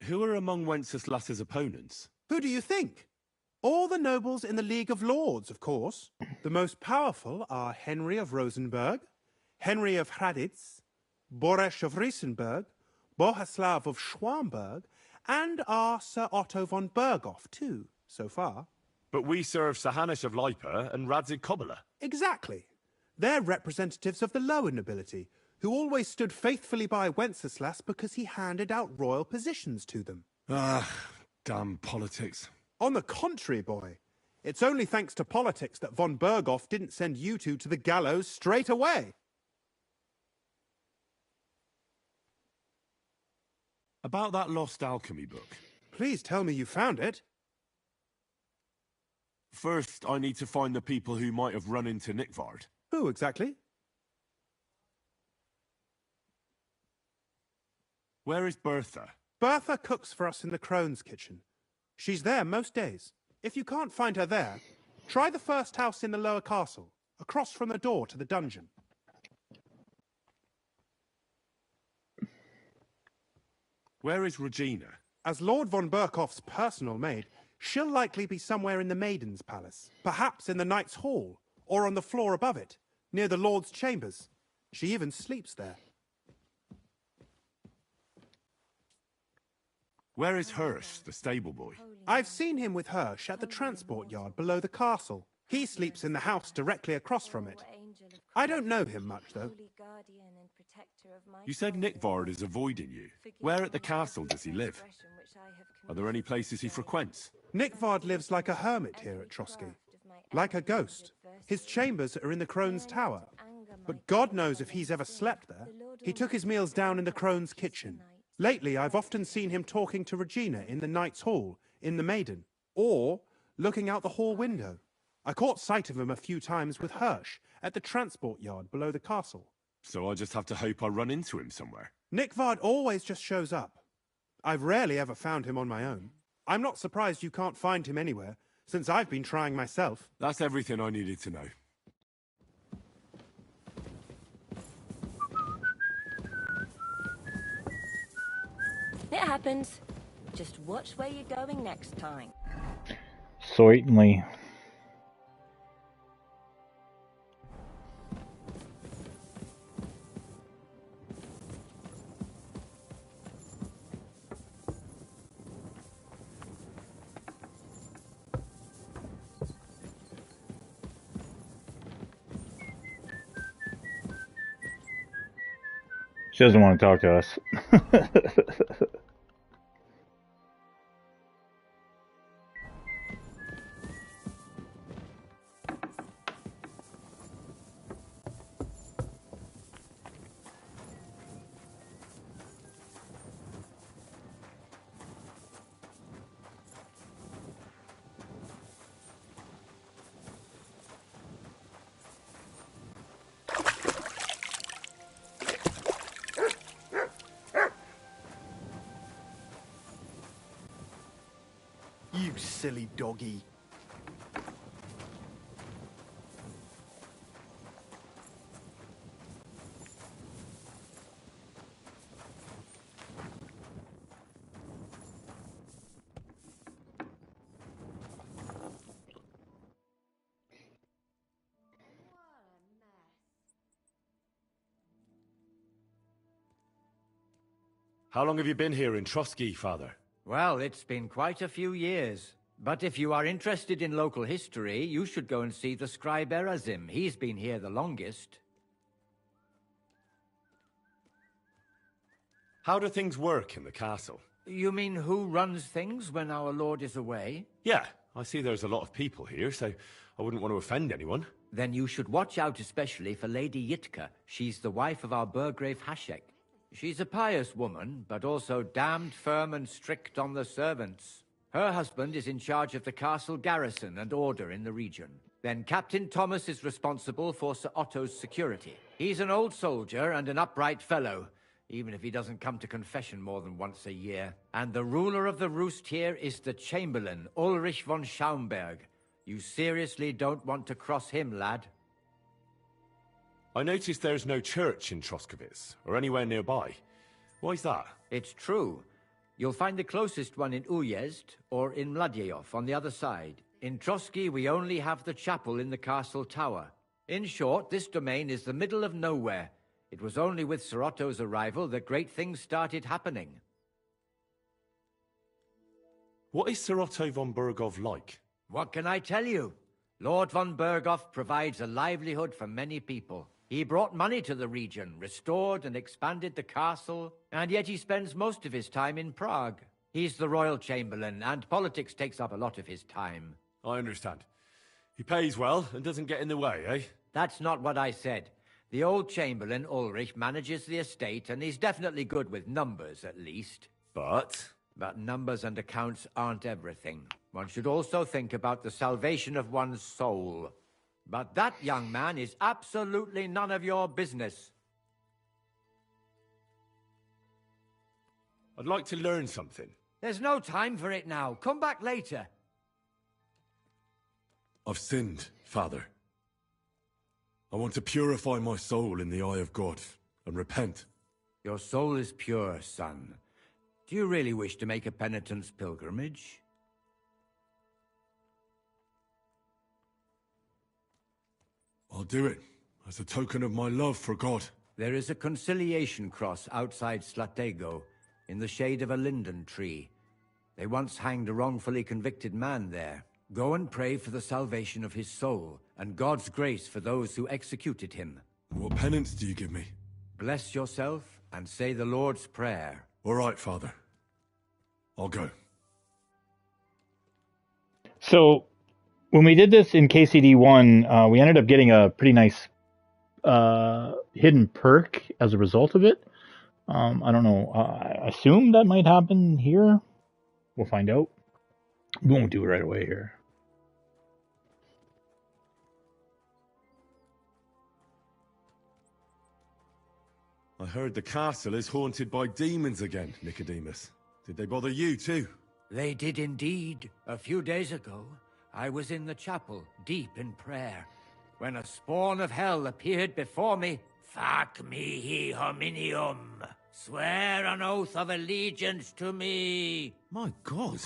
Who are among Wenceslas's opponents? Who do you think? All the nobles in the League of Lords, of course. The most powerful are Henry of Rosenberg, Henry of Hraditz, Boresh of Riesenberg, Bohuslav of Schwamberg, and our Sir Otto von Berghoff, too, so far. But we serve Sir Hanush of Lipa and Radzig Kobyla. Exactly. They're representatives of the lower nobility, who always stood faithfully by Wenceslas because he handed out royal positions to them. Ah, damn politics. On the contrary, boy. It's only thanks to politics that von Berghoff didn't send you two to the gallows straight away. About that lost alchemy book. Please tell me you found it. First, I need to find the people who might have run into Nickvard. Who exactly? Where is Bertha? Bertha cooks for us in the Crone's kitchen. She's there most days. If you can't find her there, try the first house in the lower castle, across from the door to the dungeon. Where is Regina? As Lord von Berkhoff's personal maid, she'll likely be somewhere in the Maiden's Palace, perhaps in the Knight's Hall, or on the floor above it, near the Lord's chambers. She even sleeps there. Where is Hirsch, the stable boy? I've seen him with Hirsch at the transport yard below the castle. He sleeps in the house directly across from it. I don't know him much, though. You said Nickvard is avoiding you. Where at the castle does he live? Are there any places he frequents? Nickvard lives like a hermit here at Trotsky. Like a ghost. His chambers are in the Crone's tower. But God knows if he's ever slept there. He took his meals down in the Crone's kitchen. Lately, I've often seen him talking to Regina in the Knight's Hall, in the Maiden, or looking out the hall window. I caught sight of him a few times with Hirsch at the transport yard below the castle. So I just have to hope I run into him somewhere. Nickvard always just shows up. I've rarely ever found him on my own. I'm not surprised you can't find him anywhere, since I've been trying myself. That's everything I needed to know. It happens. Just watch where you're going next time. Certainly. She doesn't want to talk to us. You silly doggy. How long have you been here in Trotsky, Father? Well, it's been quite a few years. But if you are interested in local history, you should go and see the scribe Erazim. He's been here the longest. How do things work in the castle? You mean who runs things when our lord is away? Yeah, I see there's a lot of people here, so I wouldn't want to offend anyone. Then you should watch out especially for Lady Yitka. She's the wife of our Burgrave Hashek. She's a pious woman, but also damned firm and strict on the servants. Her husband is in charge of the castle garrison and order in the region. Then Captain Thomas is responsible for Sir Otto's security. He's an old soldier and an upright fellow, even if he doesn't come to confession more than once a year. And the ruler of the roost here is the Chamberlain, Ulrich von Schaumburg. You seriously don't want to cross him, lad? I noticed there's no church in Troskowitz, or anywhere nearby. Why's that? It's true. You'll find the closest one in Uyezd, or in Mladyeyov on the other side. In Trotsky, we only have the chapel in the castle tower. In short, this domain is the middle of nowhere. It was only with Sir Otto's arrival that great things started happening. What is Sir Otto von Berghoff like? What can I tell you? Lord von Berghoff provides a livelihood for many people. He brought money to the region, restored and expanded the castle, and yet he spends most of his time in Prague. He's the royal chamberlain, and politics takes up a lot of his time. I understand. He pays well and doesn't get in the way, eh? That's not what I said. The old chamberlain, Ulrich, manages the estate, and he's definitely good with numbers, at least. But numbers and accounts aren't everything. One should also think about the salvation of one's soul. But that young man is absolutely none of your business. I'd like to learn something. There's no time for it now. Come back later. I've sinned, Father. I want to purify my soul in the eye of God and repent. Your soul is pure, son. Do you really wish to make a penitence pilgrimage? I'll do it as a token of my love for God. There is a conciliation cross outside Slatego, in the shade of a linden tree. They once hanged a wrongfully convicted man there. Go and pray for the salvation of his soul, and God's grace for those who executed him. What penance do you give me? Bless yourself and say the Lord's Prayer. All right, Father. I'll go. So, when we did this in KCD1, we ended up getting a pretty nice hidden perk as a result of it. I don't know. I assume that might happen here. We'll find out. We won't do it right away here. I heard the castle is haunted by demons again, Nicodemus. Did they bother you too? They did indeed. A few days ago, I was in the chapel, deep in prayer, when a spawn of hell appeared before me. Fac mihi hominium. Swear an oath of allegiance to me. My God.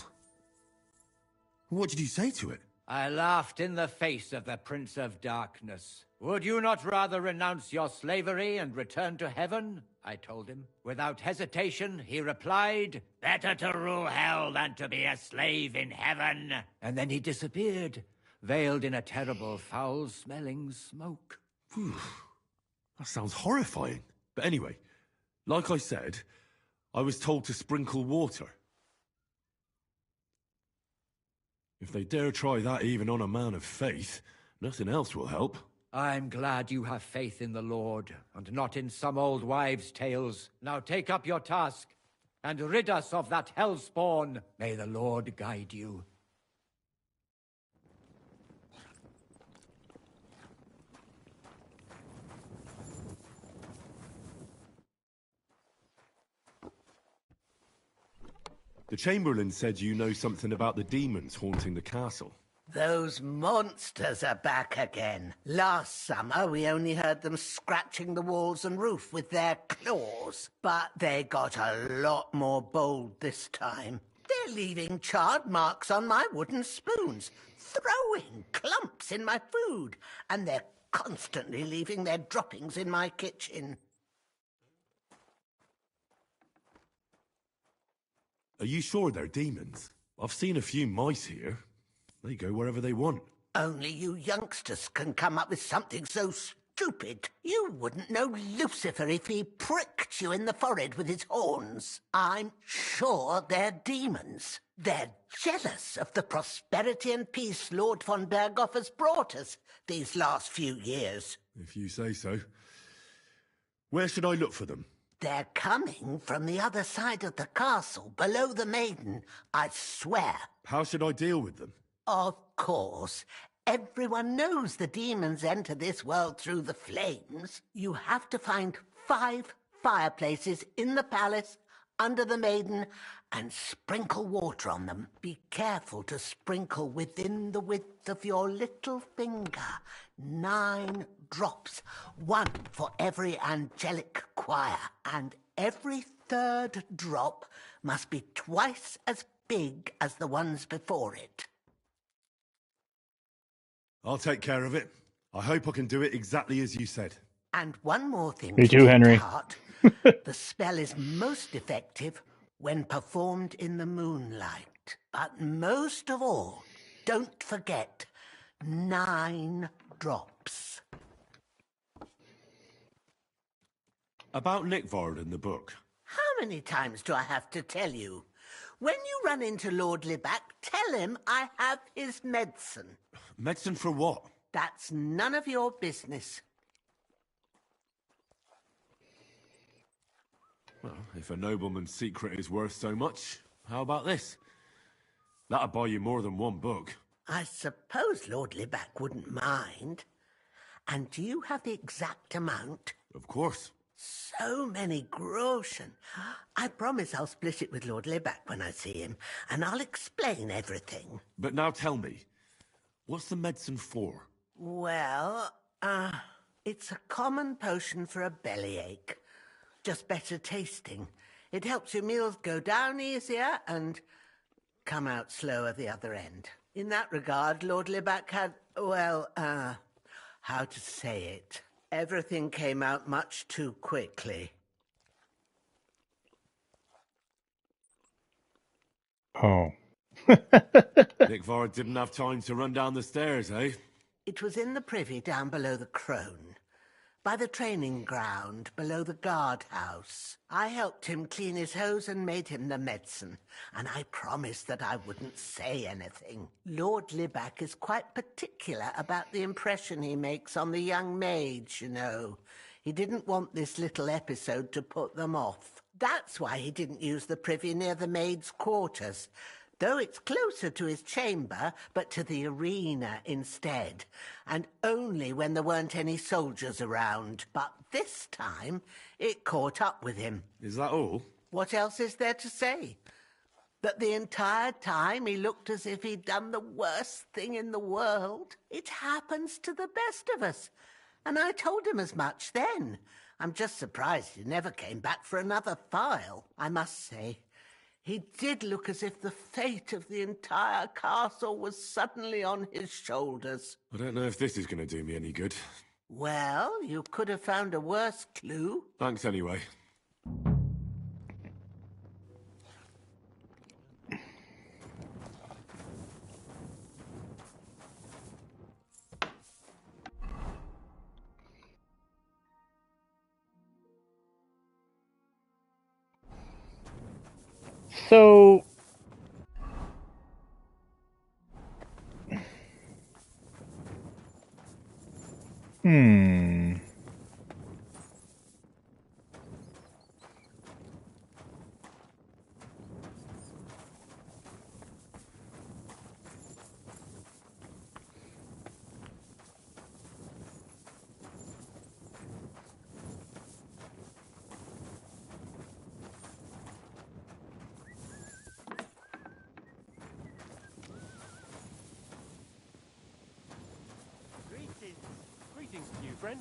What did you say to it? I laughed in the face of the Prince of Darkness. Would you not rather renounce your slavery and return to heaven? I told him. Without hesitation, he replied, better to rule hell than to be a slave in heaven. And then he disappeared, veiled in a terrible, foul-smelling smoke. Whew. That sounds horrifying. But anyway, like I said, I was told to sprinkle water. If they dare try that even on a man of faith, nothing else will help. I'm glad you have faith in the Lord, and not in some old wives' tales. Now take up your task, and rid us of that hellspawn. May the Lord guide you. The Chamberlain said you know something about the demons haunting the castle. Those monsters are back again. Last summer, we only heard them scratching the walls and roof with their claws. But they got a lot more bold this time. They're leaving charred marks on my wooden spoons, throwing clumps in my food, and they're constantly leaving their droppings in my kitchen. Are you sure they're demons? I've seen a few mice here. They go wherever they want. Only you youngsters can come up with something so stupid. You wouldn't know Lucifer if he pricked you in the forehead with his horns. I'm sure they're demons. They're jealous of the prosperity and peace Lord von Berghoff has brought us these last few years. If you say so. Where should I look for them? They're coming from the other side of the castle, below the maiden, I swear. How should I deal with them? Of course. Everyone knows the demons enter this world through the flames. You have to find 5 fireplaces in the palace, under the maiden, and sprinkle water on them. Be careful to sprinkle within the width of your little finger. 9 drops, 1 for every angelic choir, and every 3rd drop must be twice as big as the ones before it. I'll take care of it. I hope I can do it exactly as you said. And one more thing. Me too, Henry. The spell is most effective when performed in the moonlight. But most of all, don't forget 9 drops. About Nickvard and the book. How many times do I have to tell you? When you run into Lord Libac, tell him I have his medicine. Medicine for what? That's none of your business. Well, if a nobleman's secret is worth so much, how about this? That'll buy you more than one book. I suppose Lord Libac wouldn't mind. And do you have the exact amount? Of course. So many groschen. I promise I'll split it with Lord Libac when I see him, and I'll explain everything. But now tell me, what's the medicine for? Well, it's a common potion for a bellyache. Just better tasting. It helps your meals go down easier and come out slower the other end. In that regard, Lord Libac had, well, how to say it? Everything came out much too quickly. Oh. Nickvard didn't have time to run down the stairs, eh? It was in the privy down below the crone, by the training ground below the guardhouse. I helped him clean his hose and made him the medicine, and I promised that I wouldn't say anything. Lord Libac is quite particular about the impression he makes on the young maids, you know. He didn't want this little episode to put them off. That's why he didn't use the privy near the maids' quarters, though it's closer to his chamber, but to the arena instead, and only when there weren't any soldiers around. But this time, it caught up with him. Is that all? What else is there to say? That the entire time he looked as if he'd done the worst thing in the world. It happens to the best of us, and I told him as much then. I'm just surprised he never came back for another file. I must say, he did look as if the fate of the entire castle was suddenly on his shoulders. I don't know if this is going to do me any good. Well, you could have found a worse clue. Thanks anyway. So, Greetings, new friend.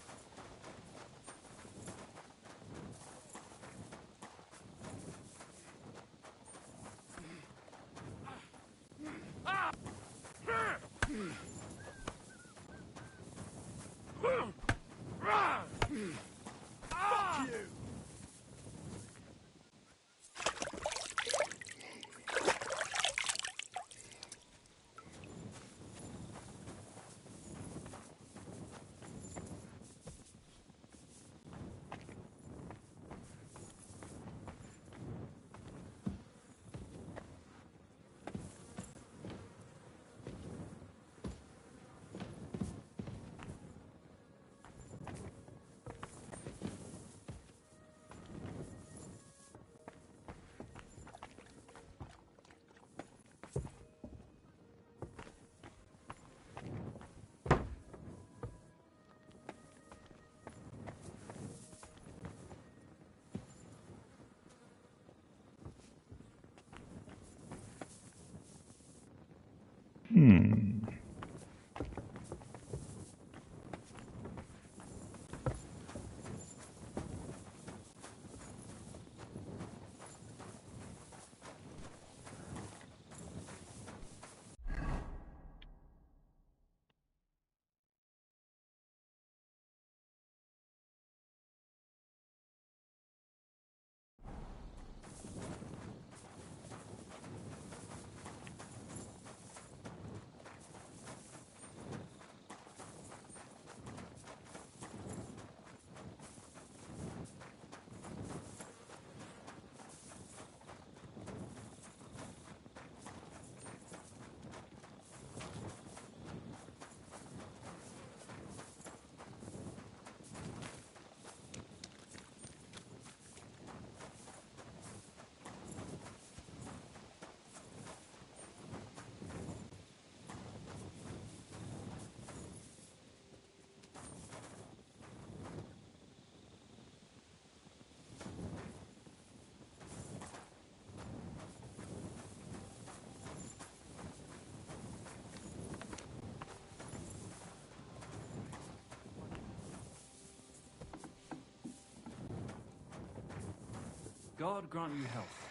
God grant you health.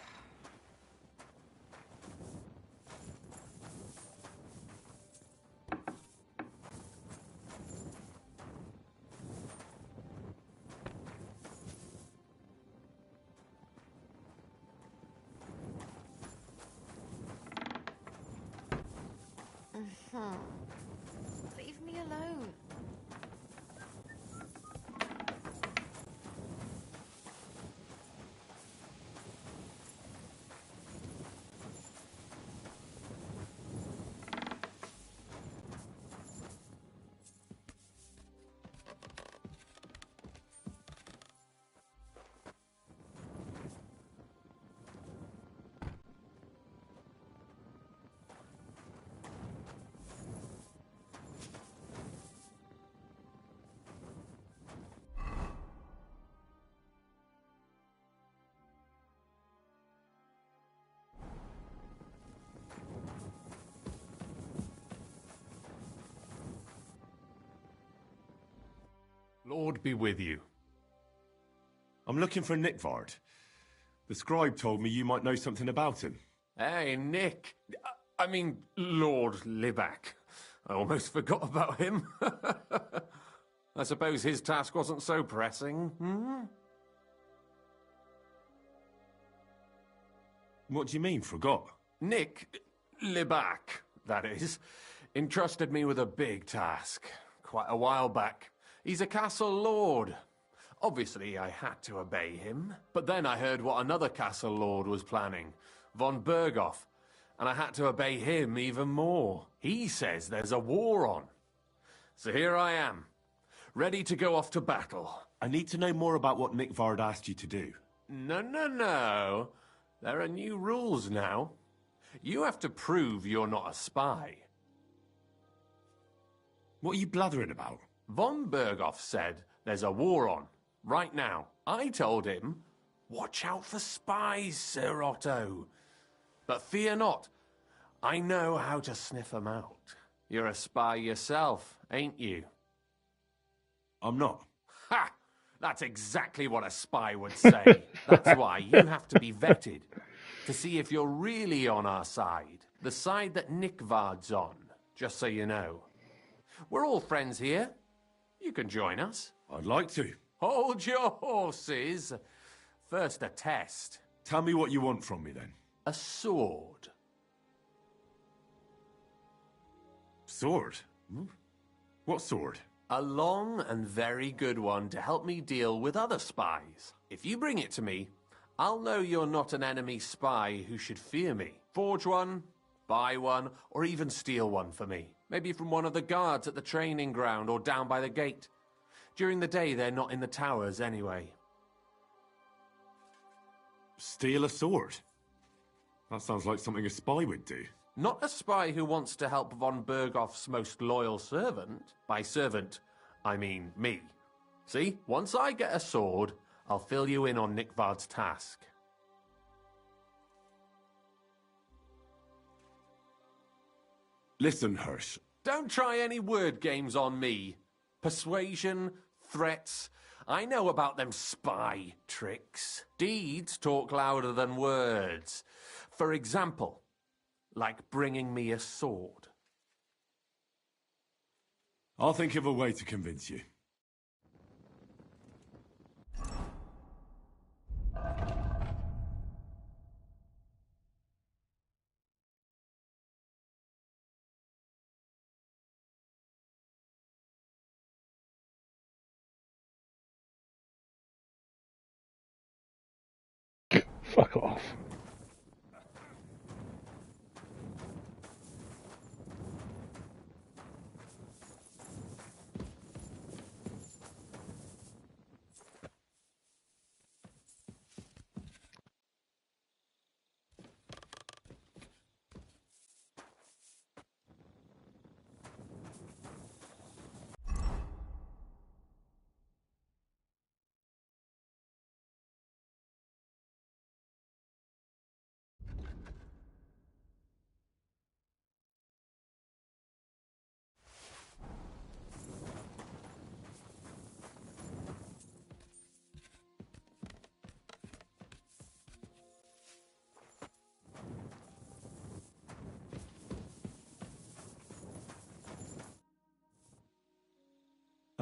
Leave me alone. Lord be with you. I'm looking for Nickvard. The scribe told me you might know something about him. Hey, Nick. I mean, Lord Libak. I almost forgot about him. I suppose his task wasn't so pressing, hmm? What do you mean, forgot? Nick Libak, that is, entrusted me with a big task quite a while back. He's a castle lord. Obviously, I had to obey him. But then I heard what another castle lord was planning, von Berghoff, and I had to obey him even more. He says there's a war on. So here I am, ready to go off to battle. I need to know more about what Nickvard asked you to do. No. There are new rules now. You have to prove you're not a spy. What are you blathering about? Von Berghoff said there's a war on, right now. I told him, watch out for spies, Sir Otto. But fear not, I know how to sniff them out. You're a spy yourself, ain't you? I'm not. Ha! That's exactly what a spy would say. That's why you have to be vetted, to see if you're really on our side. The side that Nickvard's on, just so you know. We're all friends here. You can join us. I'd like to. Hold your horses. First a test. Tell me what you want from me, then. A sword. Sword? What sword? A long and very good one to help me deal with other spies. If you bring it to me, I'll know you're not an enemy spy who should fear me. Forge one, buy one, or even steal one for me. Maybe from one of the guards at the training ground or down by the gate. During the day, they're not in the towers anyway. Steal a sword? That sounds like something a spy would do. Not a spy who wants to help von Berghoff's most loyal servant. By servant, I mean me. See, once I get a sword, I'll fill you in on Nickvard's task. Listen, Hirsch. Don't try any word games on me. Persuasion, threats. I know about them spy tricks. Deeds talk louder than words. For example, like bringing me a sword. I'll think of a way to convince you. Fuck off.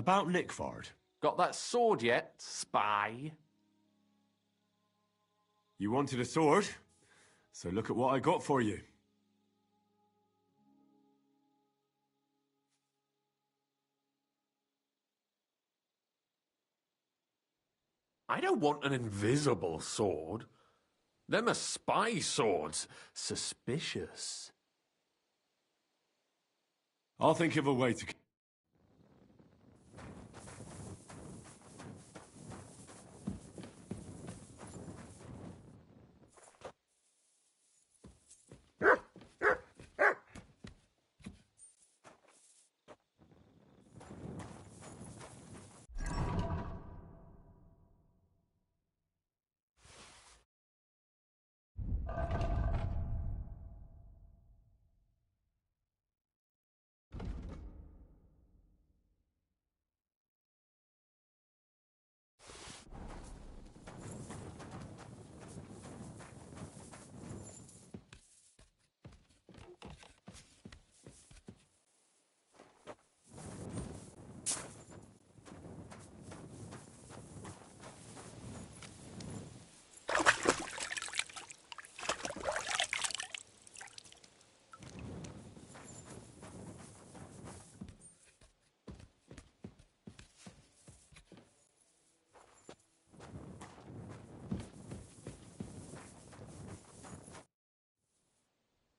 About Nickford. Got that sword yet, spy? You wanted a sword? So look at what I got for you. I don't want an invisible sword. Them are spy swords. Suspicious. I'll think of a way to...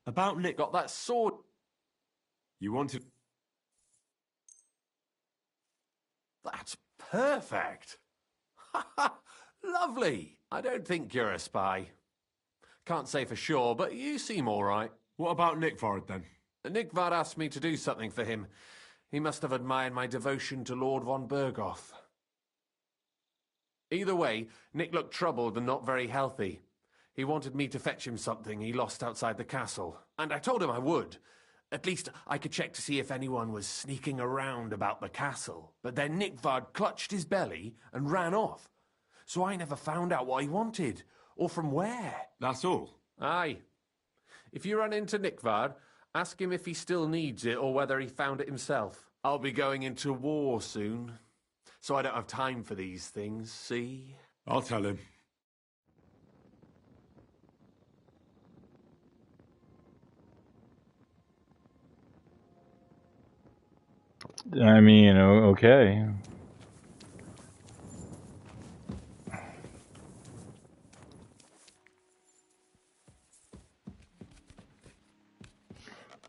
About Nick... Got that sword... You wanted... That's perfect. Lovely. I don't think you're a spy. Can't say for sure, but you seem all right. What about Nickford, then? Nickvard asked me to do something for him. He must have admired my devotion to Lord von Berghoff. Either way, Nick looked troubled and not very healthy. He wanted me to fetch him something he lost outside the castle, and I told him I would. At least I could check to see if anyone was sneaking around about the castle. But then Nickvard clutched his belly and ran off. So I never found out what he wanted, or from where. That's all? Aye. If you run into Nickvard, ask him if he still needs it or whether he found it himself. I'll be going into war soon, so I don't have time for these things, see? I'll tell him. I mean, okay.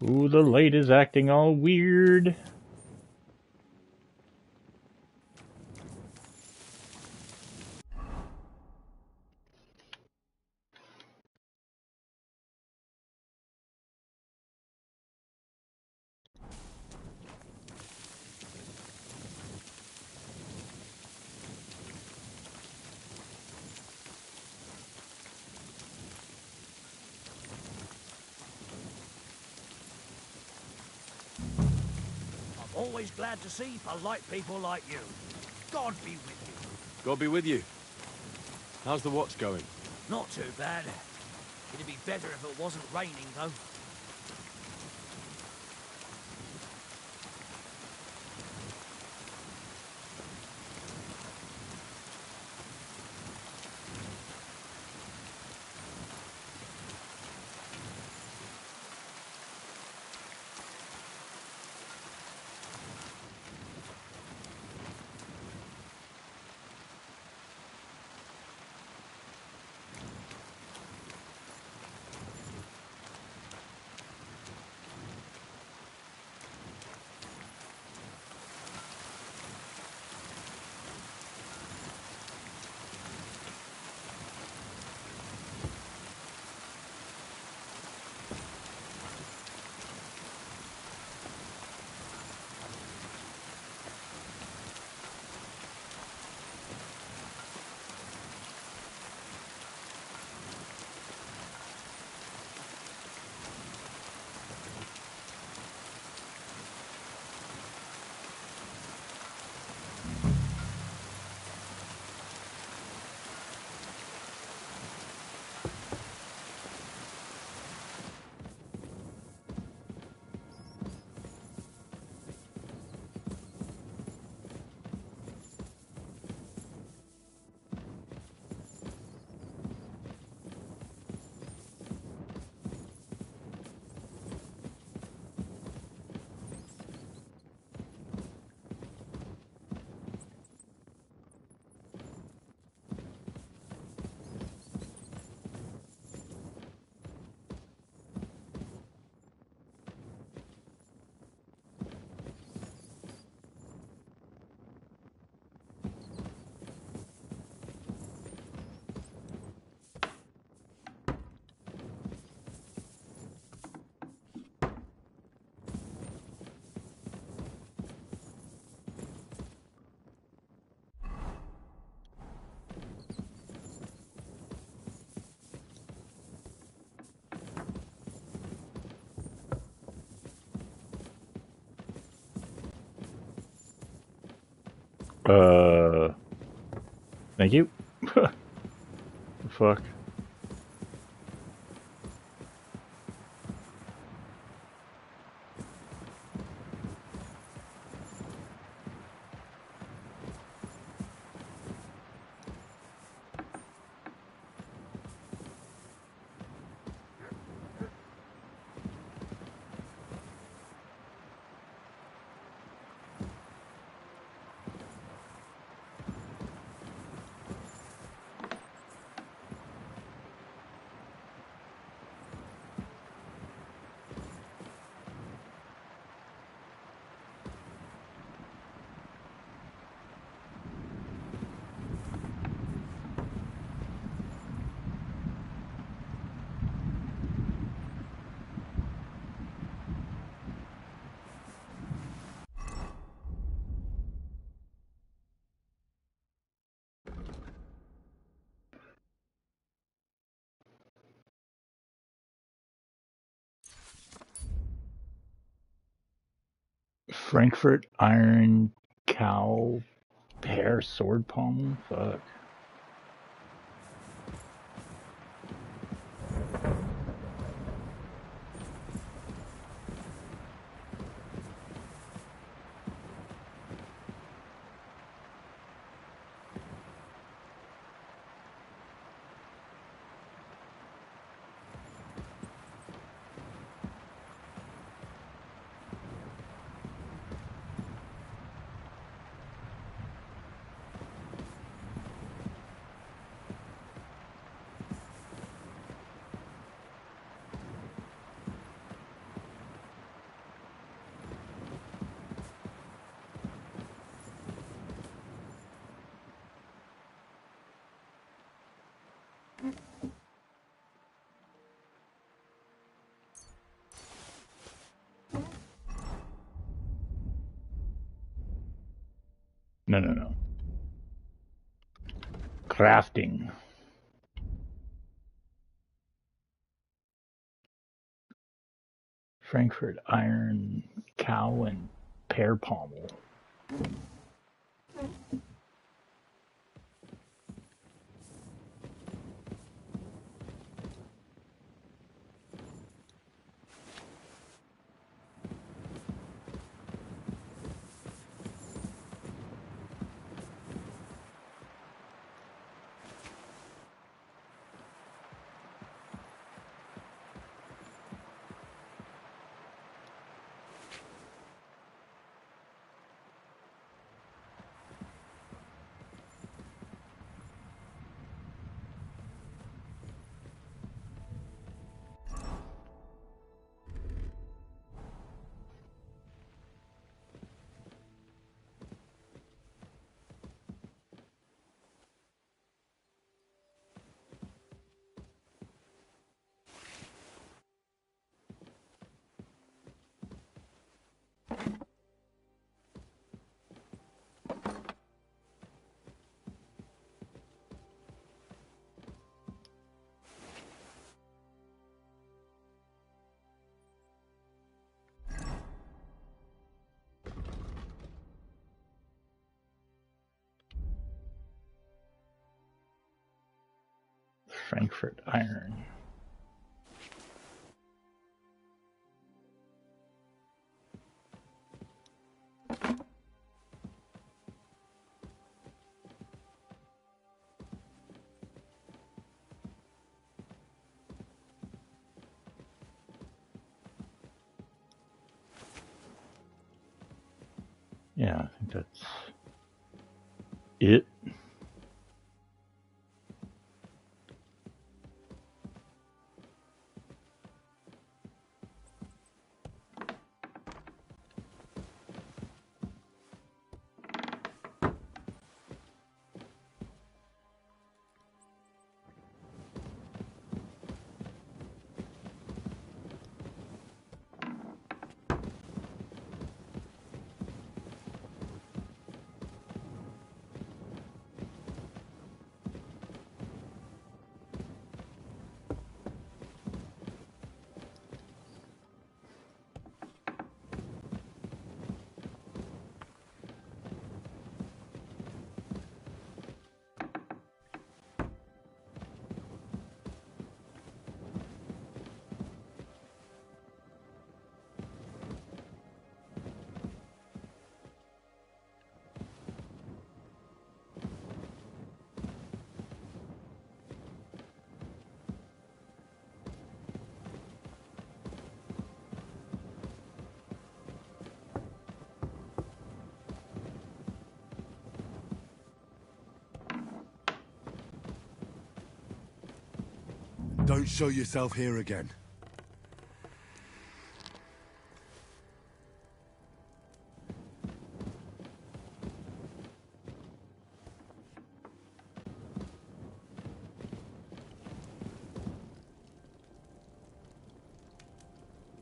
Ooh, the light is acting all weird. Always glad to see polite people like you. God be with you. God be with you. How's the watch going? Not too bad. It'd be better if it wasn't raining, though. Thank you. The fuck. Frankfurt Iron Cow Pear Sword Pommel? Fuck. No. Crafting. Frankfurt Iron Cow and Pear Pommel. Frankfurt Iron. Yeah, I think that's it. Don't show yourself here again.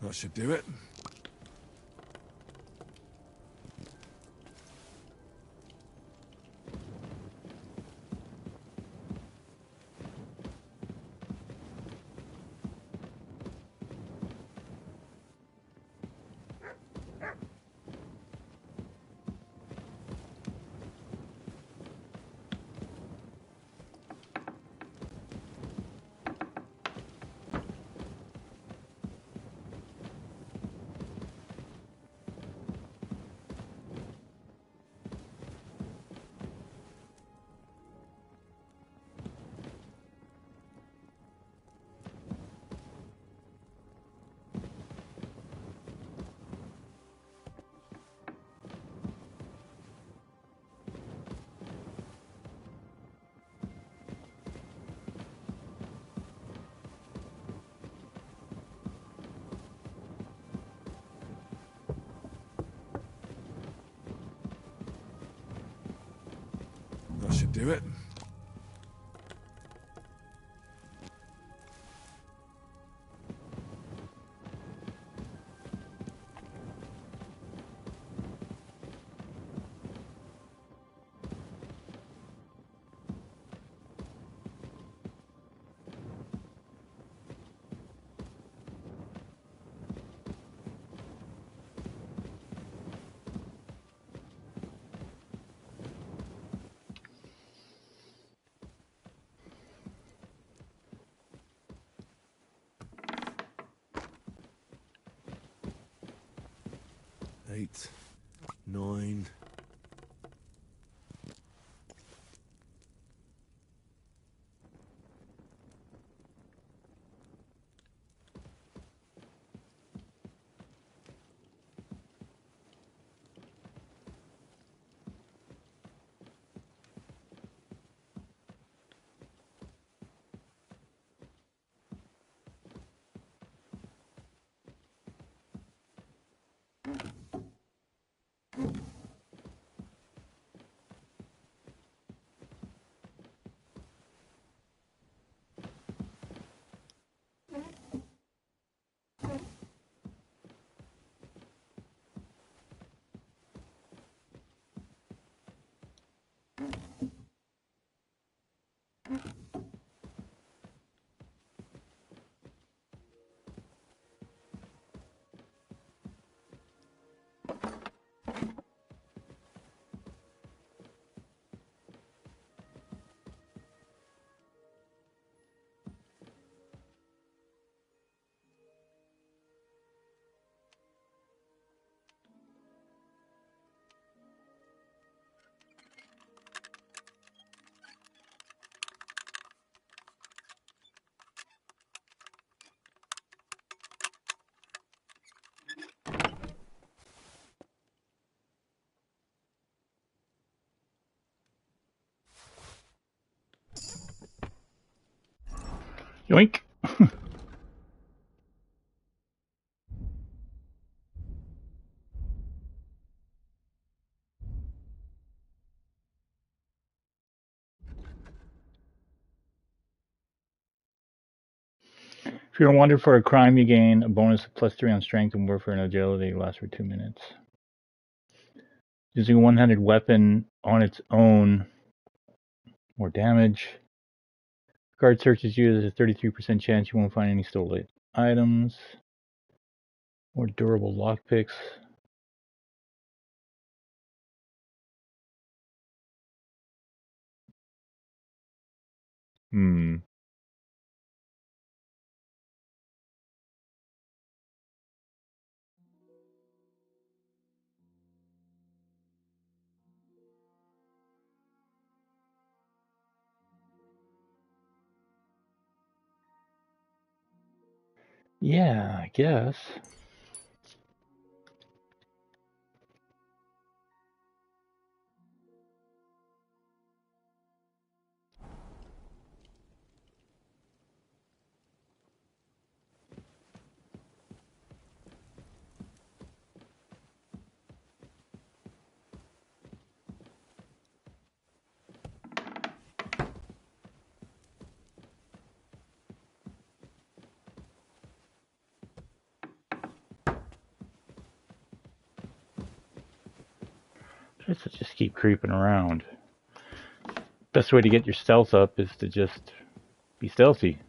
That should do it. That should do it. Eight, 9. Yoink. If you're wanted for a crime, you gain a bonus of +3 on strength and warfare and agility. It lasts for 2 minutes. Using a one-handed weapon on its own, more damage. Guard searches you, there's a 33% chance you won't find any stolen items. More durable lockpicks. Yeah, I guess. Let's just keep creeping around. Best way to get your stealth up is to just be stealthy.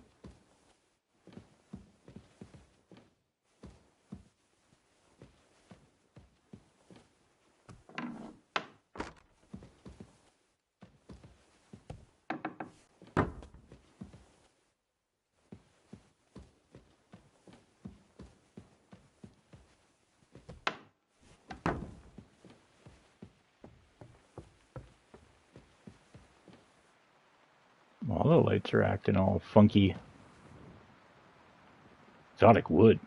All the lights are acting all funky. Exotic wood.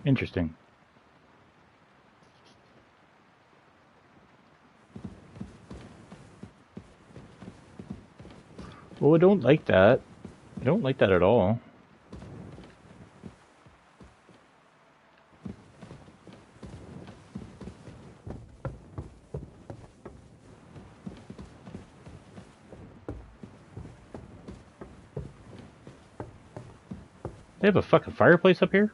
Interesting. Well, I don't like that. I don't like that at all. They have a fucking fireplace up here?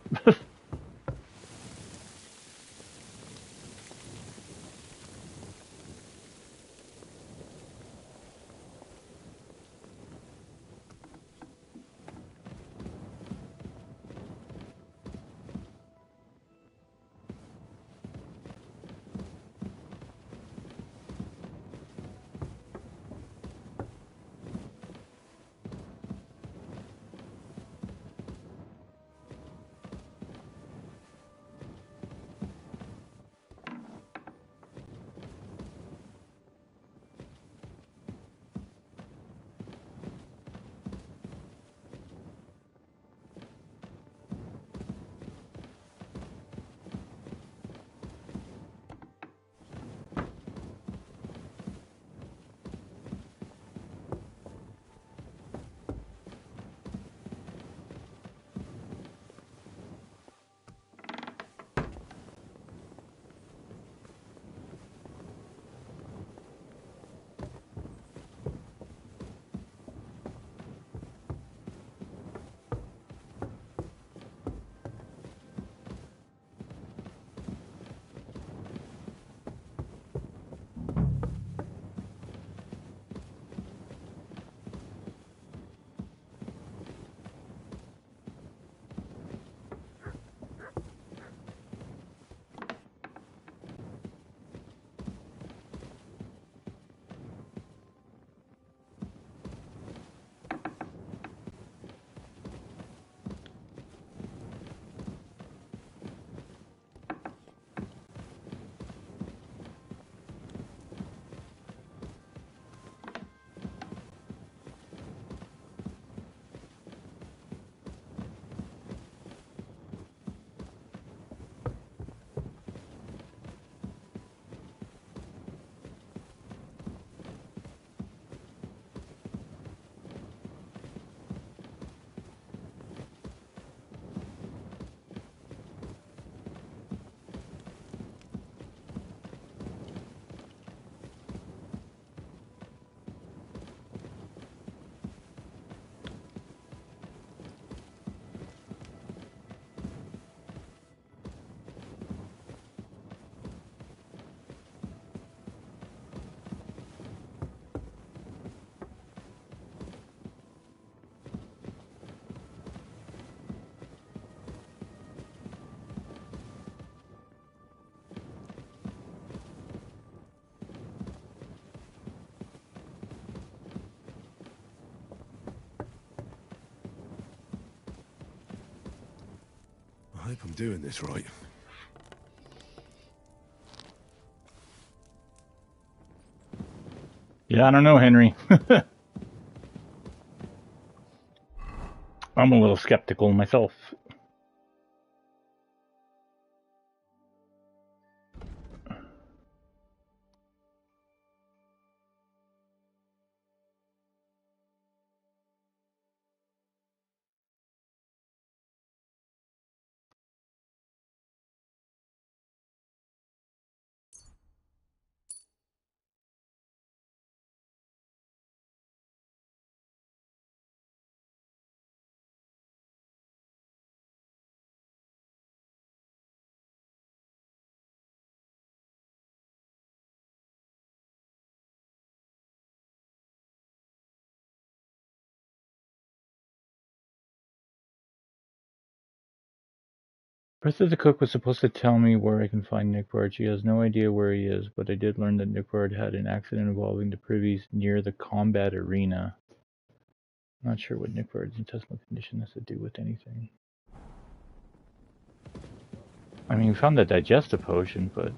I hope I'm doing this right. Yeah, I don't know, Henry. I'm a little skeptical myself. Bertha the cook was supposed to tell me where I can find Nickbard. She has no idea where he is, but I did learn that Nickbard had an accident involving the privies near the combat arena. Not sure what Nickbard's intestinal condition has to do with anything. I mean, we found the digestive potion, but...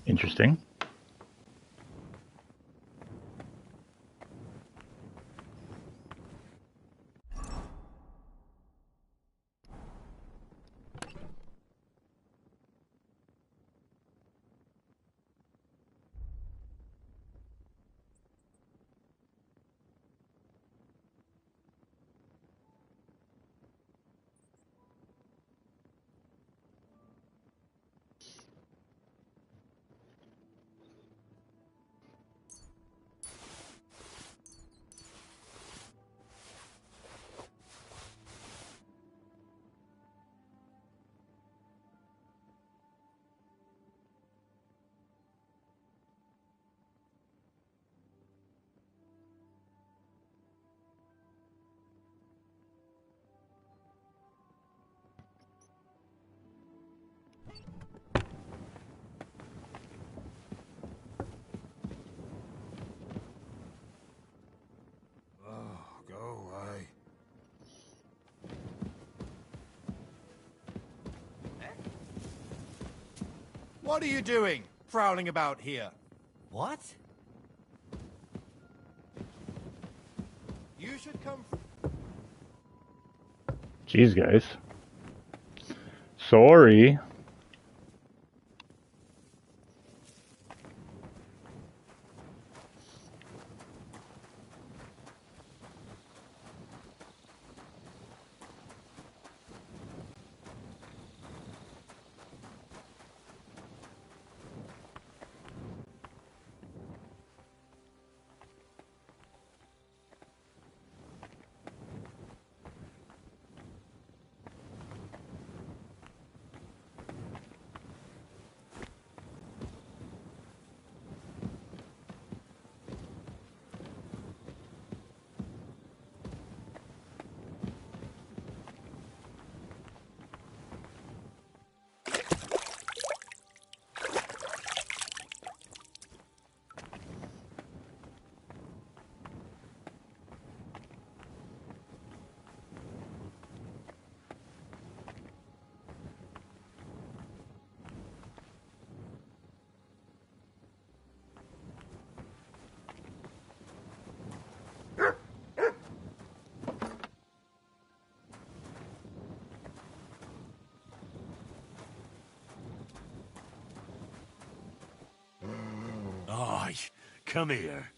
Interesting. Go away. What are you doing, prowling about here? What? You should come... Jeez, guys. Sorry. Aye, come here.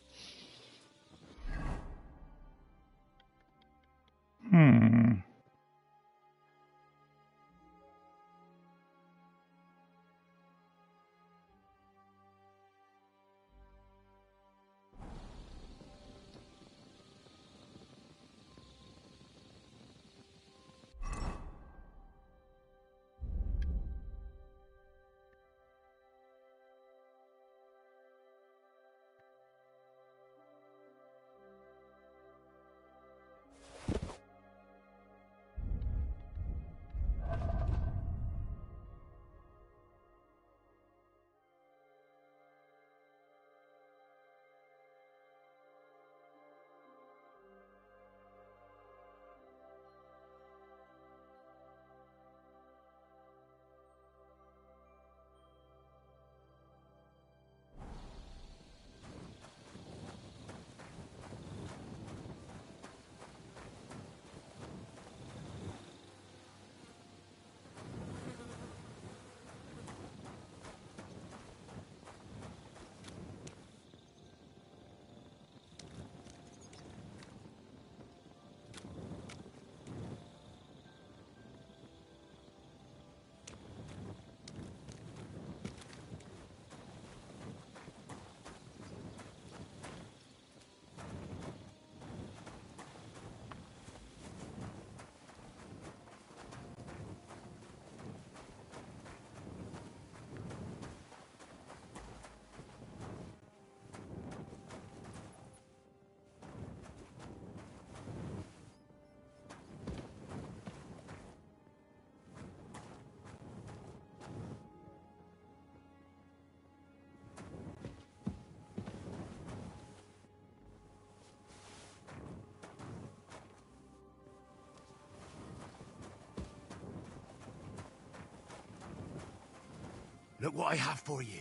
Look what I have for you.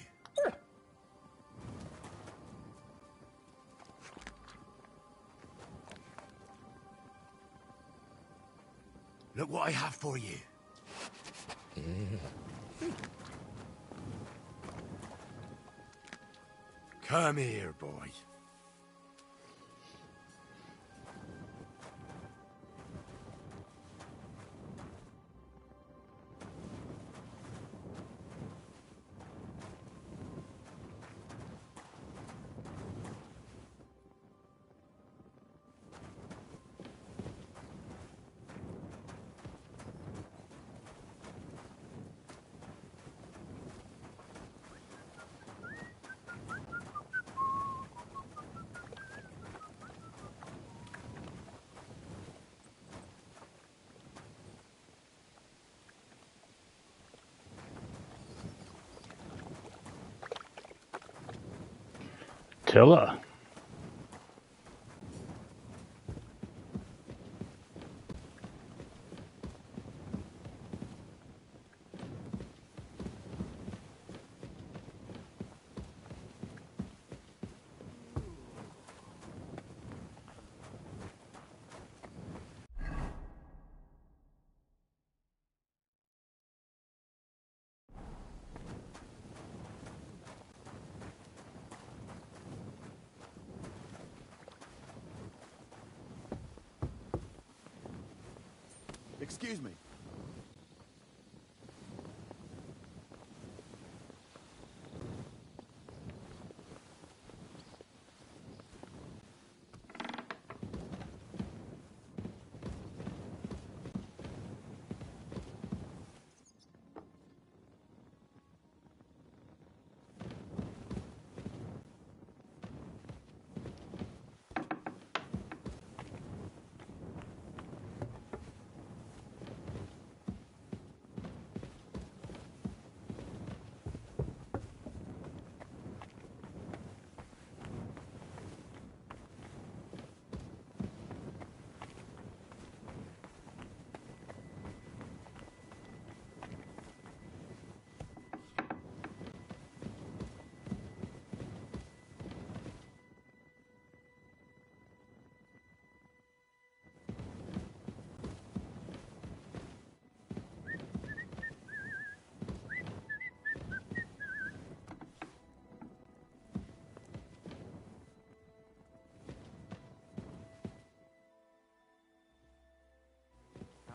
Look what I have for you. Come here, boy. Tilla. Excuse me.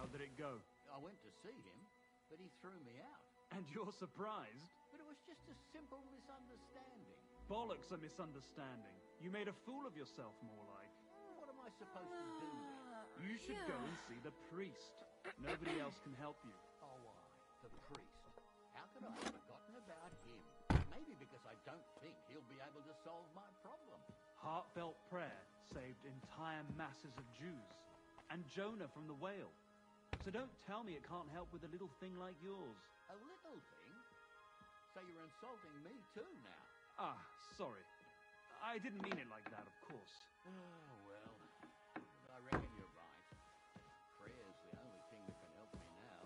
How did it go? I went to see him, but he threw me out. And you're surprised? But it was just a simple misunderstanding. Bollocks a misunderstanding. You made a fool of yourself, more like. What am I supposed to do then? You should go and see the priest. Nobody else can help you. Oh, why? The priest. How could I have forgotten about him? Maybe because I don't think he'll be able to solve my problem. Heartfelt prayer saved entire masses of Jews. And Jonah from the whale. So don't tell me it can't help with a little thing like yours. A little thing? So you're insulting me too now? Ah, sorry. I didn't mean it like that, of course. Oh, well. But I reckon you're right. Prayer's the only thing that can help me now.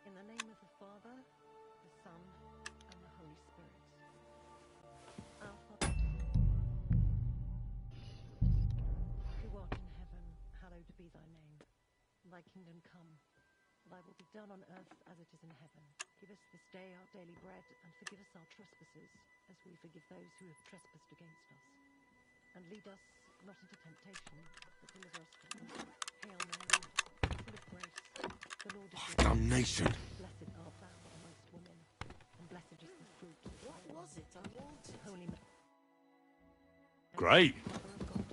In the name of the Father, the Son, and the Holy Spirit. Our Father, who art in heaven, hallowed be thy name. Thy kingdom come. Thy will be done on earth as it is in heaven. Give us this day our daily bread, and forgive us our trespasses, as we forgive those who have trespassed against us. And lead us not into temptation, but deliver us from evil. Hail Mary, full of grace, the Lord is with thee. Damnation. Blessed art thou amongst women, and blessed is the fruit of thy womb. What was it I wanted? Holy Mary. Great. Mother of God,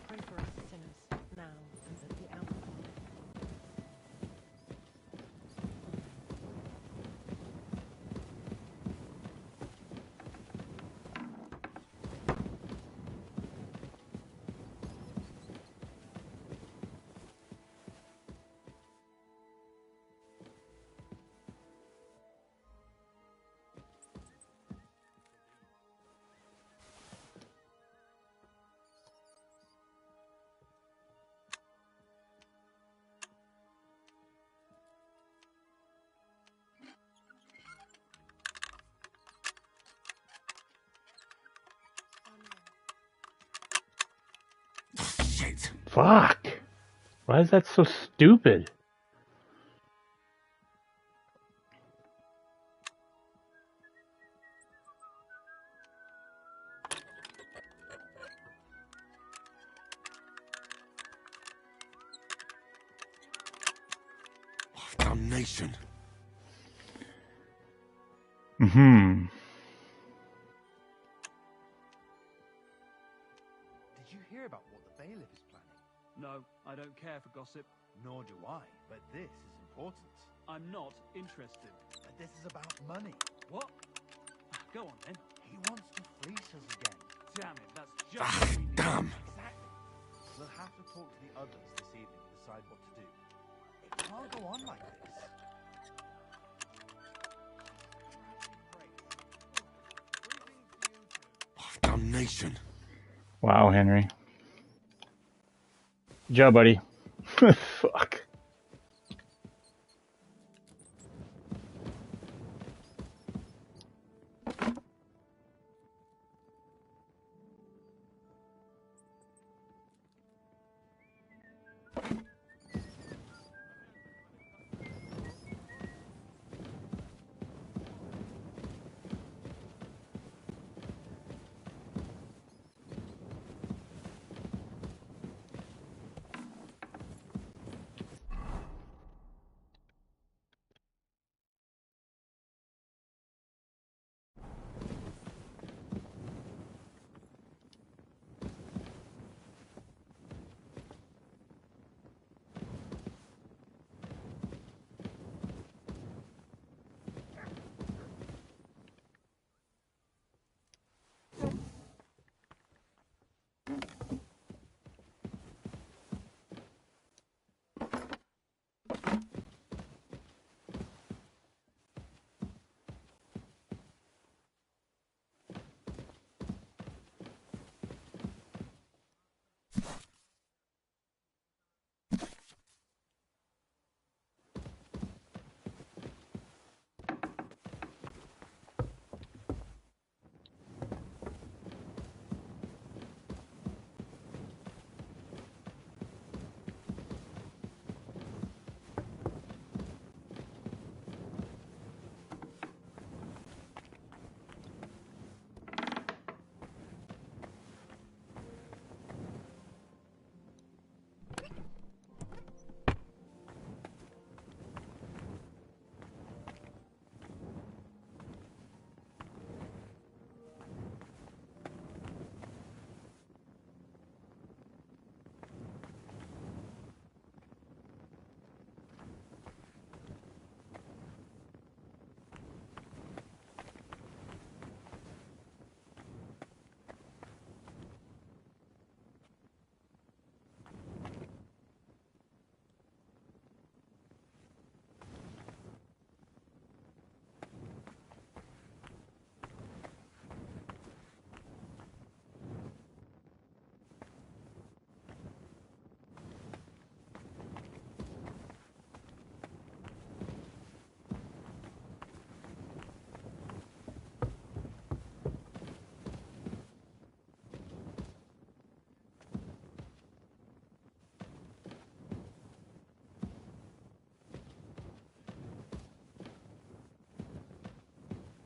pray for us sinners, now and at the hour of our death. Fuck. Why is that so stupid? Damnation. Mm-hmm. Did you hear about what the bailiff is planning? No, I don't care for gossip. Nor do I, but this is important. I'm not interested. But this is about money. What? Go on then. He wants to fleece us again. Damn it, that's just what we need. Damn. Exactly. We'll have to talk to the others this evening and decide what to do. It can't go on like this. Damnation. Wow, Henry. Good job, buddy. Fuck.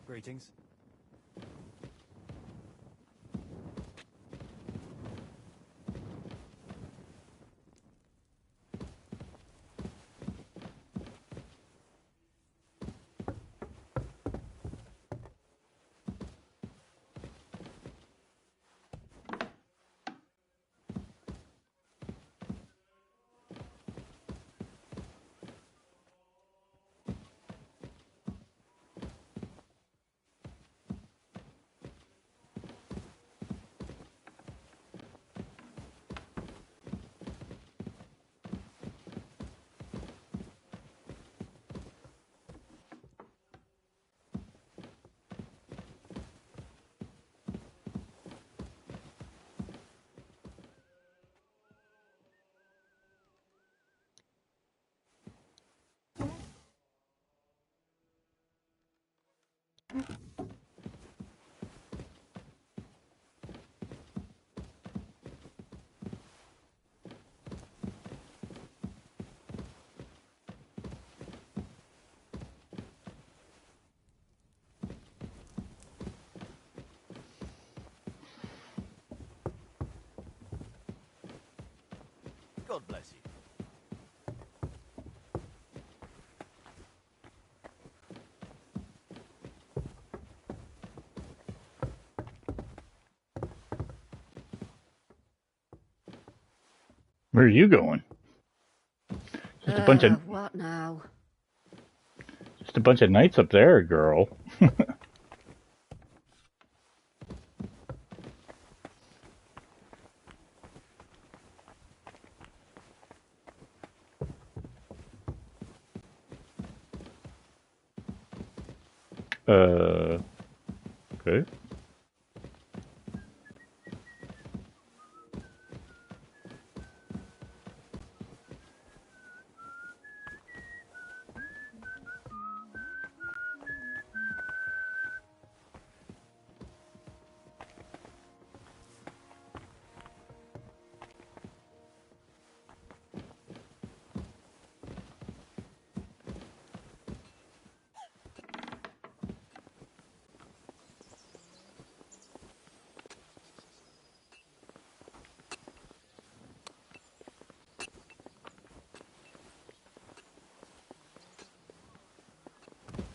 Greetings. God bless you. Where are you going? Just a bunch of What now? knights up there, girl. Okay.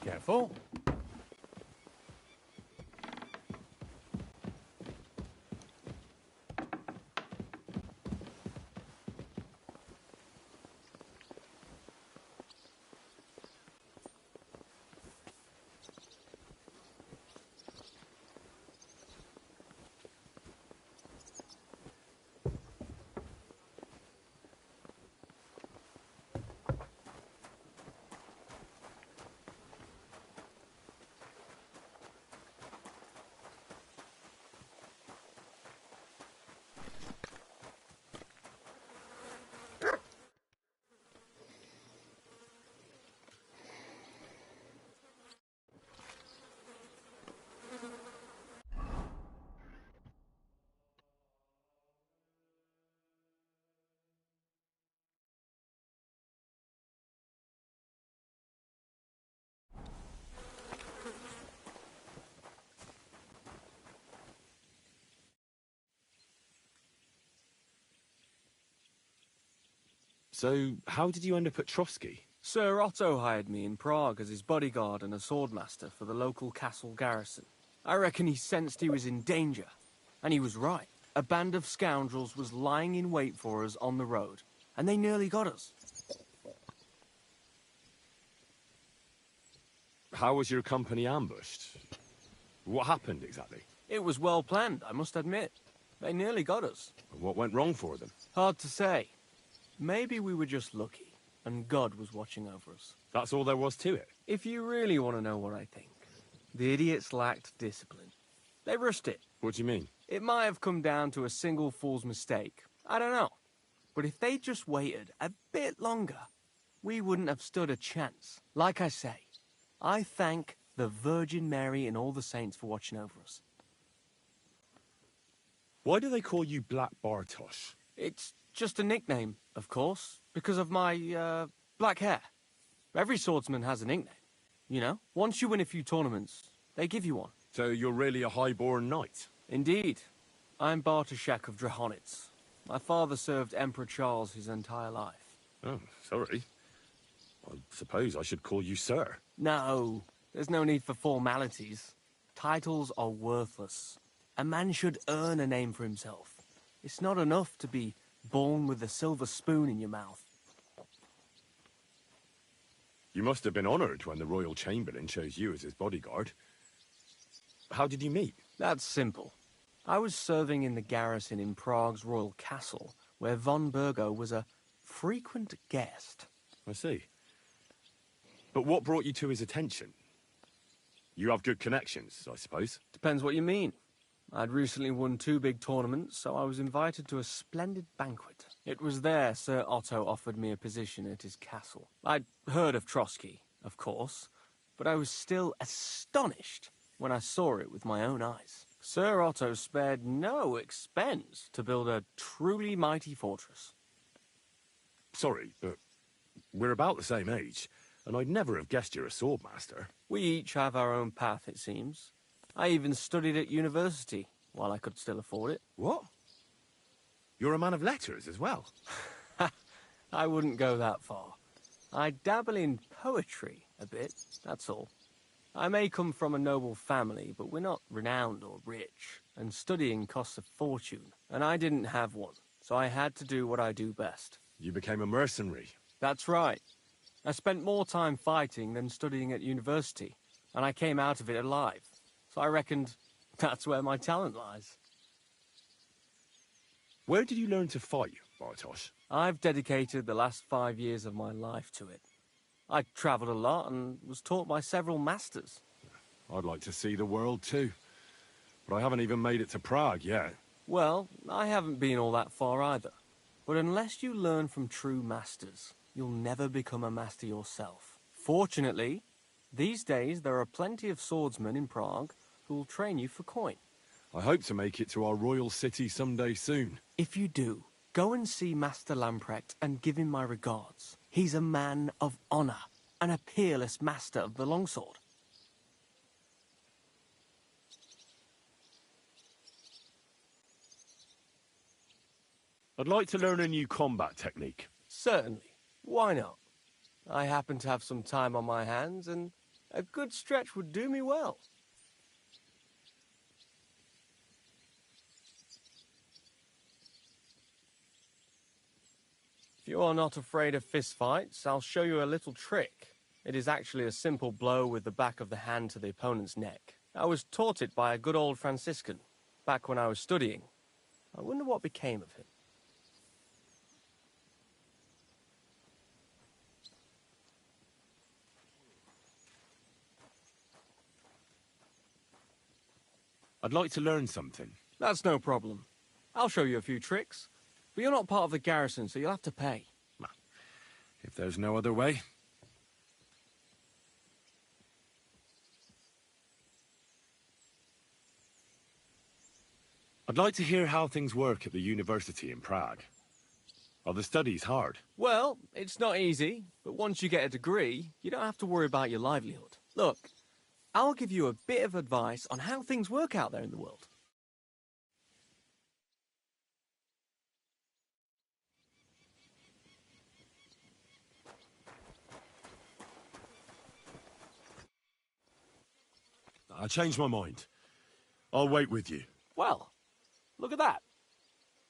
Careful. So, how did you end up at Trotsky? Sir Otto hired me in Prague as his bodyguard and a swordmaster for the local castle garrison. I reckon he sensed he was in danger. And he was right. A band of scoundrels was lying in wait for us on the road. And they nearly got us. How was your company ambushed? What happened exactly? It was well planned, I must admit. They nearly got us. What went wrong for them? Hard to say. Maybe we were just lucky, and God was watching over us. That's all there was to it? If you really want to know what I think, the idiots lacked discipline. They rushed it. What do you mean? It might have come down to a single fool's mistake. I don't know. But if they just waited a bit longer, we wouldn't have stood a chance. Like I say, I thank the Virgin Mary and all the saints for watching over us. Why do they call you Black Bartosz? It's just a nickname, of course, because of my, black hair. Every swordsman has a nickname, you know? Once you win a few tournaments, they give you one. So you're really a high-born knight? Indeed. I'm Bartoszek of Drahonitz. My father served Emperor Charles his entire life. Oh, sorry. I suppose I should call you sir. No, there's no need for formalities. Titles are worthless. A man should earn a name for himself. It's not enough to be born with a silver spoon in your mouth. You must have been honored when the Royal Chamberlain chose you as his bodyguard. How did you meet? That's simple. I was serving in the garrison in Prague's royal castle, where von Burgo was a frequent guest. I see. But what brought you to his attention? You have good connections, I suppose. Depends what you mean. I'd recently won 2 big tournaments, so I was invited to a splendid banquet. It was there Sir Otto offered me a position at his castle. I'd heard of Trotsky, of course, but I was still astonished when I saw it with my own eyes. Sir Otto spared no expense to build a truly mighty fortress. Sorry, but we're about the same age, and I'd never have guessed you're a swordmaster. We each have our own path, it seems. I even studied at university, while I could still afford it. What? You're a man of letters as well? I wouldn't go that far. I dabble in poetry a bit, that's all. I may come from a noble family, but we're not renowned or rich, and studying costs a fortune, and I didn't have one, so I had to do what I do best. You became a mercenary? That's right. I spent more time fighting than studying at university, and I came out of it alive, so I reckoned that's where my talent lies. Where did you learn to fight, Bartosz? I've dedicated the last 5 years of my life to it. I travelled a lot and was taught by several masters. I'd like to see the world too, but I haven't even made it to Prague yet. Well, I haven't been all that far either. But unless you learn from true masters, you'll never become a master yourself. Fortunately, these days there are plenty of swordsmen in Prague who will train you for coin. I hope to make it to our royal city someday soon. If you do, go and see Master Lamprecht and give him my regards. He's a man of honor and a peerless master of the longsword. I'd like to learn a new combat technique. Certainly. Why not? I happen to have some time on my hands, and a good stretch would do me well. If you are not afraid of fistfights, I'll show you a little trick. It is actually a simple blow with the back of the hand to the opponent's neck. I was taught it by a good old Franciscan, back when I was studying. I wonder what became of him. I'd like to learn something. That's no problem. I'll show you a few tricks. But you're not part of the garrison, so you'll have to pay. If there's no other way. I'd like to hear how things work at the university in Prague. Are the studies hard? Well, it's not easy, but once you get a degree, you don't have to worry about your livelihood. Look, I'll give you a bit of advice on how things work out there in the world. I changed my mind. I'll wait with you. Well, look at that.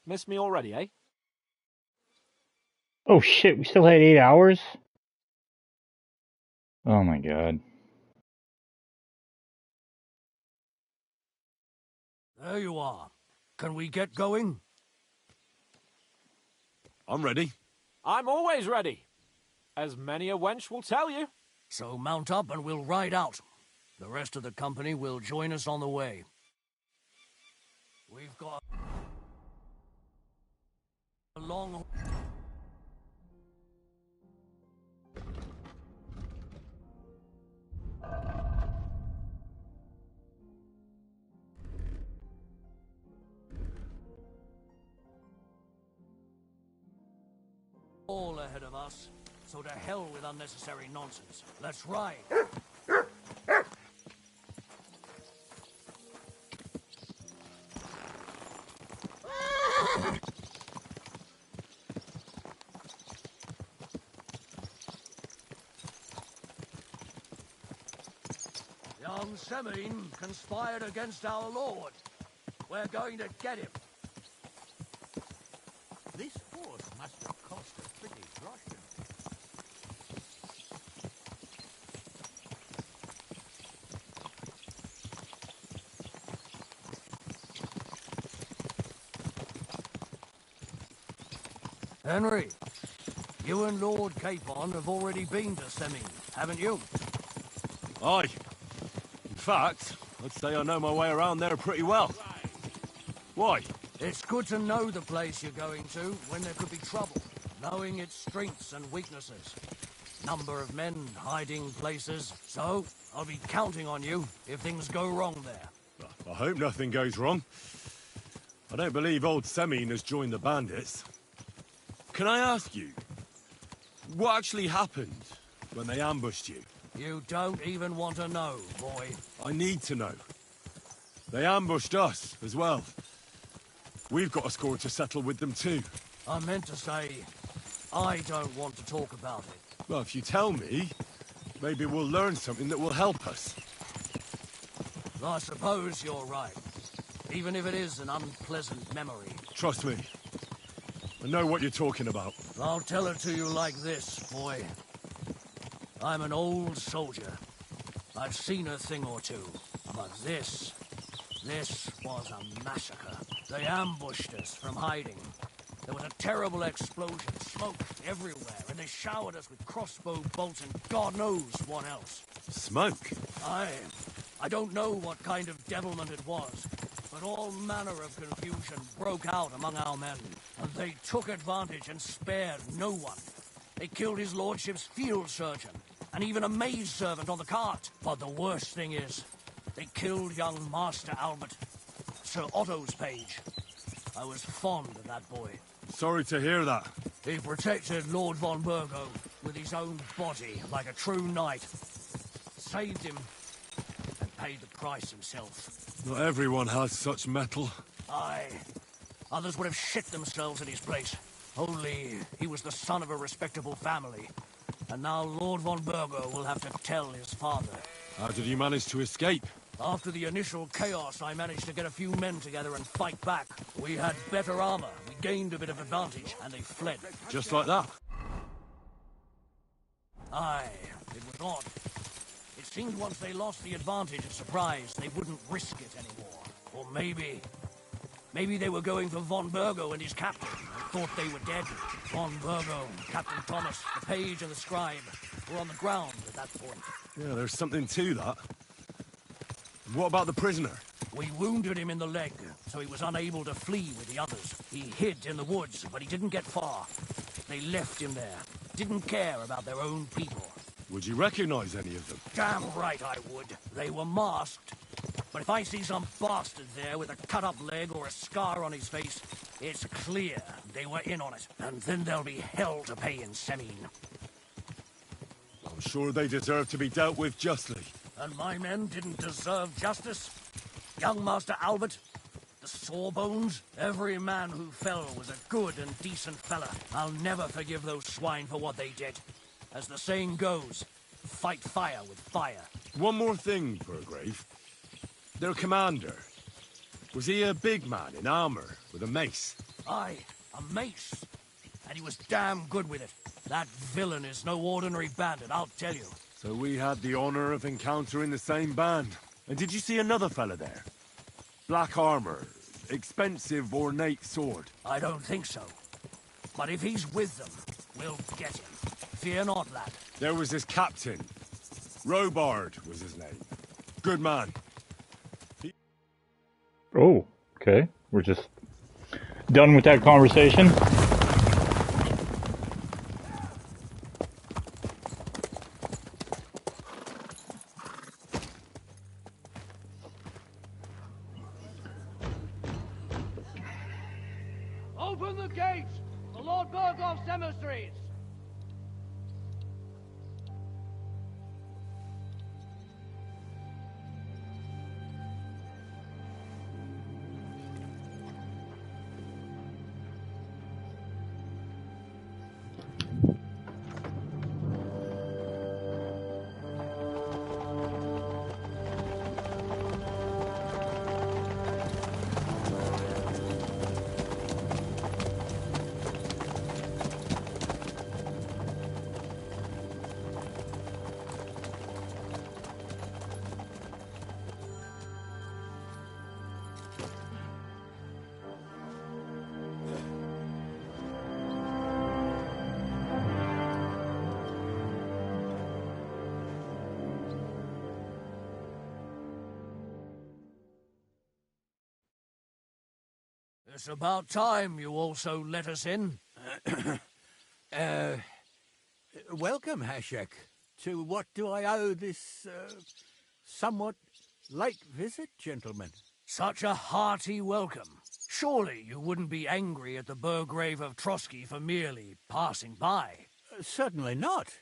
Missed me already, eh? Oh shit, we still had 8 hours? Oh my god. There you are. Can we get going? I'm ready. I'm always ready. As many a wench will tell you. So mount up and we'll ride out. The rest of the company will join us on the way. We've got a long... all ahead of us, so to hell with unnecessary nonsense. Let's ride. Young Semine conspired against our lord. We're going to get him. This horse must have cost a pretty groschen. Henry, you and Lord Capon have already been to Semine, haven't you? Aye. In fact, I'd say I know my way around there pretty well. Why? It's good to know the place you're going to when there could be trouble, knowing its strengths and weaknesses. Number of men, hiding places. So, I'll be counting on you if things go wrong there. I hope nothing goes wrong. I don't believe old Semine has joined the bandits. Can I ask you, what actually happened when they ambushed you? You don't even want to know, boy. I need to know. They ambushed us as well. We've got a score to settle with them too. I meant to say, I don't want to talk about it. Well, if you tell me, maybe we'll learn something that will help us. I suppose you're right. Even if it is an unpleasant memory. Trust me. I know what you're talking about. I'll tell it to you like this, boy. I'm an old soldier. I've seen a thing or two. But this was a massacre. They ambushed us from hiding. There was a terrible explosion, smoke everywhere, and they showered us with crossbow bolts and God knows what else. Smoke? I don't know what kind of devilment it was, but all manner of confusion broke out among our men, and they took advantage and spared no one. They killed his lordship's field surgeon, and even a maid servant on the cart. But the worst thing is, they killed young Master Albert, Sir Otto's page. I was fond of that boy. Sorry to hear that. He protected Lord von Burgo with his own body like a true knight. Saved him and paid the price himself. Not everyone has such mettle. Aye. Others would have shit themselves in his place. Only he was the son of a respectable family. And now Lord von Burgo will have to tell his father. How did you manage to escape? After the initial chaos, I managed to get a few men together and fight back. We had better armor, we gained a bit of advantage, and they fled. Just like that? Aye, it was odd. It seemed once they lost the advantage of surprise, they wouldn't risk it anymore. Or maybe they were going for von Burgo and his captain, and thought they were dead. Von Burgo, Captain Thomas, the page and the scribe were on the ground at that point. Yeah, there's something to that. What about the prisoner? We wounded him in the leg, so he was unable to flee with the others. He hid in the woods, but he didn't get far. They left him there. Didn't care about their own people. Would you recognize any of them? Damn right I would. They were masked. But if I see some bastard there with a cut-up leg or a scar on his face, it's clear they were in on it. And then there'll be hell to pay in Semine. I'm sure they deserve to be dealt with justly. And my men didn't deserve justice? Young Master Albert, the Sawbones, every man who fell was a good and decent fella. I'll never forgive those swine for what they did. As the saying goes, fight fire with fire. One more thing, Burgrave. Their commander. Was he a big man in armor with a mace? Aye, a mace. And he was damn good with it. That villain is no ordinary bandit, I'll tell you. So we had the honor of encountering the same band. And did you see another fella there? Black armor, expensive ornate sword. I don't think so. But if he's with them, we'll get him. Fear not, lad. There was his captain. Robard was his name. Good man. Oh, okay. We're just done with that conversation. Open the gates! The Lord Burgoff's emissaries! It's about time you also let us in. Welcome, Hashek. To what do I owe this, somewhat late visit, gentlemen? Such a hearty welcome. Surely you wouldn't be angry at the Burgrave of Trotsky for merely passing by. Certainly not.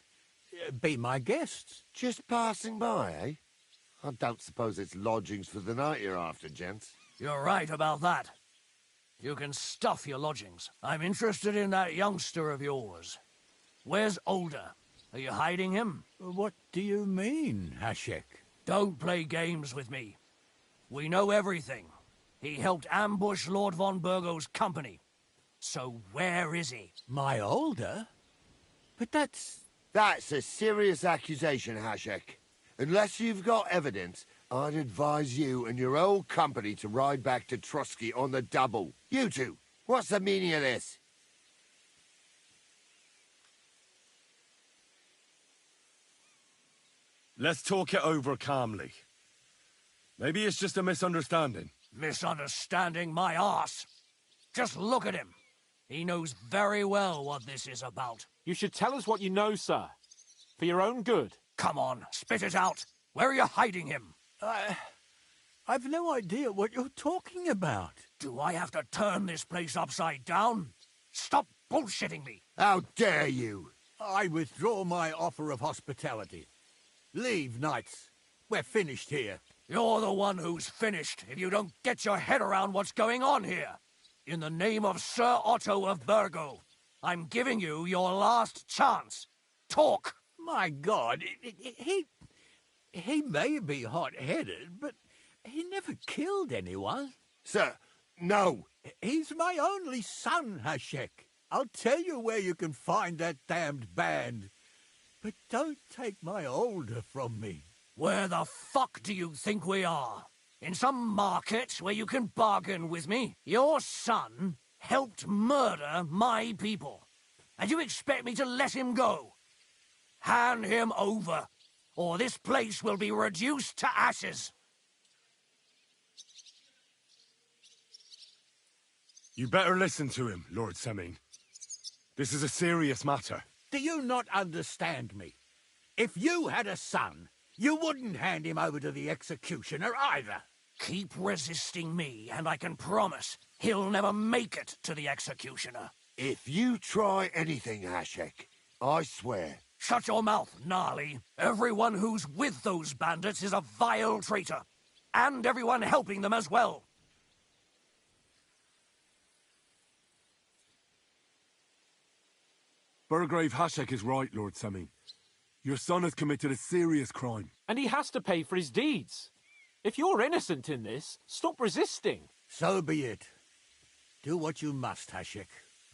Be my guests. Just passing by, eh? I don't suppose it's lodgings for the night you're after, gents. You're right about that. You can stuff your lodgings. I'm interested in that youngster of yours. Where's Older? Are you hiding him? What do you mean, Hashek? Don't play games with me. We know everything. He helped ambush Lord von Burgo's company. So where is he? My Older? But that's a serious accusation, Hashek. Unless you've got evidence, I'd advise you and your old company to ride back to Trotsky on the double. You two, what's the meaning of this? Let's talk it over calmly. Maybe it's just a misunderstanding. Misunderstanding my arse. Just look at him. He knows very well what this is about. You should tell us what you know, sir. For your own good. Come on, spit it out. Where are you hiding him? I've no idea what you're talking about. Do I have to turn this place upside down? Stop bullshitting me. How dare you? I withdraw my offer of hospitality. Leave, knights. We're finished here. You're the one who's finished if you don't get your head around what's going on here. In the name of Sir Otto of Burgo, I'm giving you your last chance. Talk! My God, he may be hot-headed, but he never killed anyone. Sir, no. He's my only son, Hashek. I'll tell you where you can find that damned band. But don't take my Older from me. Where the fuck do you think we are? In some market where you can bargain with me? Your son helped murder my people. And you expect me to let him go? Hand him over, or this place will be reduced to ashes. You better listen to him, Lord Semine. This is a serious matter. Do you not understand me? If you had a son, you wouldn't hand him over to the executioner either. Keep resisting me, and I can promise he'll never make it to the executioner. If you try anything, Hashek, I swear. Shut your mouth, Gnarly. Everyone who's with those bandits is a vile traitor. And everyone helping them as well. Burgrave Hashek is right, Lord Semine. Your son has committed a serious crime. And he has to pay for his deeds. If you're innocent in this, stop resisting. So be it. Do what you must, Hashek.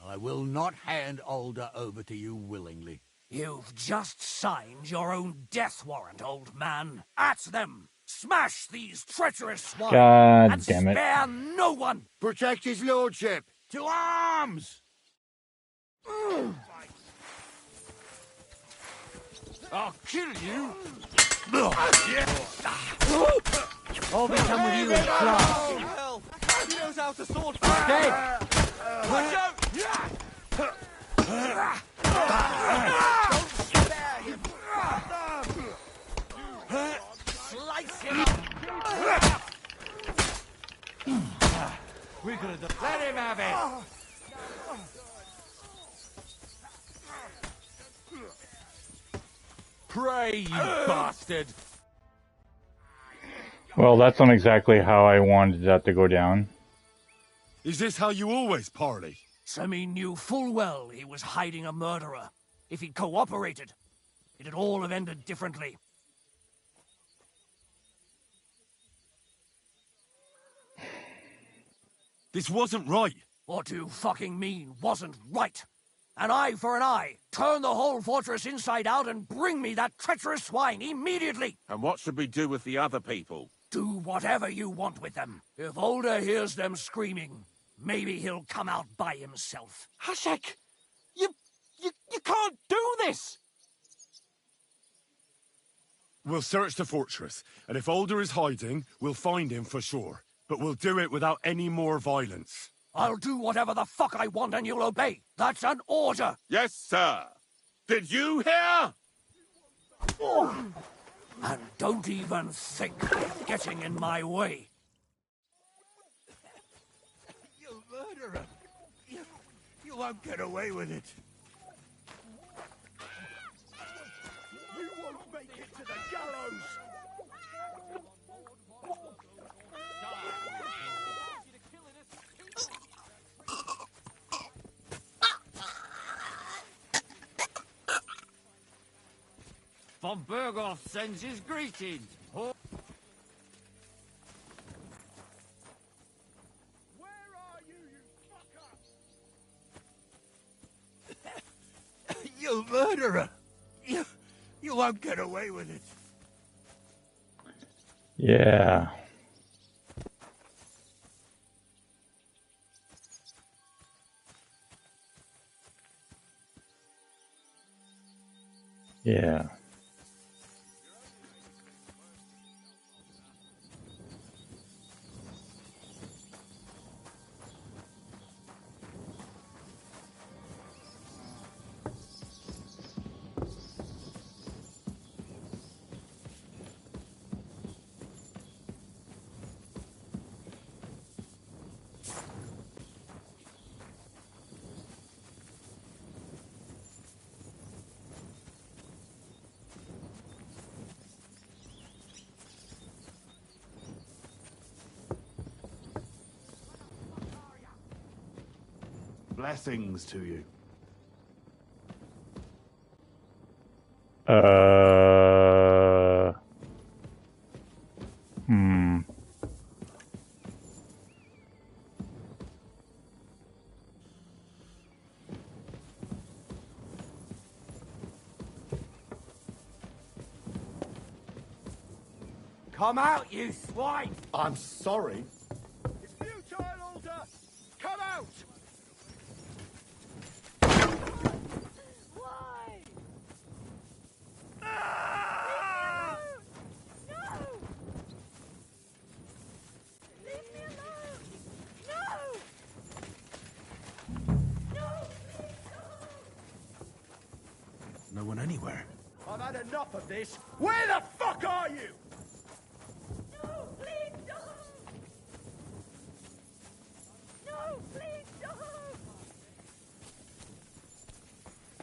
I will not hand Older over to you willingly. You've just signed your own death warrant, old man. At them! Smash these treacherous swine! God and damn it. Spare no one! Protect his lordship! To arms! I'll kill you! I'll be done with you in class. He knows how to sword Dead! Watch out! Slice him up! We're gonna do. Let him have it! Pray, you bastard! Well, that's not exactly how I wanted that to go down. Is this how you always parley? Semine knew full well he was hiding a murderer. If he'd cooperated, it'd all have ended differently. This wasn't right. What do you fucking mean, wasn't right? An eye for an eye. Turn the whole fortress inside out and bring me that treacherous swine immediately. And what should we do with the other people? Do whatever you want with them. If Older hears them screaming, maybe he'll come out by himself. Hashek! You can't do this! We'll search the fortress, and if Older is hiding, we'll find him for sure. But we'll do it without any more violence. I'll do whatever the fuck I want and you'll obey. That's an order. Yes, sir. Did you hear? And don't even think of getting in my way. You murderer! You won't get away with it. You won't make it to the gallows! Von Berghoff sends his greetings. Where are you, you fucker? You murderer! You won't get away with it. Yeah. Yeah. Blessings to you. Hmm. Come out, you swine! I'm sorry. It's futile, Alder! Come out! Why? Ah! No! Leave me alone! No! No! No one anywhere. I've had enough of this. Where the fuck are you? No, please don't! No, please don't!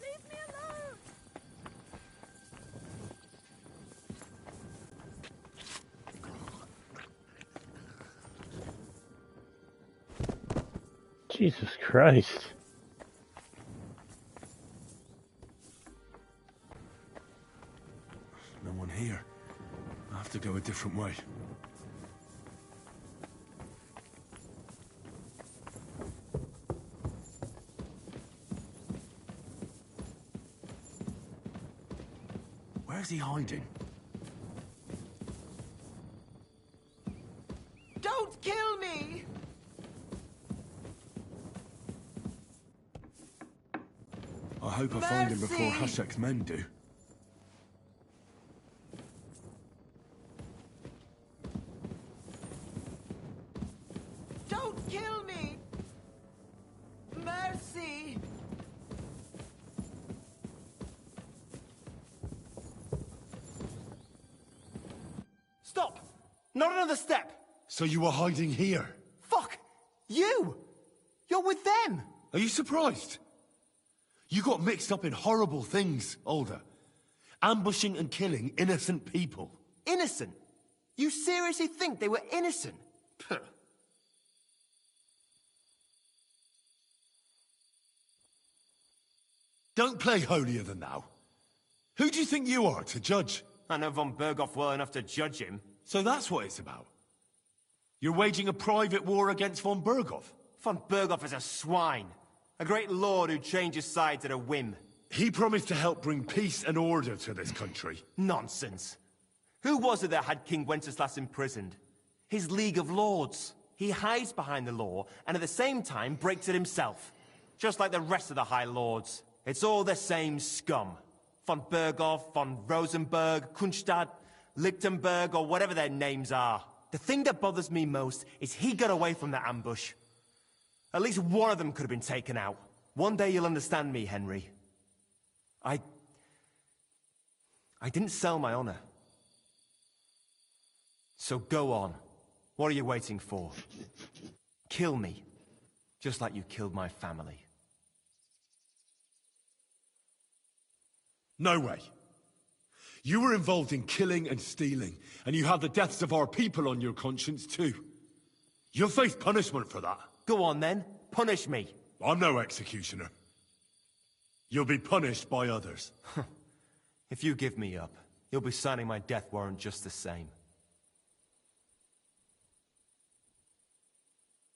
Leave me alone! Jesus Christ. No one here. I have to go a different way. Where's he hiding? Don't kill me! I hope I find him before Mercy! Hashek's men do. Don't kill me! Mercy! Stop! Not another step! So you were hiding here? Fuck! You! You're with them! Are you surprised? You got mixed up in horrible things, Alder. Ambushing and killing innocent people. Innocent? You seriously think they were innocent? Puh. Don't play holier than thou. Who do you think you are to judge? I know von Berghoff well enough to judge him. So that's what it's about. You're waging a private war against von Berghoff. Von Berghoff is a swine. A great lord who changes sides at a whim. He promised to help bring peace and order to this country. Nonsense. Who was it that had King Wenceslas imprisoned? His League of Lords. He hides behind the law, and at the same time breaks it himself. Just like the rest of the High Lords. It's all the same scum. Von Berghoff, von Rosenberg, Kunstadt, Lichtenberg, or whatever their names are. The thing that bothers me most is he got away from the ambush. At least one of them could have been taken out. One day you'll understand me, Henry. I didn't sell my honor. So go on. What are you waiting for? Kill me. Just like you killed my family. No way. You were involved in killing and stealing, and you have the deaths of our people on your conscience too. You'll face punishment for that. Go on then, punish me. I'm no executioner. You'll be punished by others. If you give me up, He'll be signing my death warrant just the same.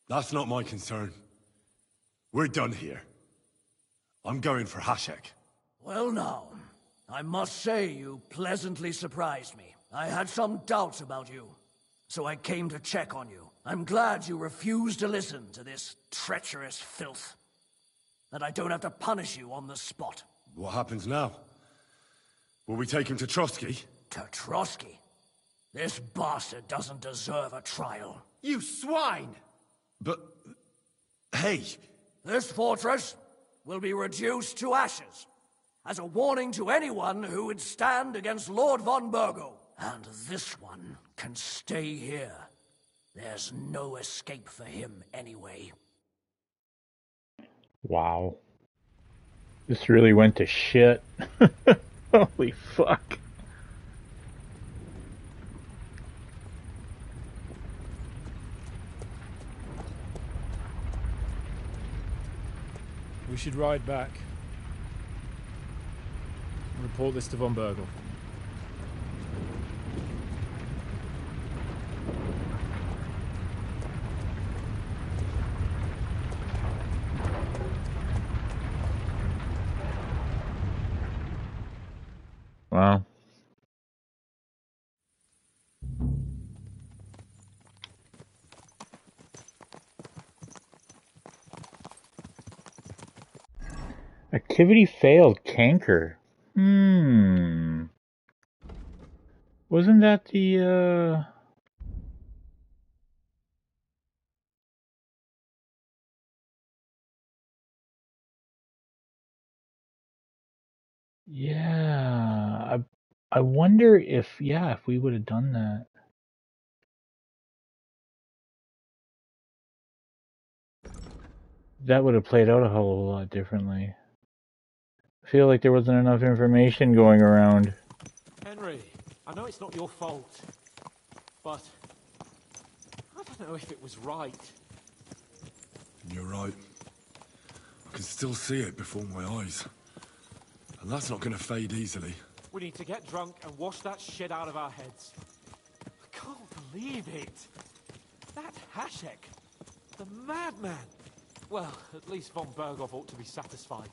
That's not my concern. We're done here. I'm going for Hashek. Well now, I must say you pleasantly surprised me. I had some doubts about you, so I came to check on you. I'm glad you refused to listen to this treacherous filth. That I don't have to punish you on the spot. What happens now? Will we take him to Trotsky? To Trotsky? This bastard doesn't deserve a trial. You swine! But... hey! This fortress will be reduced to ashes, as a warning to anyone who would stand against Lord von Burgo. And this one can stay here. There's no escape for him anyway. Wow. This really went to shit. Holy fuck. We should ride back. Report this to von Burgle. Wow. Activity failed. Canker. Wasn't that the, Yeah. I wonder if, if we would have done that. That would have played out a whole lot differently. I feel like there wasn't enough information going around. Henry, I know it's not your fault, but I don't know if it was right. You're right. I can still see it before my eyes. And that's not going to fade easily. We need to get drunk and wash that shit out of our heads. I can't believe it. That Hashek, the madman. Well, at least von Burgov ought to be satisfied.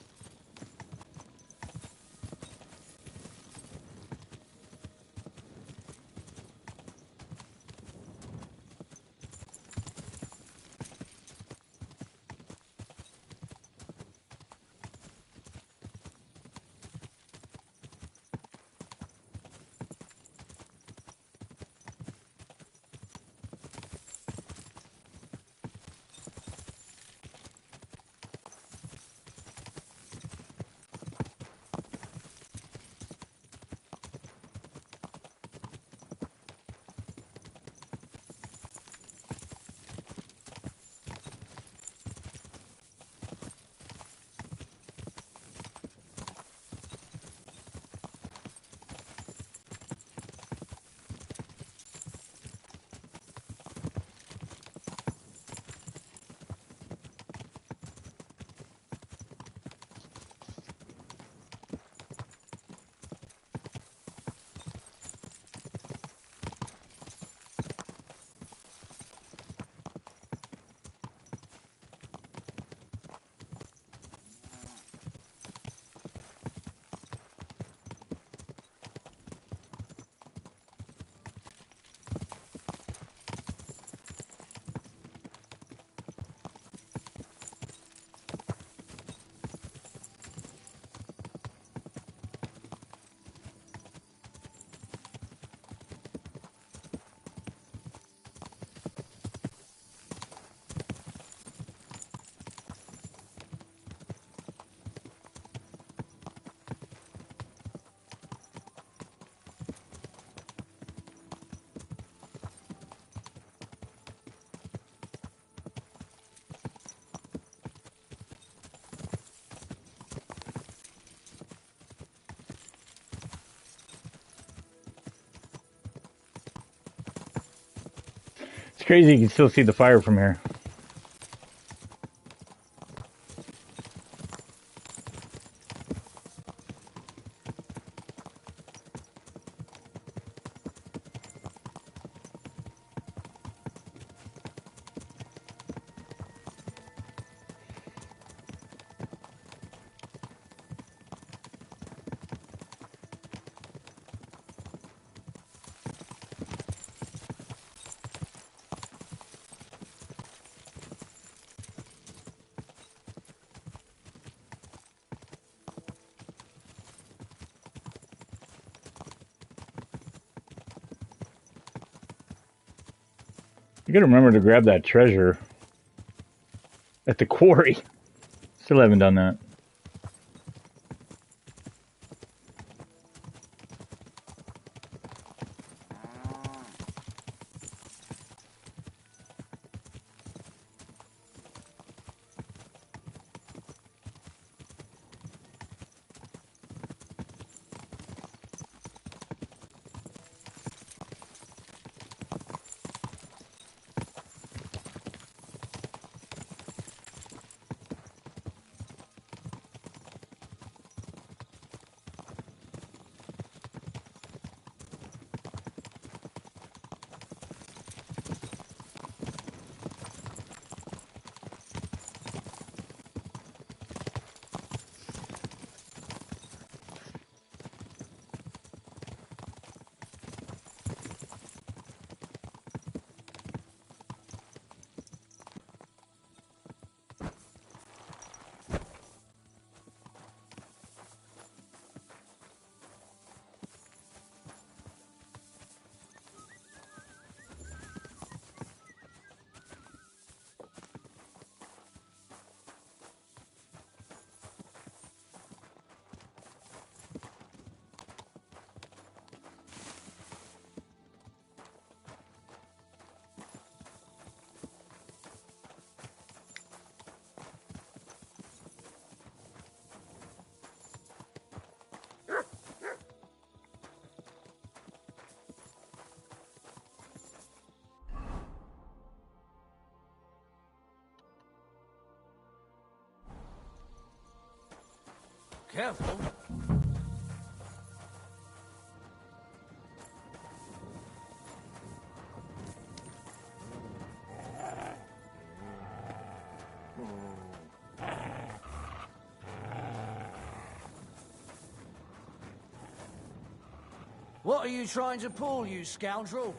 It's crazy you can still see the fire from here. You gotta remember to grab that treasure at the quarry. Still haven't done that. Careful. What are you trying to pull, you scoundrel?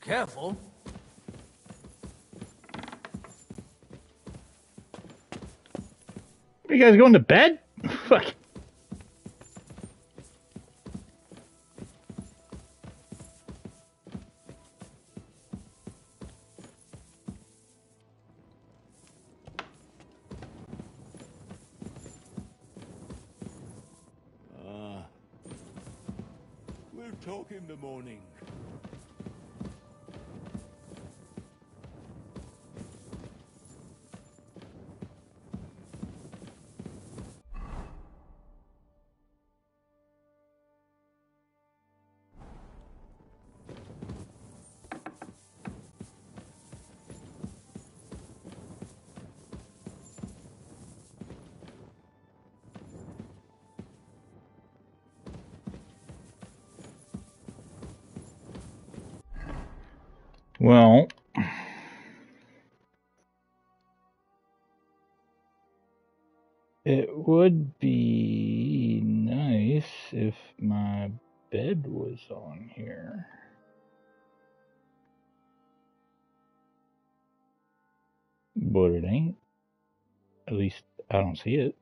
Careful. Are you guys going to bed? Fuck. We'll talk in the morning. Well, it would be nice if my bed was on here. But it ain't. At least I don't see it.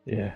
Yeah.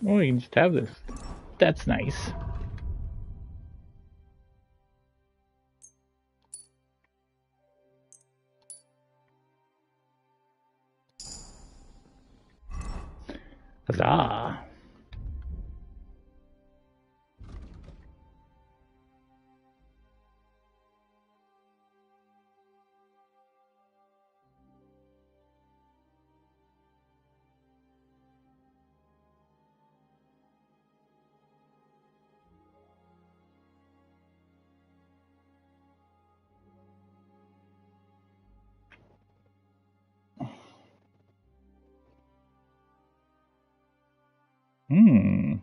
Oh, you can just have this. That's nice. Huzzah! Hmm.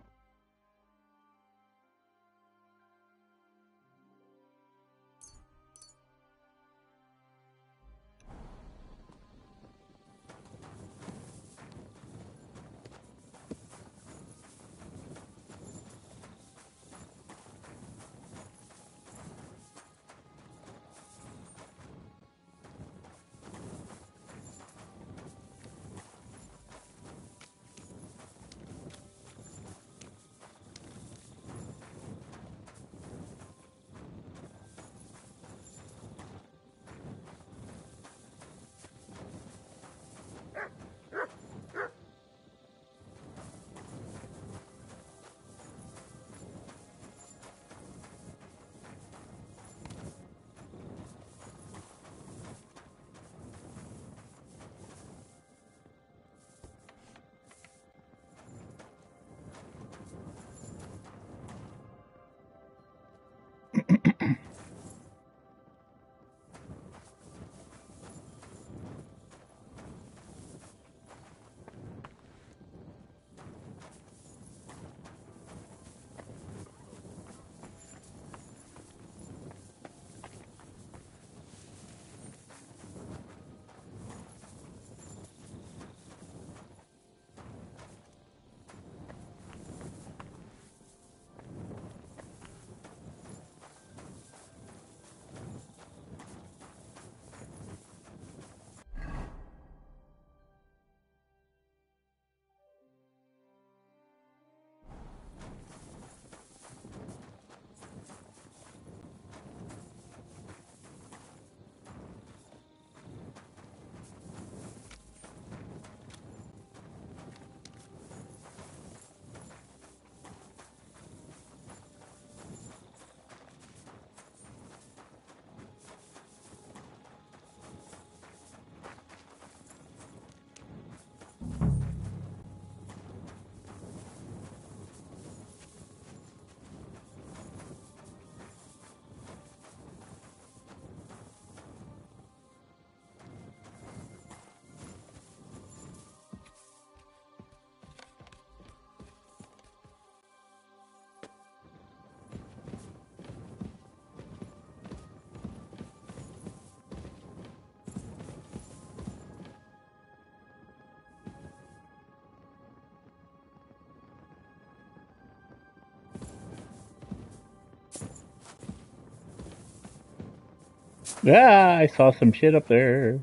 Ah, I saw some shit up there.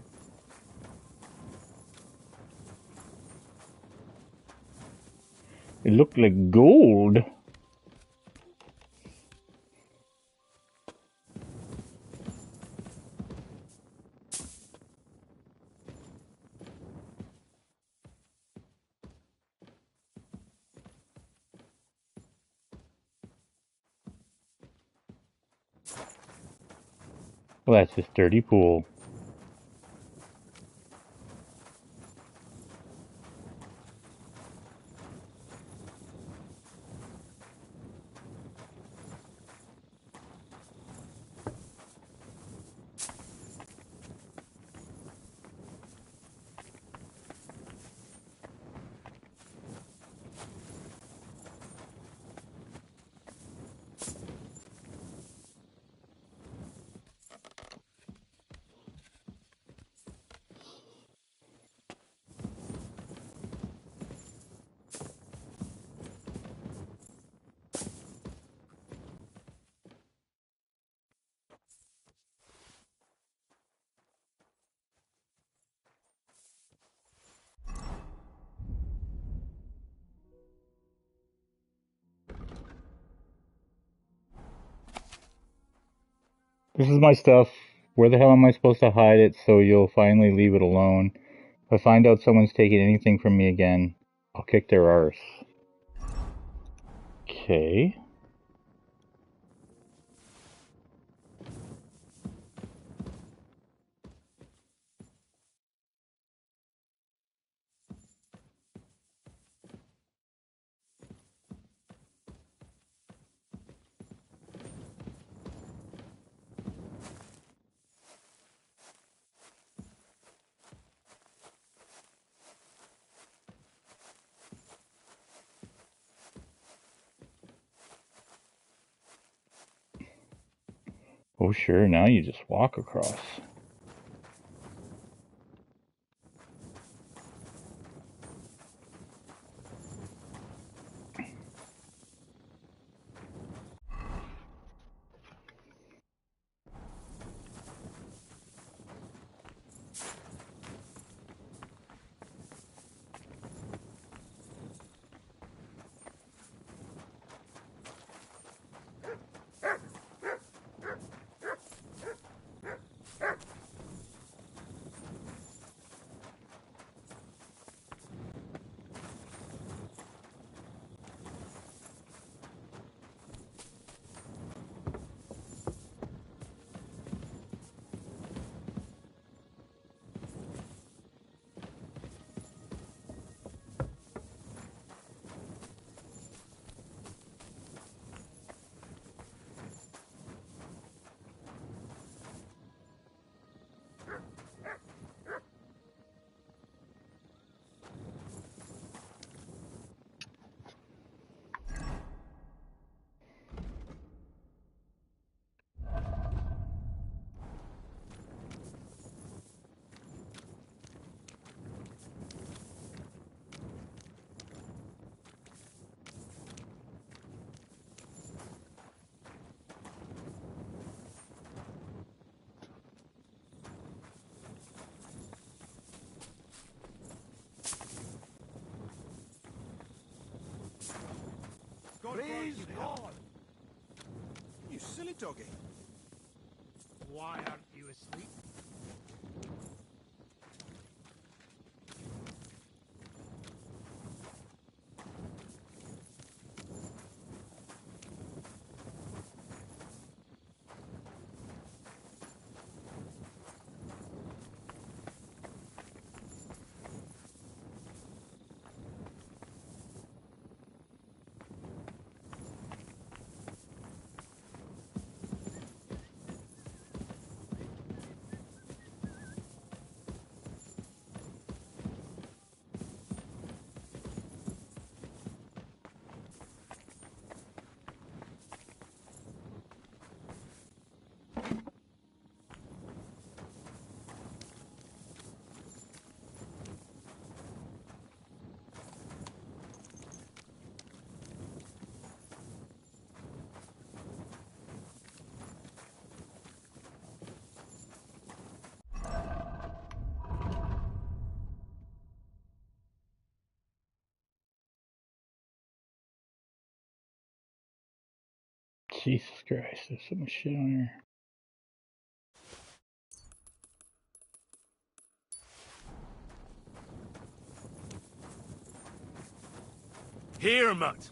It looked like gold. Well, that's just dirty pool. This is my stuff. Where the hell am I supposed to hide it so you'll finally leave it alone? If I find out someone's taking anything from me again, I'll kick their arse. Okay. Oh sure, now you just walk across. Please, God! You silly doggy. Why aren't you asleep? Jesus Christ, there's so much shit on here. Here, mutt.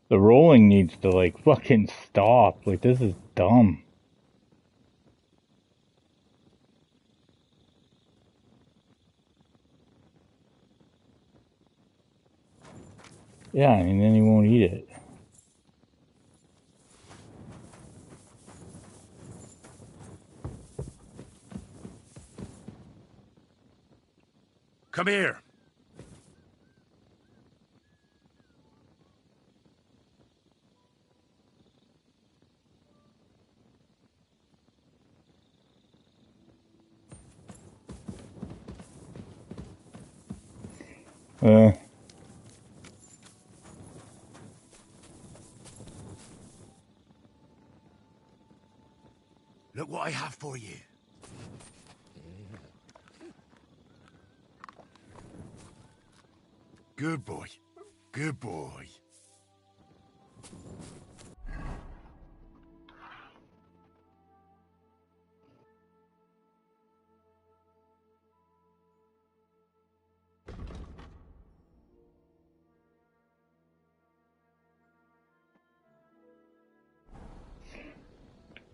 The rolling needs to, like, fucking stop. Like, this is dumb. Yeah, and then he won't eat it. Come here. Look what I have for you. Good boy. Good boy.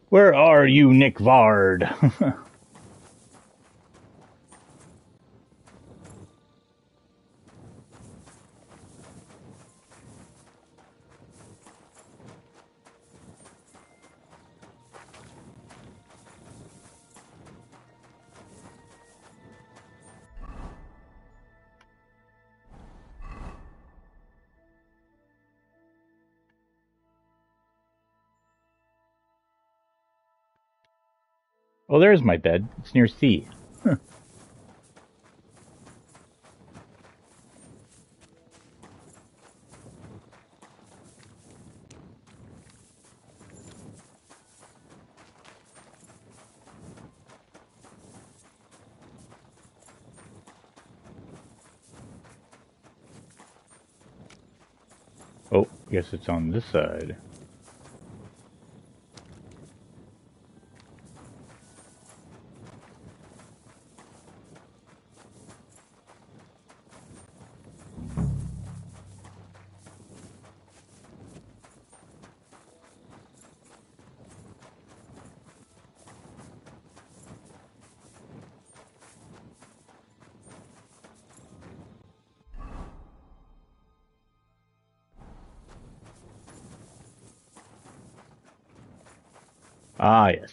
Where are you, Nick Vard? Oh, there's my bed. It's near C. Huh. Oh, guess it's on this side. Ah, yes.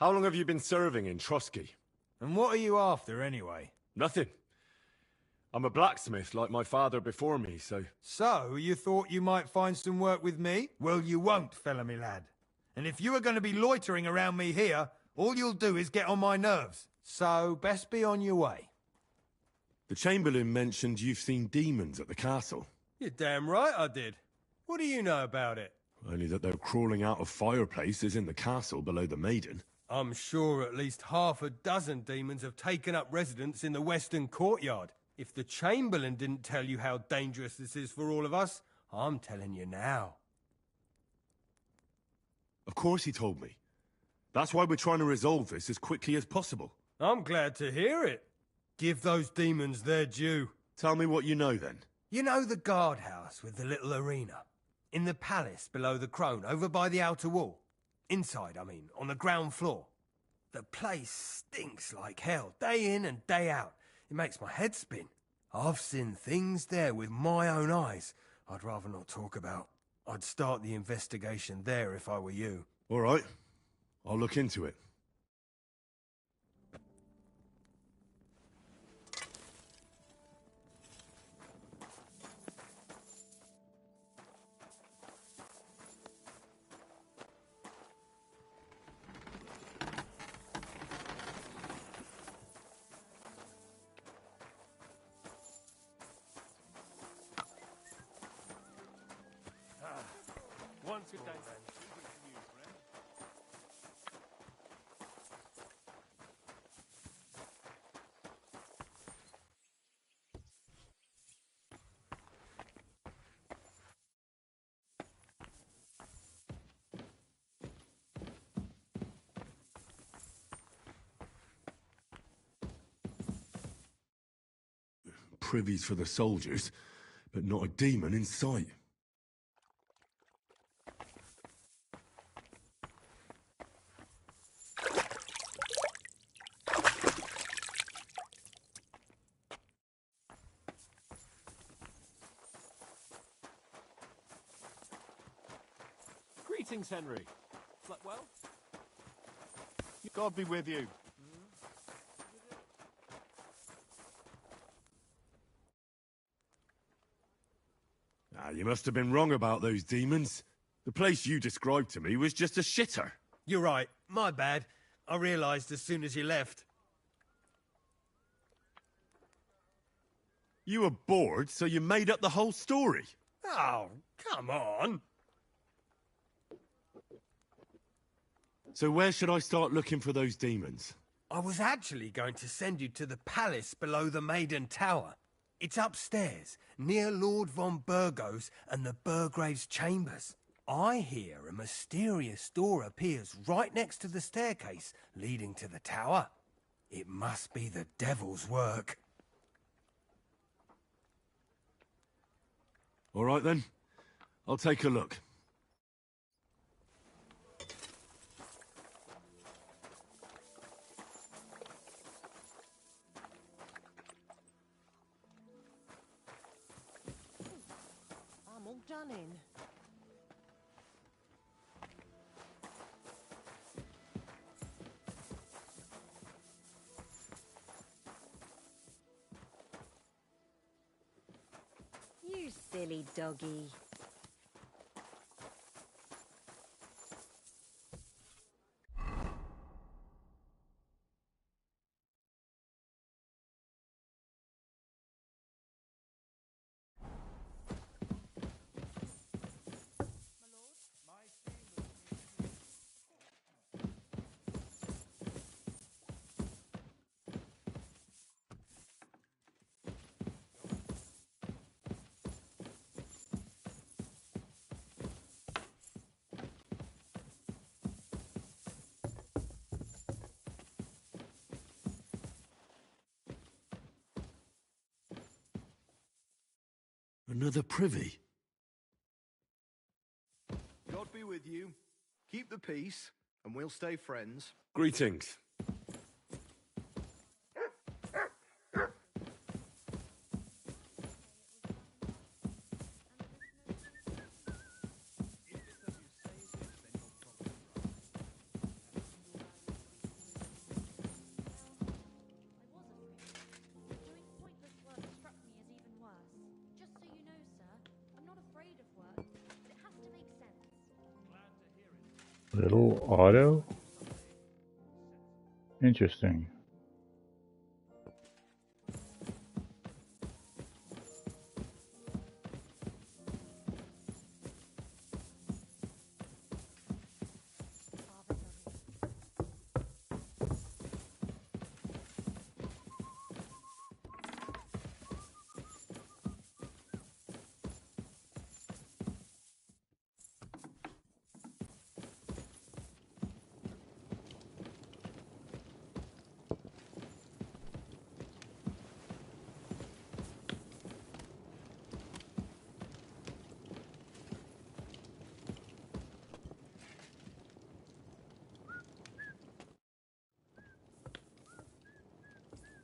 How long have you been serving in Trotsky? And what are you after, anyway? Nothing. I'm a blacksmith like my father before me, so... So, you thought you might find some work with me? Well, you won't, fella me lad. And if you are going to be loitering around me here, all you'll do is get on my nerves. So, best be on your way. The Chamberlain mentioned you've seen demons at the castle. You're damn right I did. What do you know about it? Only that they're crawling out of fireplaces in the castle below the Maiden. I'm sure at least half a dozen demons have taken up residence in the western courtyard. If the Chamberlain didn't tell you how dangerous this is for all of us, I'm telling you now. Of course he told me. That's why we're trying to resolve this as quickly as possible. I'm glad to hear it. Give those demons their due. Tell me what you know, then. You know the guardhouse with the little arena? In the palace below the Crone, over by the outer wall? Inside, I mean, on the ground floor. The place stinks like hell, day in and day out. It makes my head spin. I've seen things there with my own eyes I'd rather not talk about. I'd start the investigation there if I were you. All right. I'll look into it. Once a day. Privies for the soldiers, but not a demon in sight. Greetings, Henry. Slept well? God be with you. You must have been wrong about those demons. The place you described to me was just a shitter. You're right. My bad. I realised as soon as you left. You were bored, so you made up the whole story. Oh, come on. So where should I start looking for those demons? I was actually going to send you to the palace below the Maiden Tower. It's upstairs, near Lord von Burgos and the Burgrave's chambers. I hear a mysterious door appears right next to the staircase leading to the tower. It must be the devil's work. All right, then. I'll take a look. I'm all done in. You silly doggy. Another privy? God be with you. Keep the peace, and we'll stay friends. Greetings. Little Otto? Interesting.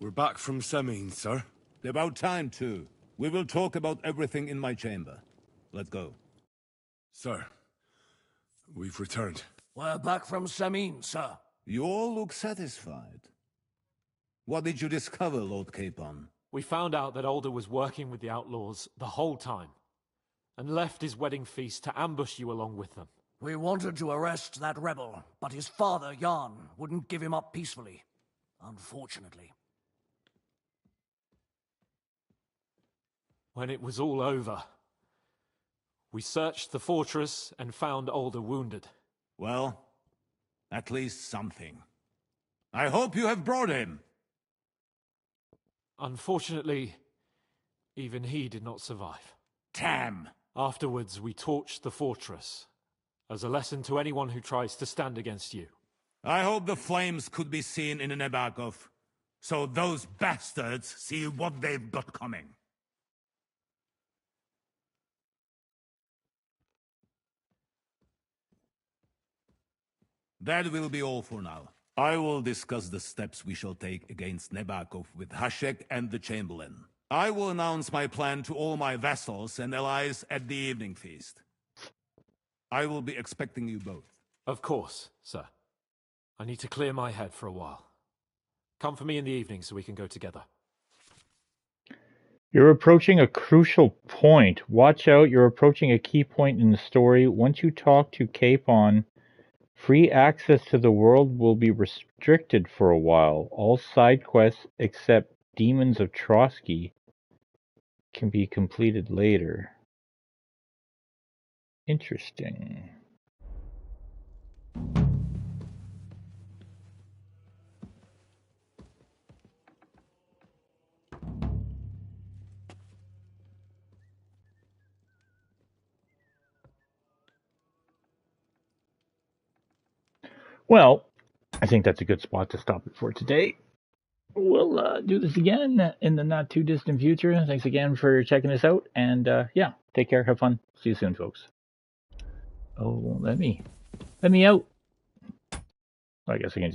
We're back from Semine, sir. About time, too. We will talk about everything in my chamber. Let's go. Sir, we've returned. We're back from Semine, sir. You all look satisfied. What did you discover, Lord Capon? We found out that Alder was working with the outlaws the whole time, and left his wedding feast to ambush you along with them. We wanted to arrest that rebel, but his father, Jan, wouldn't give him up peacefully. Unfortunately. When it was all over, we searched the fortress and found Alder wounded. Well, at least something. I hope you have brought him. Unfortunately, even he did not survive. Damn! Afterwards, we torched the fortress, as a lesson to anyone who tries to stand against you. I hope the flames could be seen in Nebakov, so those bastards see what they've got coming. That will be all for now. I will discuss the steps we shall take against Nebakov with HUZZAH and the Chamberlain. I will announce my plan to all my vassals and allies at the evening feast. I will be expecting you both. Of course, sir. I need to clear my head for a while. Come for me in the evening so we can go together. You're approaching a crucial point. Watch out, you're approaching a key point in the story. Once you talk to Capon, free access to the world will be restricted for a while. All side quests except Demons of Trotsky can be completed later. Interesting. Well, I think that's a good spot to stop it for today. We'll do this again in the not too distant future. Thanks again for checking us out, and yeah, take care, have fun. See you soon, folks. Oh, let me out. I guess I can just